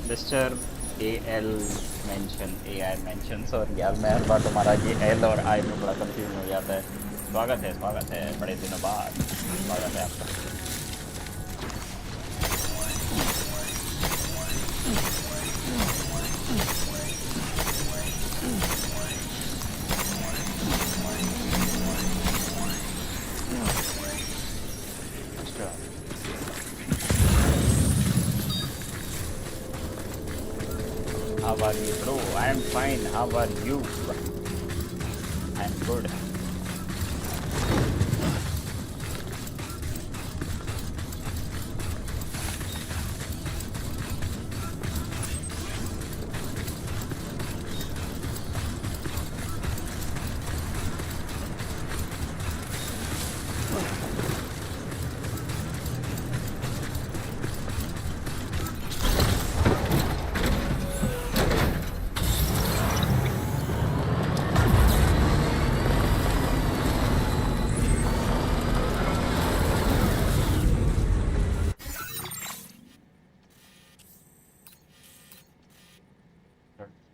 [SPEAKER 1] Mr. AL mention, AI mention, sorry यार मैं हर बार तुम्हारा ये L और I में बड़ा confuse हो जाता है। स्वागत है बड़े दिनों बाद स्वागत है आपका। How are you, bro? I am fine. How are you? I am good.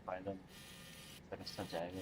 [SPEAKER 1] Final रास्ता जाएगा।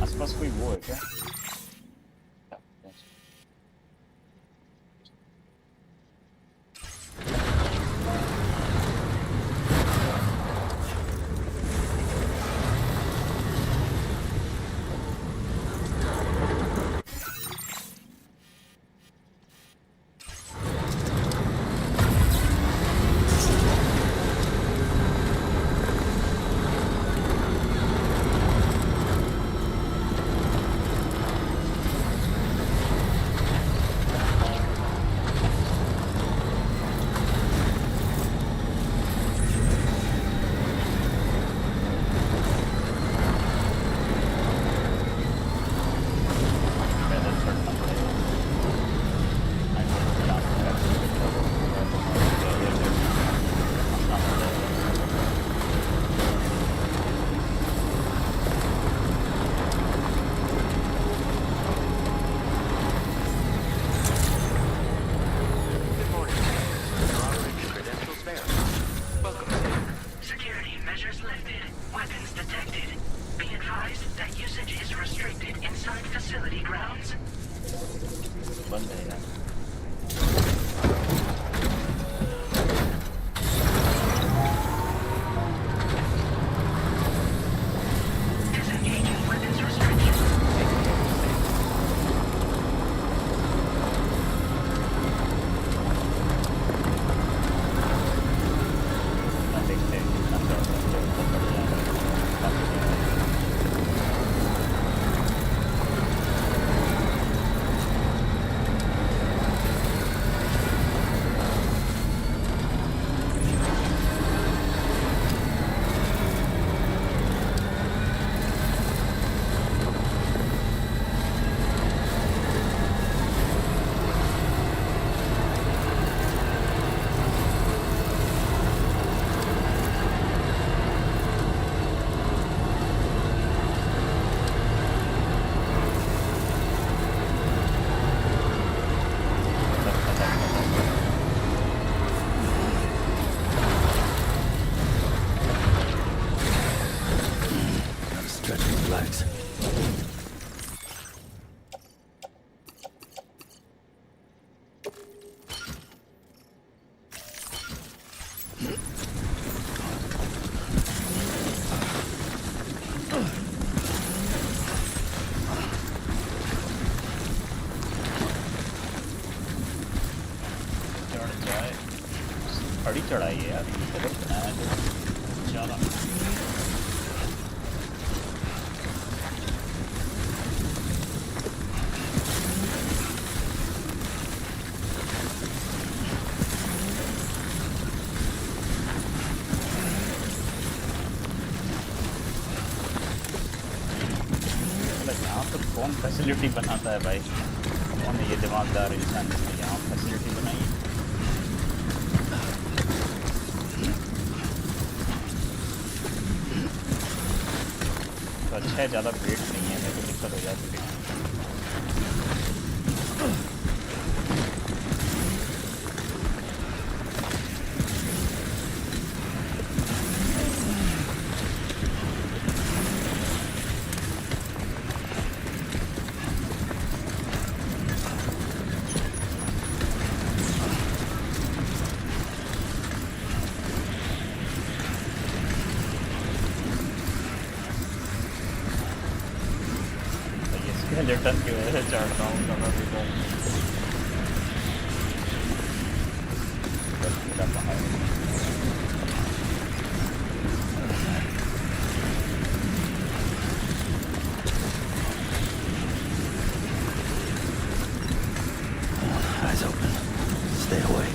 [SPEAKER 1] आसपास कोई वो है क्या? चढ़ाई है यार, गलत बनाया है ज़्यादा। यहाँ पर कौन फैसिलिटी बनाता है भाई? कौन है ये दिमागदार इंसान जिसने यहाँ फैसिलिटी बनाई है? तो अच्छा है, ज़्यादा वेट नहीं है, मेरे को दिक्कत हो जाती है। स्केलेटन की वजह से चढ़ रहा हूँ कभी भी तो मेरा पहाड़।
[SPEAKER 6] Eyes open. Stay away.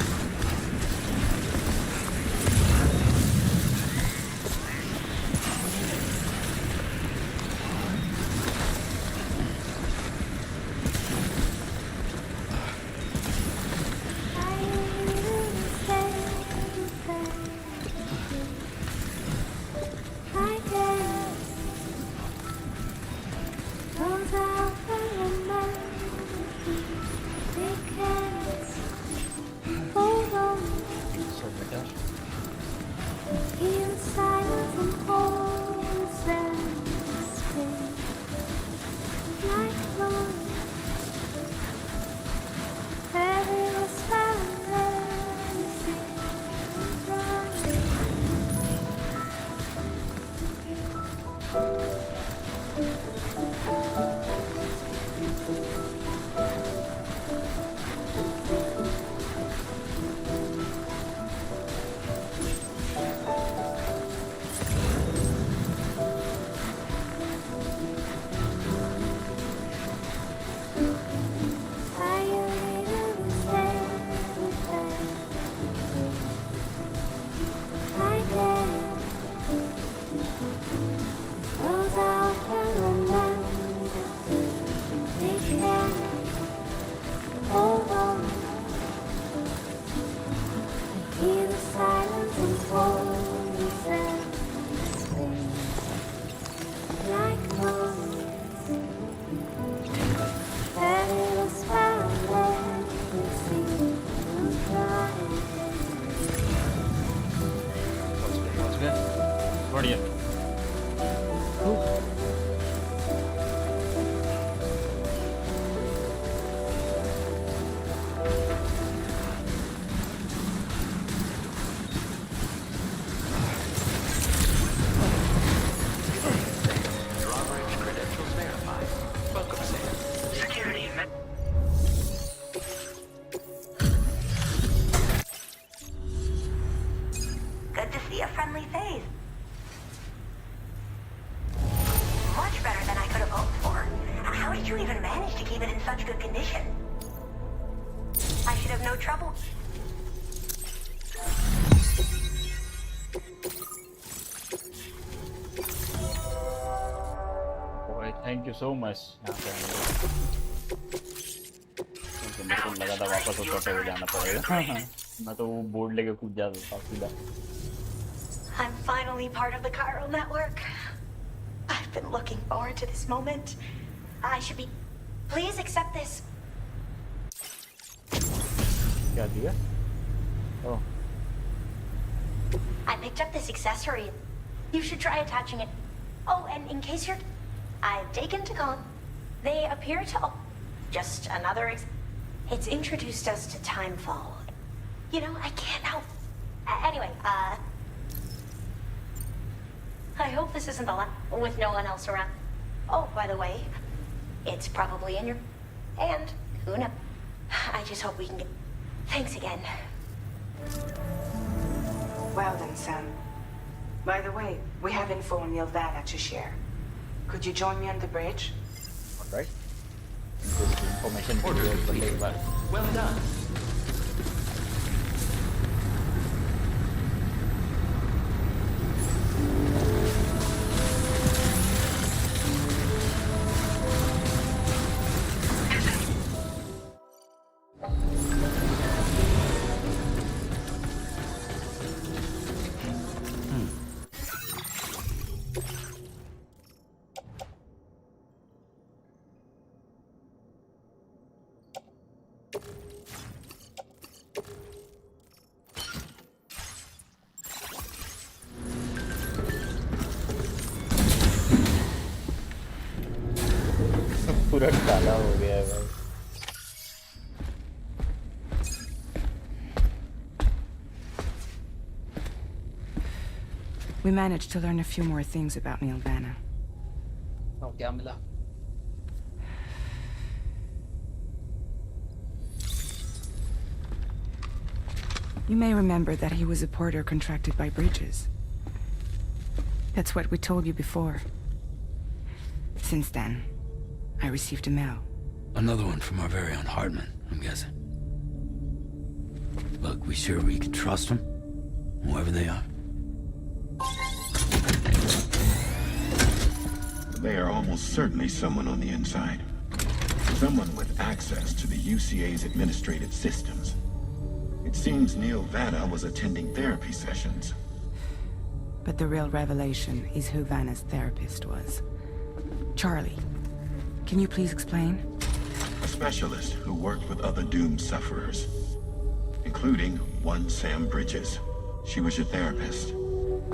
[SPEAKER 6] बढ़िया।
[SPEAKER 2] Drawbridge credentials verified. Welcome, Sam.
[SPEAKER 4] Security.
[SPEAKER 10] Good to see a friendly face. Much better than I could have hoped for. How did you even manage to keep it in such good condition? I should have no trouble.
[SPEAKER 1] Boy, thank you so much. मेरे को लगा था वापस वो छोटे हो जाना पड़ेगा। मैं तो वो बोर्ड लेके कूद जाता था सीधा।
[SPEAKER 10] I'm finally part of the chiral network. I've been looking forward to this moment. I should be... Please accept this.
[SPEAKER 1] क्या दिया? Oh.
[SPEAKER 10] I picked up this accessory. You should try attaching it. Oh, and in case you're... I've taken to Con. They appear to... Oh, just another... It's introduced us to Timefall. You know, I can't help... Anyway, I hope this isn't the last... With no one else around. Oh, by the way, it's probably in your hand. Who knows? I just hope we can get... Thanks again. Well then, Sam. By the way, we have info on Nilvana to share. Could you join me on the bridge?
[SPEAKER 1] Alright. Information video.
[SPEAKER 2] Well done.
[SPEAKER 1] पूरा काला हो गया है भाई।
[SPEAKER 10] We managed to learn a few more things about Nilvana.
[SPEAKER 1] और क्या मिला?
[SPEAKER 10] You may remember that he was a porter contracted by Bridges. That's what we told you before. Since then, I received a mail.
[SPEAKER 6] Another one from our very own Hardman, I'm guessing. Look, we sure we can trust them? Whoever they are?
[SPEAKER 13] They are almost certainly someone on the inside. Someone with access to the UCA's administrative systems. It seems Neil Vanna was attending therapy sessions.
[SPEAKER 10] But the real revelation is who Vanna's therapist was. Charlie, can you please explain?
[SPEAKER 13] A specialist who worked with other doomed sufferers, including one Sam Bridges. She was your therapist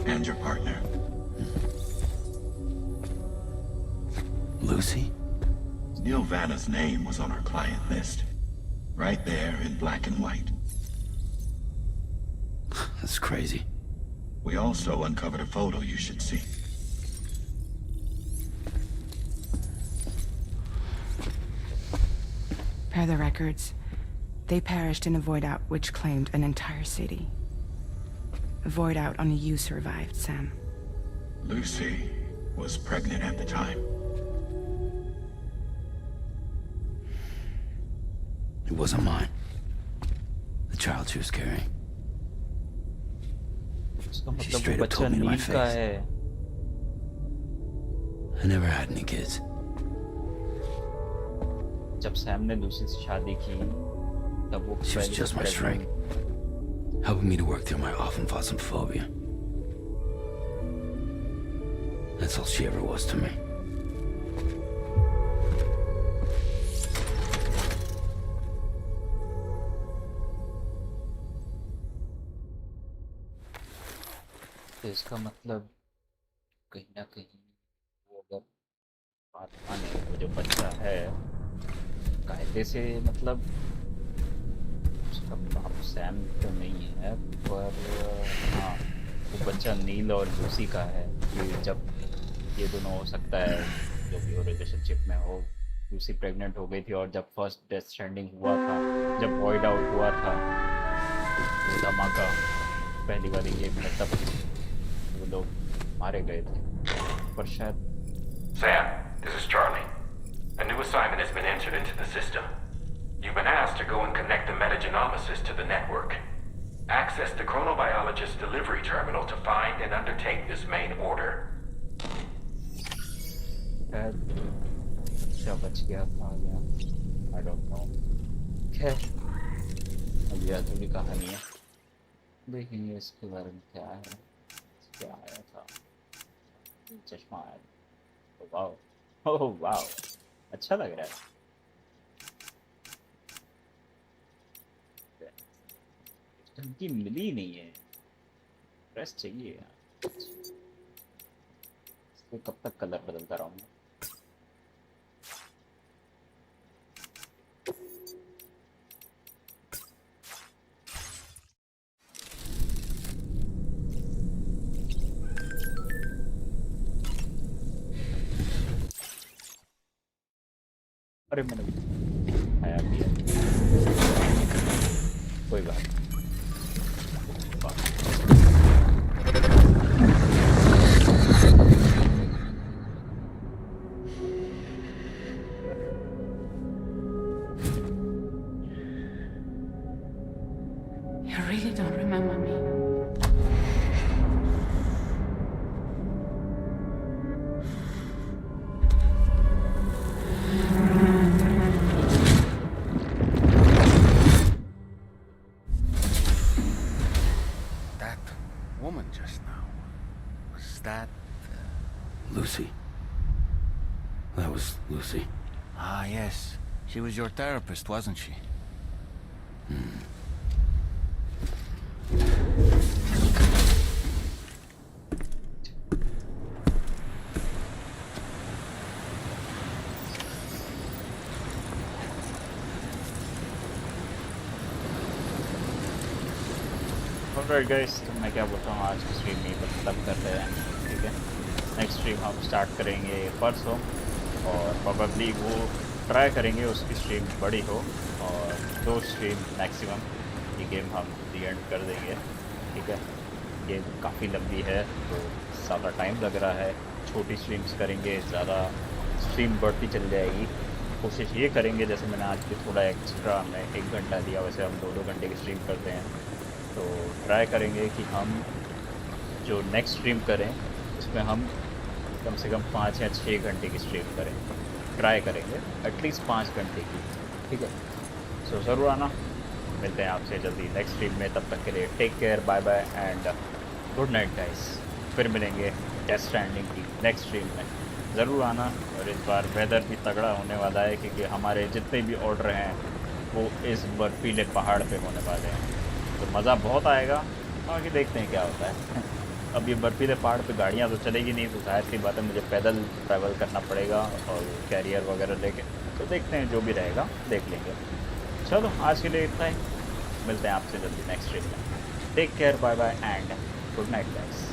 [SPEAKER 13] and your partner.
[SPEAKER 6] Lucy?
[SPEAKER 13] Neil Vanna's name was on our client list. Right there in black and white.
[SPEAKER 6] That's crazy.
[SPEAKER 13] We also uncovered a photo you should see.
[SPEAKER 10] Per the records, they perished in a void out which claimed an entire city. A void out only you survived, Sam.
[SPEAKER 13] Lucy was pregnant at the time.
[SPEAKER 6] It wasn't mine. The child she was carrying. She straight up told me to my face. I never had any kids.
[SPEAKER 1] जब Sam ने Lucy से शादी की तब वो
[SPEAKER 6] She was just my shrink, helping me to work through my often phobia. That's all she ever was to me.
[SPEAKER 1] तो इसका मतलब कहीं ना कहीं वो अगर बात माने वो जो बच्चा है कायदे से मतलब उसका बाप सैम तो नहीं है पर हाँ वो बच्चा नील और लूसी का है कि जब ये दोनों हो सकता है जो भी वो रिलेशनशिप में हो लूसी प्रेग्नेंट हो गई थी और जब फर्स्ट डेथ स्ट्रैंडिंग हुआ था जब वॉइड आउट हुआ था तो धमाका पहली वाली गेम में तब वो लोग मारे गए थे पर शायद
[SPEAKER 17] Sam, this is Charlie. A new assignment has been entered into the system. You've been asked to go and connect the metagenomicist to the network. Access the chronobiologist's delivery terminal to find and undertake this main order.
[SPEAKER 1] क्या बच गया आ गया I don't know. खैर अब यह अधूरी कहानी है देखेंगे इसके बारे में क्या है क्या आया था चश्मा आया वाओ ओह वाओ अच्छा लग रहा है ढंकी मिली नहीं है प्रेस चाहिए यार इसको कब तक कलर बदलता रहूँगा अरे मैंने आया भी है कोई बात नहीं
[SPEAKER 3] that.
[SPEAKER 6] Lucy. That was Lucy.
[SPEAKER 3] Ah, yes. She was your therapist, wasn't she?
[SPEAKER 1] Alright guys, तो मैं क्या बोलता हूँ, आज की स्ट्रीम में खत्म करते हैं, ठीक है। नेक्स्ट स्ट्रीम हम स्टार्ट करेंगे परसों, और प्रोबेबली वो ट्राई करेंगे उसकी स्ट्रीम बड़ी हो, और 2 स्ट्रीम मैक्सिमम ये गेम हम दी एंड कर देंगे, ठीक है। गेम काफ़ी लंबी है तो ज़्यादा टाइम लग रहा है। छोटी स्ट्रीम्स करेंगे, ज़्यादा स्ट्रीम बढ़ती चल जाएगी। कोशिश ये करेंगे, जैसे मैंने आज भी थोड़ा एक्स्ट्रा मैं 1 घंटा दिया, वैसे हम 2-2 घंटे की स्ट्रीम करते हैं, तो ट्राई करेंगे कि हम जो नेक्स्ट स्ट्रीम करें उसमें हम कम से कम 5 या 6 घंटे की स्ट्रीम करें। ट्राई करेंगे एटलीस्ट 5 घंटे की, ठीक है। सो ज़रूर आना, मिलते हैं आपसे जल्दी नेक्स्ट स्ट्रीम में। तब तक के लिए take care, bye bye and good night guys. फिर मिलेंगे स्ट्रैंडिंग की नेक्स्ट स्ट्रीम में, ज़रूर आना। और इस बार वेदर भी तगड़ा होने वाला है, क्योंकि हमारे जितने भी ऑर्डर हैं वो इस बर्फीले पहाड़ पे होने वाले हैं, तो मज़ा बहुत आएगा। बाकी देखते हैं क्या होता है। अब ये बर्फीले पहाड़ पे गाड़ियाँ तो चलेगी नहीं, तो जाहिर सी बात है मुझे पैदल ट्रैवल करना पड़ेगा और कैरियर वगैरह लेके, तो देखते हैं जो भी रहेगा देख लेंगे। चलो आज के लिए इतना ही, मिलते हैं आपसे जल्दी नेक्स्ट स्ट्रीम में। Take care, bye bye and good night guys.